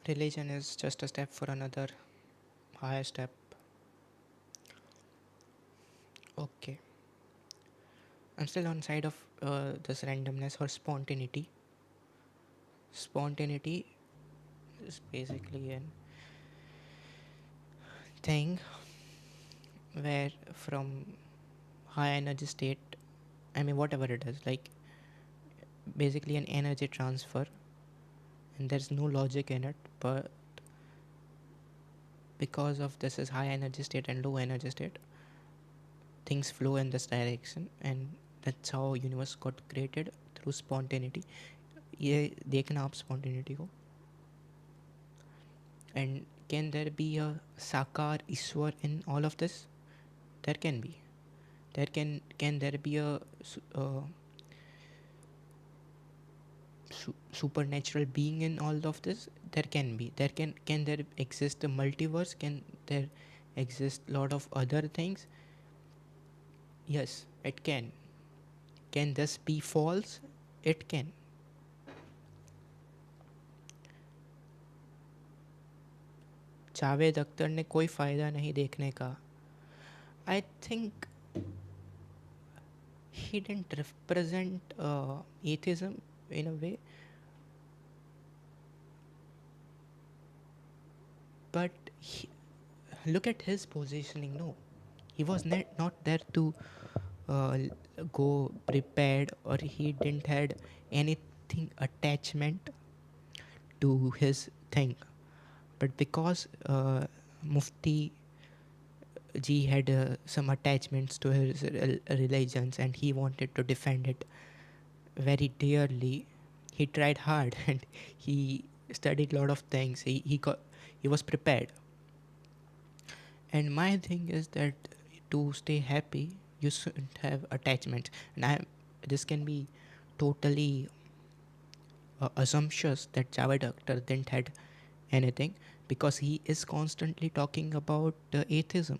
Religion is just a step for another higher step. Okay. I'm still on side of this randomness or spontaneity. Spontaneity is basically an thing where from high energy state, I mean whatever it is, like basically an energy transfer, and there's no logic in it, but because of this is high energy state and low energy state, things flow in this direction, and that's how universe got created, through spontaneity. ये देखना आप spontaneity को. And can there be a sakar Ishwar in all of this? There can be. Can there be a supernatural being in all of this? There can be. Can there exist a multiverse? Can there exist lot of other things? Yes, it can. Can this be false? It can. Javed Akhtar ने कोई फ़ायदा नहीं देखने का. I think he didn't represent atheism in a way, but look at his positioning. No, he was not there to go prepared, or he didn't had anything attachment to his thing. But because Mufti Ji had some attachments to his religions, and he wanted to defend it very dearly, he tried hard and he studied a lot of things. He was prepared. And my thing is that to stay happy, you shouldn't have attachments. And this can be totally assumptions that Javed Akhtar didn't had anything, because he is constantly talking about atheism.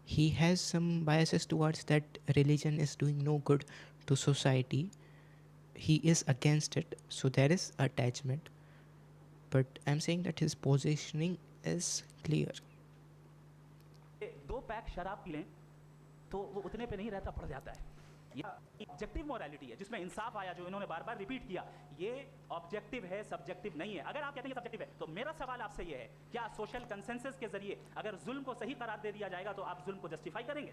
He has some biases towards that religion is doing no good to society. He is against it, so there is attachment. But I'm saying that his positioning is clear.
2 pack शराब P लें तो वो उतने पे नहीं रहता, पड़ जाता है. ये ऑब्जेक्टिव मोरालिटी है जिसमें इंसाफ आया, जो इन्होंने बार बार रिपीट किया. ये ऑब्जेक्टिव है, सब्जेक्टिव नहीं है. अगर आप कहते हैं कि सब्जेक्टिव है, तो मेरा सवाल आपसे ये है, क्या सोशल कंसेंसस के जरिए अगर जुल्म को सही करार दे दिया जाएगा तो आप जुल्म को जस्टिफाई करेंगे?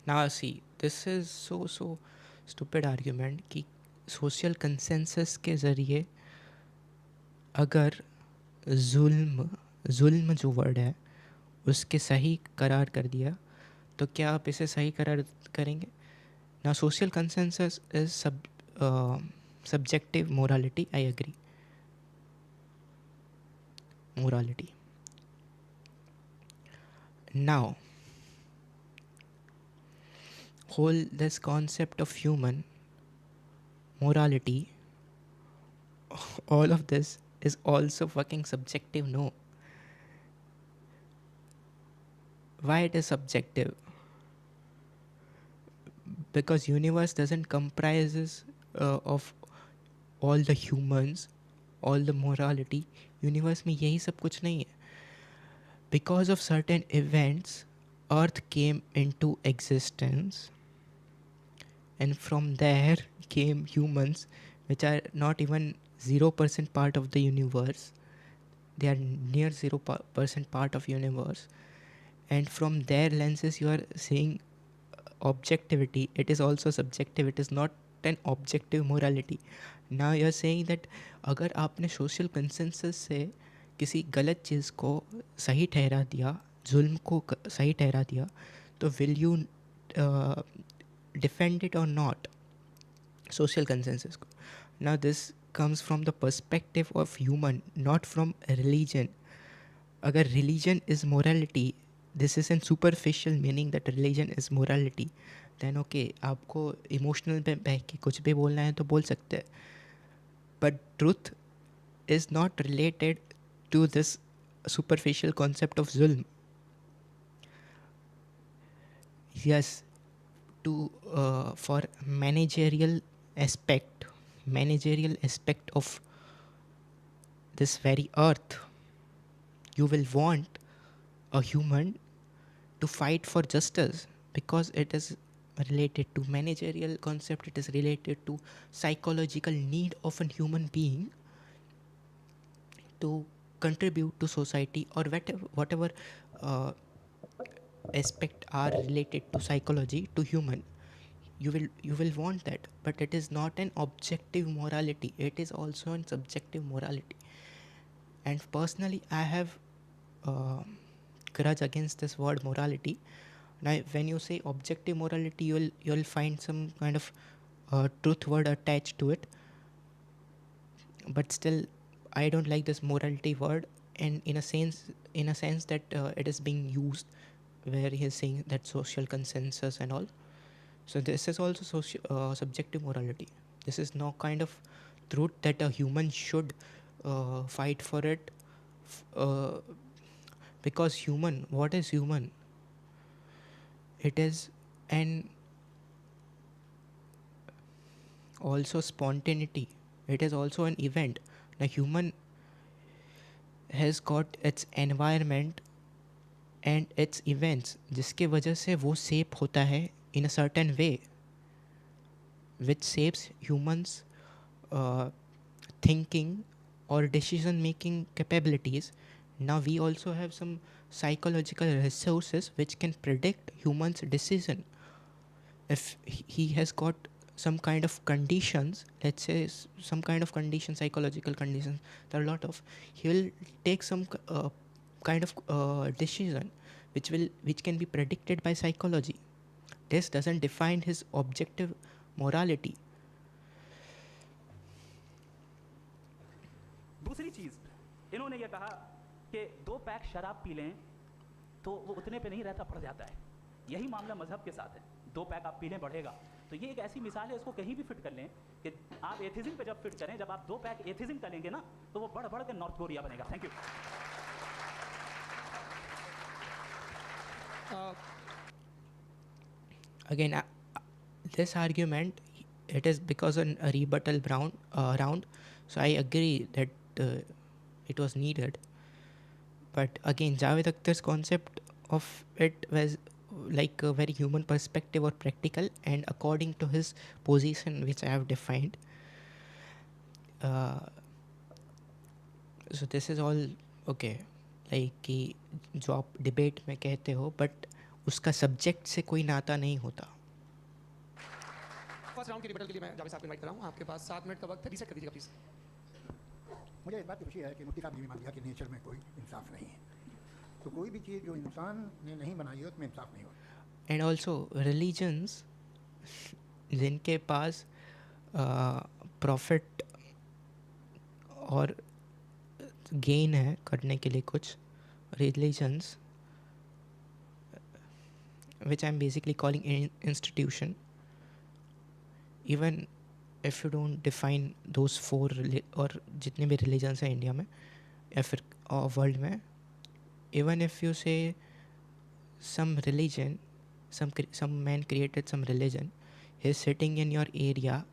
Now see, this is so stupid argument कि सोशल कंसेंसस के ज़रिए अगर जुल्म जो वर्ड है उसके सही करार कर दिया, तो क्या आप इसे सही करार करेंगे? Now social consensus is subjective morality. I agree. Morality. Now, whole this concept of human morality, all of this is also fucking subjective. No. Why it is subjective? Because universe doesn't comprises of all the humans, all the morality. Universe में यही सब कुछ नहीं है. Because of certain events, Earth came into existence, and from there came humans, which are not even 0% part of the universe. They are near 0% part of universe. And from their lenses, you are seeing objectivity. It is also subjective. It is not an objective morality. Now you are saying that अगर आपने social consensus से किसी गलत चीज़ को सही ठहरा दिया, जुल्म को सही ठहरा दिया, तो will you defend it or not? Social consensus को. Now this comes from the perspective of human, not from religion. अगर religion is morality, this is in superficial meaning that religion is morality, then okay, आपको emotional पे बह के कुछ भी बोलना है तो बोल सकते हैं. But truth is not related to this superficial concept of zulm. Yes, for managerial aspect of this very earth, you will want a human to fight for justice, because it is related to managerial concept. It is related to psychological need of a human being to contribute to society, or whatever aspect are related to psychology to human. You will want that, but it is not an objective morality. It is also an subjective morality. And personally, I have grudge against this word morality. Now, when you say objective morality, you'll find some kind of truth word attached to it. But still, I don't like this morality word, and in a sense that it is being used, where he is saying that social consensus and all. So this is also subjective morality. This is no kind of truth that a human should fight for it. Because human, what is human? It is an also spontaneity. It is also an event. The human has got its environment and its events, जिसके वजह से वो shape होता है in a certain way, which shapes humans thinking or decision making capabilities. Now we also have some psychological resources which can predict humans decision. If he has got some kind of conditions, let's say some kind of condition, psychological conditions, there are a lot of, he will take some kind of decision which can be predicted by psychology. This doesn't define his objective morality.
दूसरी चीज़, इन्होंने ये कहा कि 2 pack शराब P लें तो वो उतने पे नहीं रहता, बढ़ जाता है। यही मामला मजहब के साथ है। 2 पैक आप पी लें बढ़ेगा। तो ये एक ऐसी मिसाल है, इसको कहीं भी फिट कर लें कि आप एथिज्म पे जब फिट करें, जब आप 2 पैक एथिज्म का लेंगे ना, तो वो बढ़ बढ़ के नॉर्थ कोरिया बनेगा। Thank you.
Again, this argument, it is because a rebuttal round. So I agree that it was needed. But again, Javed Akhtar's concept of it was like a very human perspective or practical, and according to his position, which I have defined. So this is all okay. Like कि जो आप debate में कहते हो, but उसका subject से कोई नाता नहीं होता.
फर्स्ट राउंड के रिबटल के लिए मैं जावेद साहब को इनवाइट कर रहा हूँ. आपके पास 7 मिनट का वक्त है. रीसेट कर दीजिएगा प्लीज.
मुझे इस बात की खुशी है कि मुफ्ती साहब ने भी मान लिया कि नेचर में कोई इंसाफ नहीं है. तो कोई भी चीज़ जो इंसान ने नहीं बनाई हो उसमें इंसाफ नहीं होता.
एंड ऑल्सो रिलीजन्स जिनके पास प्रॉफिट और गेन है करने के लिए कुछ religions, which I'm basically calling institution, even if you don't define those 4 और जितने भी religions हैं इंडिया में या फिर वर्ल्ड में, even if you say some religion, some man created some religion, he's sitting in your area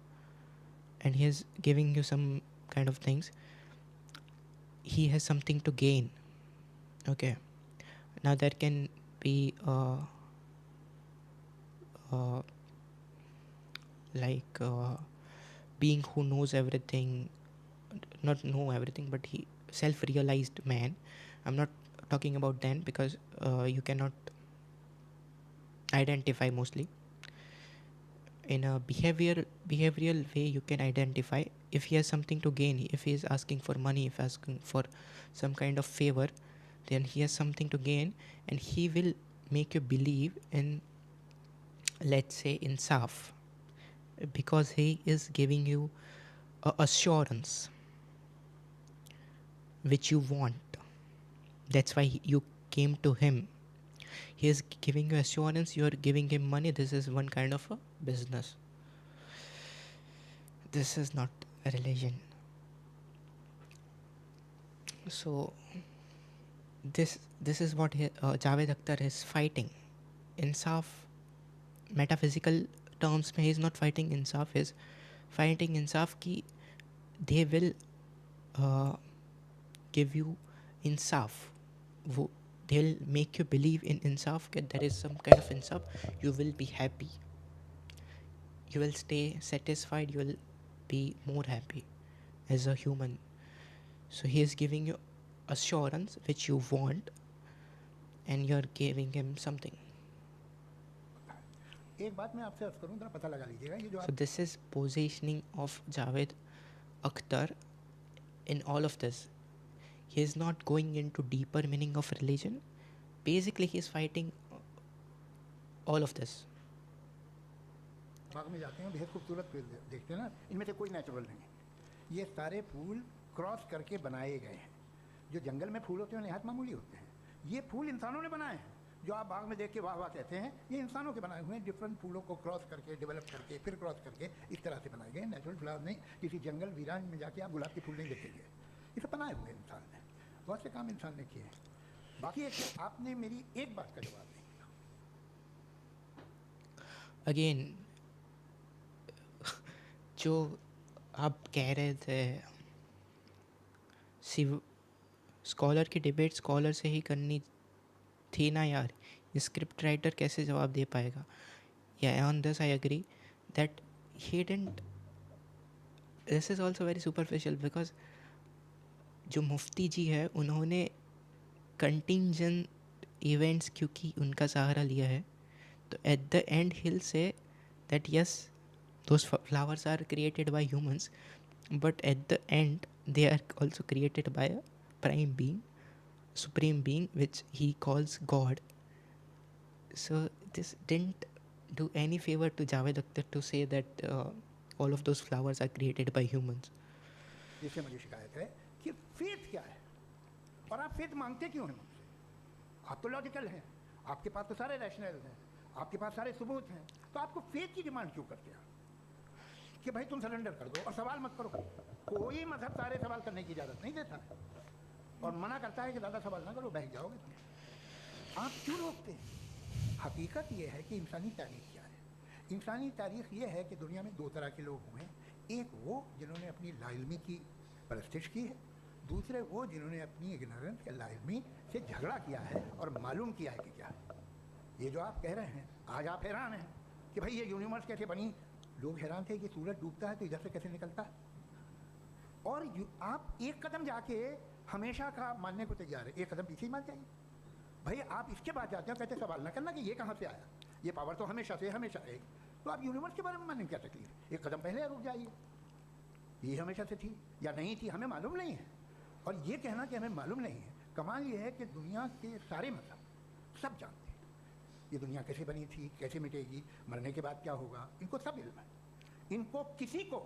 and he's giving you some kind of things, he has something to gain. Okay, now there can be being who knows everything, not know everything, but he self-realized man. I'm not talking about then, because you cannot identify mostly. In a behavioral way, you can identify if he has something to gain, if he is asking for money, if asking for some kind of favor, then he has something to gain, and he will make you believe in, let's say, insaf, because he is giving you a assurance which you want. That's why you came to him. He is giving you assurance, you are giving him money. This is one kind of a business. This is not a religion. So this is what Javed Akhtar is fighting. Insaf, metaphysical terms में he is not fighting insaf, he is fighting insaf ki they will give you insaf. They'll make you believe in insaf, that there is some kind of insaf. You will be happy. You will stay satisfied. You will be more happy as a human. So he is giving you assurance which you want, and you are giving him something.
एक बात मैं आपसे अर्ज करूं, जरा पता लगा लीजिएगा, ये जो
So this is positioning of Javed Akhtar in all of this. He is not going into deeper meaning of religion. Basically, he is fighting all of this.
बाग में जाते हैं, बेहद खूबसूरत फूल देखते हैं ना, इनमें से कोई नेचुरल नहीं है। ये सारे फूल क्रॉस करके बनाए गए हैं। जो जंगल में फूल होते हैं निहायत मामूली होते हैं, ये फूल इंसानों ने बनाए हैं। जो आप बाग में देख के वाह वाह कहते हैं, ये इंसानों के बनाए हुए हैं। डिफरेंट फूलों को क्रॉस करके, डेवलप करके, फिर क्रॉस करके इस तरह से बनाए गए। नेचुरल फ्लावर नहीं, किसी जंगल वीरान में जाके आप गुलाब के फूल नहीं देखेंगे। ये सब बनाए हुए इंसान ने, बहुत से काम इंसान ने किए हैं। बाकी एक आपने मेरी एक बात का जवाब नहीं दिया।
अगेन जो आप कह रहे थे, स्कॉलर की डिबेट स्कॉलर से ही करनी थी ना यार, स्क्रिप्ट राइटर कैसे जवाब दे पाएगा? या on this I agree that he didn't, this is also very superficial because जो मुफ्ती जी है उन्होंने कंटिंजेंट इवेंट्स क्योंकि उनका सहारा लिया है, तो at the end hill say that yes those flowers are created by humans, but at the end they are also created by a prime being, supreme being, which he calls God. So this didn't do any favor to Javed Akhtar to say that all of those flowers are created by humans.
जिससे मुझे शिकायत है कि faith क्या है और आप faith मांगते क्यों हैं मुझसे? आप तो लॉजिकल हैं, आपके पास तो सारे रैशनल हैं, आपके पास सारे सबूत हैं, तो आपको फेथ की डिमांड क्यों करते हैं कि भाई तुम सरेंडर कर दो और सवाल मत करो? कोई मजहब सारे सवाल करने की इजाज़त नहीं देता है और मना करता है कि ज़्यादा सवाल ना करो, बहक जाओगे तुम। आप क्यों रोकते हैं? हकीकत ये है कि इंसानी तारीख क्या है। इंसानी तारीख ये है कि दुनिया में दो तरह के लोग हुए। एक वो जिन्होंने अपनी लाइल्मी की परस्तिश की है, दूसरे वो जिन्होंने अपनी इग्नोरेंस या लाइल्मी से झगड़ा किया है और मालूम किया है कि क्या है। ये जो आप कह रहे हैं, आज आप हैरान हैं कि भाई ये यूनिवर्स कैसे बनी। लोग हैरान थे कि सूरज डूबता है तो इधर से कैसे निकलता है। और आप एक कदम जाके हमेशा का मानने को तैयार है, एक कदम पीछे ही मान जाइए। भाई आप इसके बाद जाते हैं, कहते सवाल ना करना कि ये कहाँ से आया, ये पावर तो हमेशा से हमेशा रहेगी। तो आप यूनिवर्स के बारे में मानने में क्या तकलीफ है? एक कदम पहले रुक जाइए, ये हमेशा से थी या नहीं थी हमें मालूम नहीं है। और ये कहना कि हमें मालूम नहीं है, कमाल ये है कि दुनिया के सारे मजहब सब जानते हैं ये दुनिया कैसे बनी थी, कैसे मिटेगी, मरने के बाद क्या होगा, इनको सब इल्म है। इनको किसी को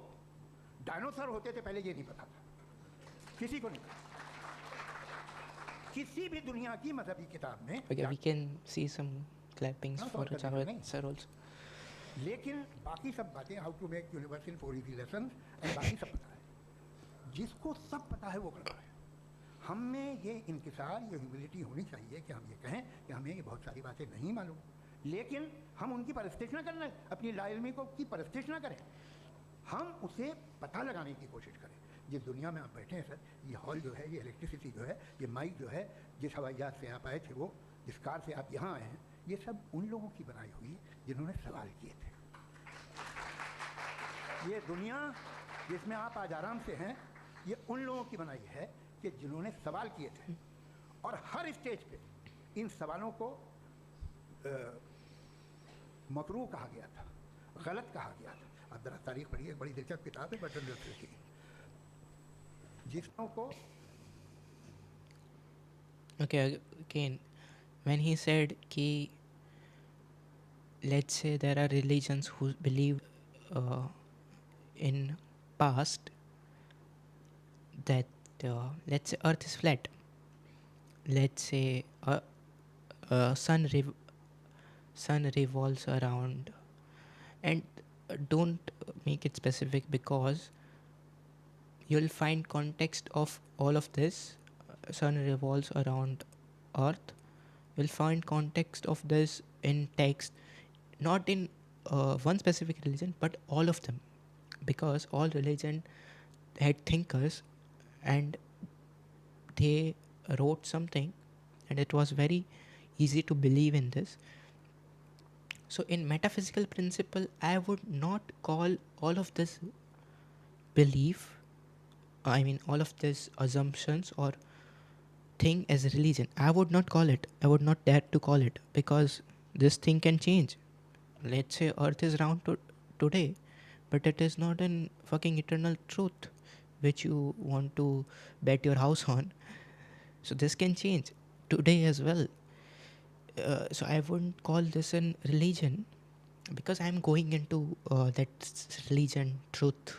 डायनासोर होते थे पहले ये नहीं पता था, किसी को नहीं पता। किसी भी दुनिया की मजहबी किताब में
Okay, we can see some clappings
No,
for
sorry,
Javed
नहीं।
sir also.
लेकिन बाकी सब बातें, how to make universe in 4 easy lessons, बाकी सब पता है। जिसको सब पता है वो कर रहा है। हम में ये इंकिसार, ये ह्यूमिलिटी होनी चाहिए कि हम ये कहें कि हमें ये बहुत सारी बातें नहीं मालूम, लेकिन हम उनकी परस्तिश ना करें, अपनी लाइल्मी को की परस्तिश ना करें, हम उसे पता लगाने की कोशिश करें। जिस दुनिया में आप बैठे हैं सर, ये हॉल जो है, ये इलेक्ट्रिसिटी जो है, ये माइक जो है, जिस हवाई जहाज से आप आए थे, वो जिस कार से आप यहाँ आए हैं, ये सब उन लोगों की बनाई हुई जिन्होंने सवाल किए थे। ये दुनिया जिसमें आप आज आराम से हैं, ये उन लोगों की बनाई है कि जिन्होंने सवाल किए थे। और हर स्टेज पे इन सवालों को मकरूह कहा गया था, गलत कहा गया था। आप जरा तारीख पढ़िए, बड़ी दिलचस्प किताब है बटन की, जिसमें को
Okay, again, when he said कि let's say there are religions who believe in past that let's say earth is flat, let's say sun revolves around, and don't make it specific because you'll find context of all of this. Sun revolves around earth, you'll find context of this in text, not in one specific religion but all of them, because all religion had thinkers and they wrote something and it was very easy to believe in this. So in metaphysical principle I would not call all of this belief, I mean all of these assumptions or thing as religion. I would not call it, I would not dare to call it, because this thing can change. Let's say earth is round today, but it is not an fucking eternal truth which you want to bet your house on. So this can change today as well. so I wouldn't call this an religion, because I'm going into religion, truth,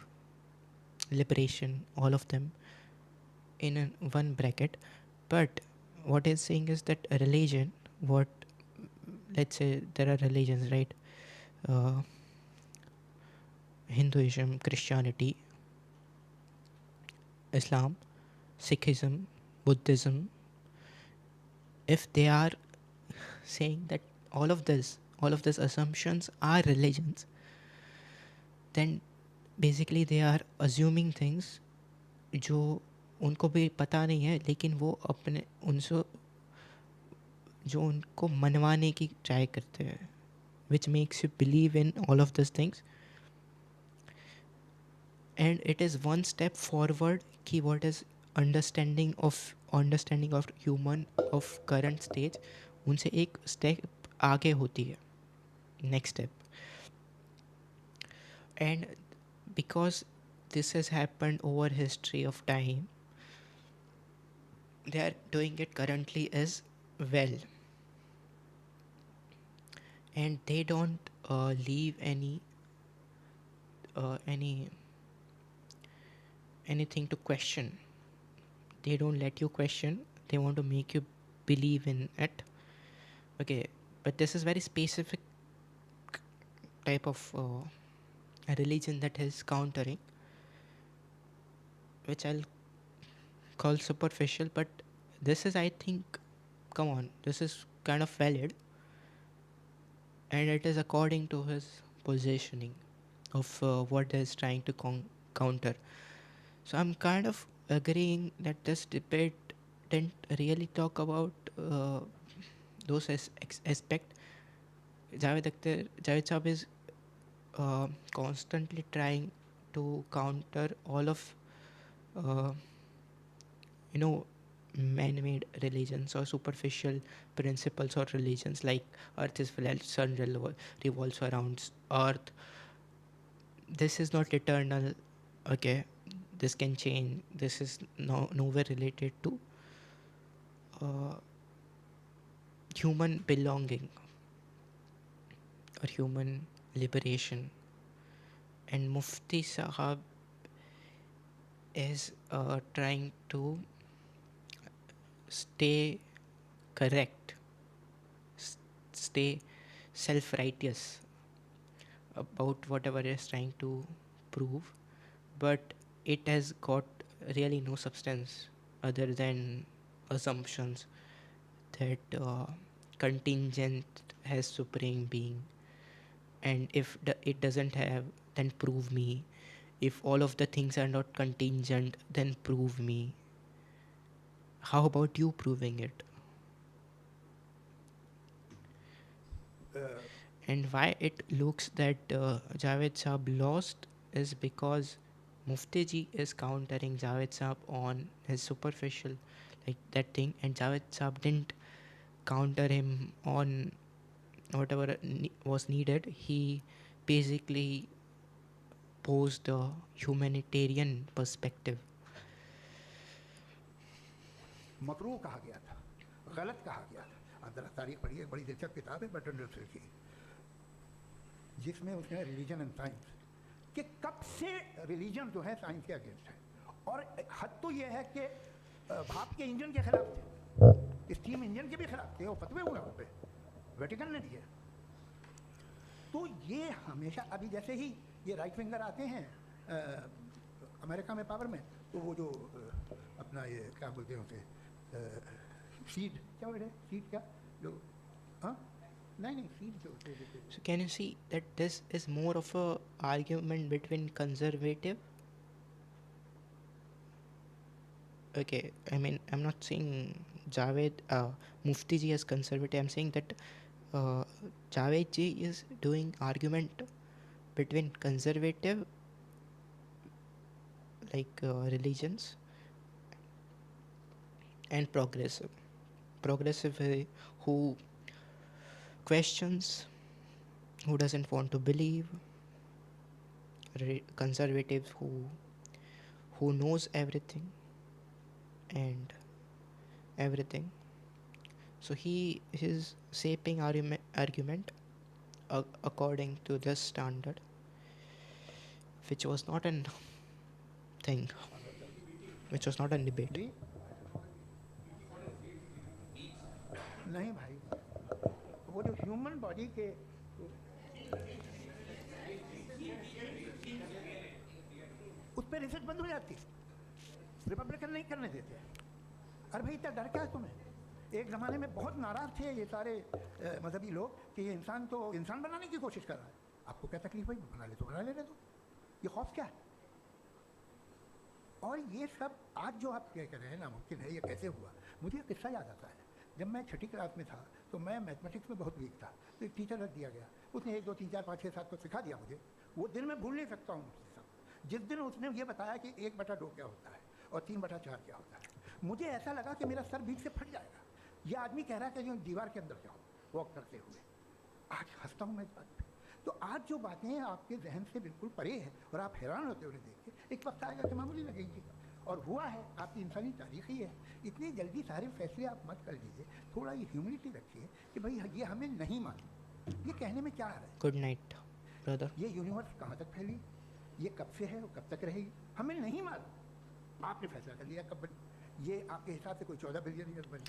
liberation, all of them in one bracket. But what he's saying is that a religion, what, let's say there are religions, right? uh, Hinduism, Christianity, Islam, Sikhism, Buddhism, if they are saying that all of these assumptions are religions, then basically they are assuming things जो उनको भी पता नहीं है, लेकिन वो अपने उनसे जो उनको मनवाने की ट्राई करते हैं, which makes you believe in all of these things. And it is one step forward कि what is understanding of human of current stage, उनसे एक step आगे होती है, next step. And because this has happened over history of time, they are doing it currently as well, and they don't leave any anything to question. They don't let you question, they want to make you believe in it. Okay, but this is very specific type of a religion that is countering, which I'll call superficial, but this is, I think, come on, this is kind of valid, and it is according to his positioning of what is trying to counter. So I'm kind of agreeing that this debate didn't really talk about those aspect. Javed Saab is constantly trying to counter all of uh, man-made religions or superficial principles or religions, like earth is flat, sun revolves around earth, this is not eternal. Okay, this can change, this is nowhere related to uh, human belonging or human liberation. And Mufti Sahab is trying to stay correct, stay self-righteous about whatever it is trying to prove, but it has got really no substance other than assumptions that contingent has supreme being, and if it doesn't have, then prove me. If all of the things are not contingent, then prove me. How about you proving it? And why it looks that Javed Saab lost is because Mufti ji is countering Javed Saab on his superficial, like that thing, and Javed Saab didn't counter him on whatever was needed. He basically posed a humanitarian perspective.
मकरूह कहा गया था, गलत कहा गया था. आप ज़रा तारीख पढ़िए, बड़ी दिलचस्प किताब है बर्टन रसल की, जिसमें उसने रिलीजन एंड साइंस कि कब से रिलीजन जो है साइंस के अगेंस्ट है. और हद तो ये है कि भाप के इंजन के खिलाफ थे, स्टीम इंजन के भी खिलाफ थे, वो फतवे हुए उन पर, वेटिकन ने दिए. तो ये हमेशा, अभी जैसे ही ये राइट विंगर आते हैं अमेरिका में पावर में, तो वो जो अपना ये क्या बोलते हैं उसे, सीड क्या बोलते हैं, सीड क्या जो, हाँ नहीं सीड जो.
So can you see that this is more of a argument between conservative, okay, I mean, I'm not saying Javed Mufti ji as conservative, I'm saying that Javed ji is doing argument between conservative like religions and progressive who questions, who doesn't want to believe, conservatives who knows everything and everything. So he is shaping argument according to this standard, which was not an thing, which was not a debate.
जी नहीं भाई, वो जो human body के उस पर research बंद हो जाती, रिपब्लिकन नहीं करने देते। अरे भाई इतना डर क्या है तुम्हें? एक ज़माने में बहुत नाराज़ थे ये सारे मजहबी लोग कि ये इंसान तो इंसान बनाने की कोशिश कर रहा है। आपको क्या तकलीफ भाई? बना ले तो बना लेने दो, ये खौफ क्या है? और ये सब आज जो आप कह रहे हैं नामुमकिन है, ये कैसे हुआ? मुझे एक किस्सा याद आता है। जब मैं छठी क्लास में था तो मैं मैथमेटिक्स में बहुत वीक था, तो एक टीचर रख दिया गया। उसने 1 2 3 4 5 6 7 को सिखा दिया मुझे। वो दिन मैं भूल नहीं सकता हूँ मुझसे सब। जिस दिन उसने ये बताया कि 1/2 क्या होता है और 3/4 क्या होता है, मुझे ऐसा लगा कि मेरा सर बीच से फट जाएगा। ये आदमी कह रहा है कि जो दीवार के अंदर जाओ वॉक करते हुए। आज हंसता हूँ मैं इस बात पर। तो आज जो बातें आपके जहन से बिल्कुल परे हैं और आप हैरान होते हुए देख के, एक वक्त आएगा कि मामूली लगेंगे। और हुआ है, आपकी इंसानी तारीख ही है। इतनी जल्दी सारे फैसले आप मत कर लीजिए, थोड़ा ये ह्यूमिलिटी रखिए कि भाई ये हमें नहीं मालूम। ये कहने में क्या है?
Good night brother.
ये यूनिवर्स कहाँ तक फैली, ये कब से है और कब तक रहेगी, हमें नहीं मालूम। आपने फैसला कर लिया कब बनी, ये आपके हिसाब से कोई 14 बिलियन ईयर बनी।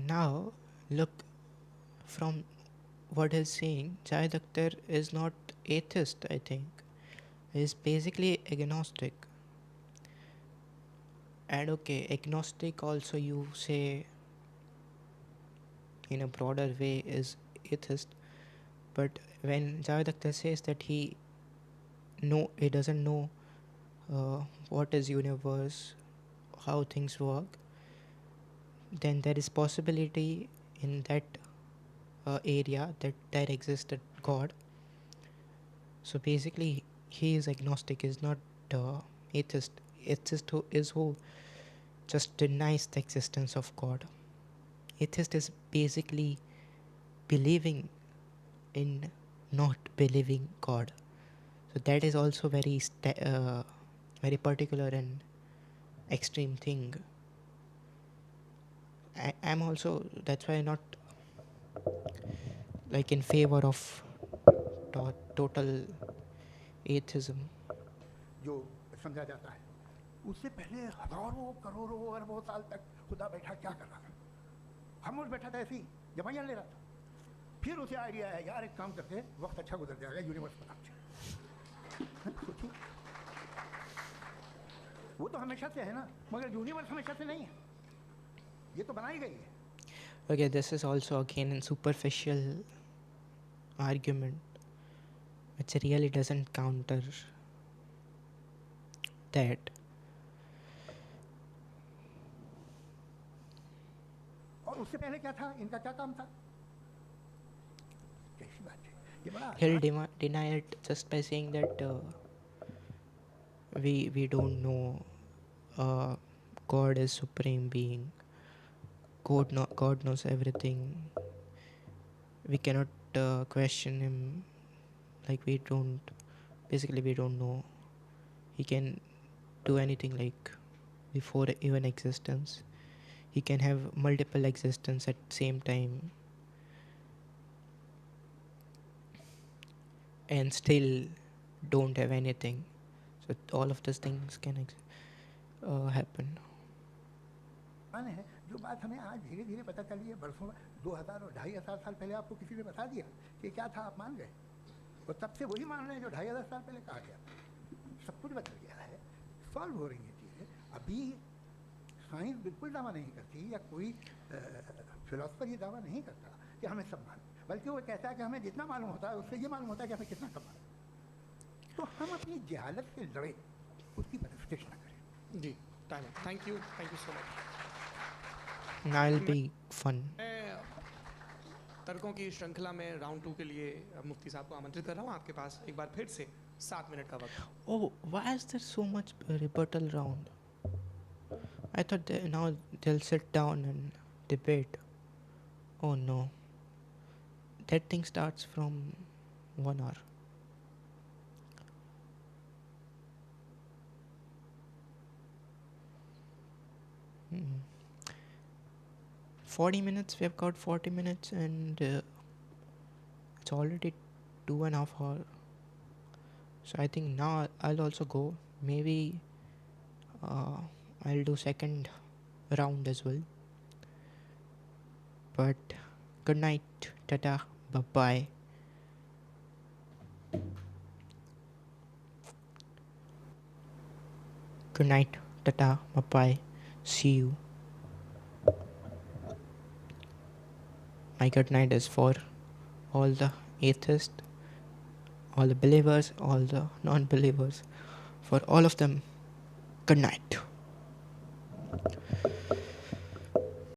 Now look, from what he's saying, Javed Akhtar is not atheist. I think he's basically agnostic. And okay, agnostic also you say in a broader way is atheist. But when Javed Akhtar says that he doesn't know what is universe, how things work, then there is possibility in that area that there existed God. So basically he is agnostic, is not atheist. Atheist who just denies the existence of God. Atheist is basically believing in not believing God. So that is also very very particular and extreme thing. I'm also, that's why not like in favor of total atheism.
जो समझा जाता है, उससे पहले हजारों करोड़ों अरबों साल तक खुदा बैठा क्या कर रहा था? खामोश बैठा था, ऐसी जमाइयाँ ले रहा था। फिर उसे आइडिया है, यार एक काम करते, वक्त अच्छा गुजर जाएगा, यूनिवर्स पता चले। सोचिए, वो तो हमेशा से है ना, मगर यूनिवर्स हमेशा से नहीं है, ये तो बनाई गई है।
Okay, this is also again a superficial argument which really doesn't counter that.
और उससे पहले क्या था, इनका क्या काम था? कैसी बात है, ये बड़ा
He'll deny it just by saying that we don't know God is supreme being. God knows everything. We cannot question him. Like we don't know. He can do anything, like before even existence. He can have multiple existence at same time and still don't have anything. So all of these things can happen.
है, जो बात हमें आज धीरे धीरे पता चली है, बरसों 2000 और 2500 साल पहले आपको किसी ने बता दिया कि क्या था, आप मान गए, और तब से वही मान रहे हैं जो 2500 साल पहले कहा गया। सब कुछ बदल गया है, सॉल्व हो रही है चीज़ें। अभी साइंस बिल्कुल दावा नहीं करती, या कोई फिलोसफर ये दावा नहीं करता कि हमें सब मालूम, बल्कि वो कहता है कि हमें जितना मालूम होता है उससे ये मालूम होता है कि हमें कितना कम मालूम। तो हम अपनी जहालत से लड़े, उसकी परस्टिश ना करें।
जी, thank you so much.
I'll be fun.
मैं तर्कों की श्रृंखला में राउंड 2 के लिए मुफ्ती साहब को आमंत्रित कर रहा हूँ। आपके पास एक बार फिर से 7 मिनट का वक्त।
Oh, why is there so much rebuttal round? I thought now they'll sit down and debate. Oh no. That thing starts from 1 hour. 40 minutes. We have got 40 minutes, and it's already 2.5 hours. So I think now I'll also go. Maybe I'll do second round as well. But good night, tata, bye bye. Good night, tata, bye bye. See you. My good night is for all the atheists, all the believers, all the non-believers. For all of them, good night.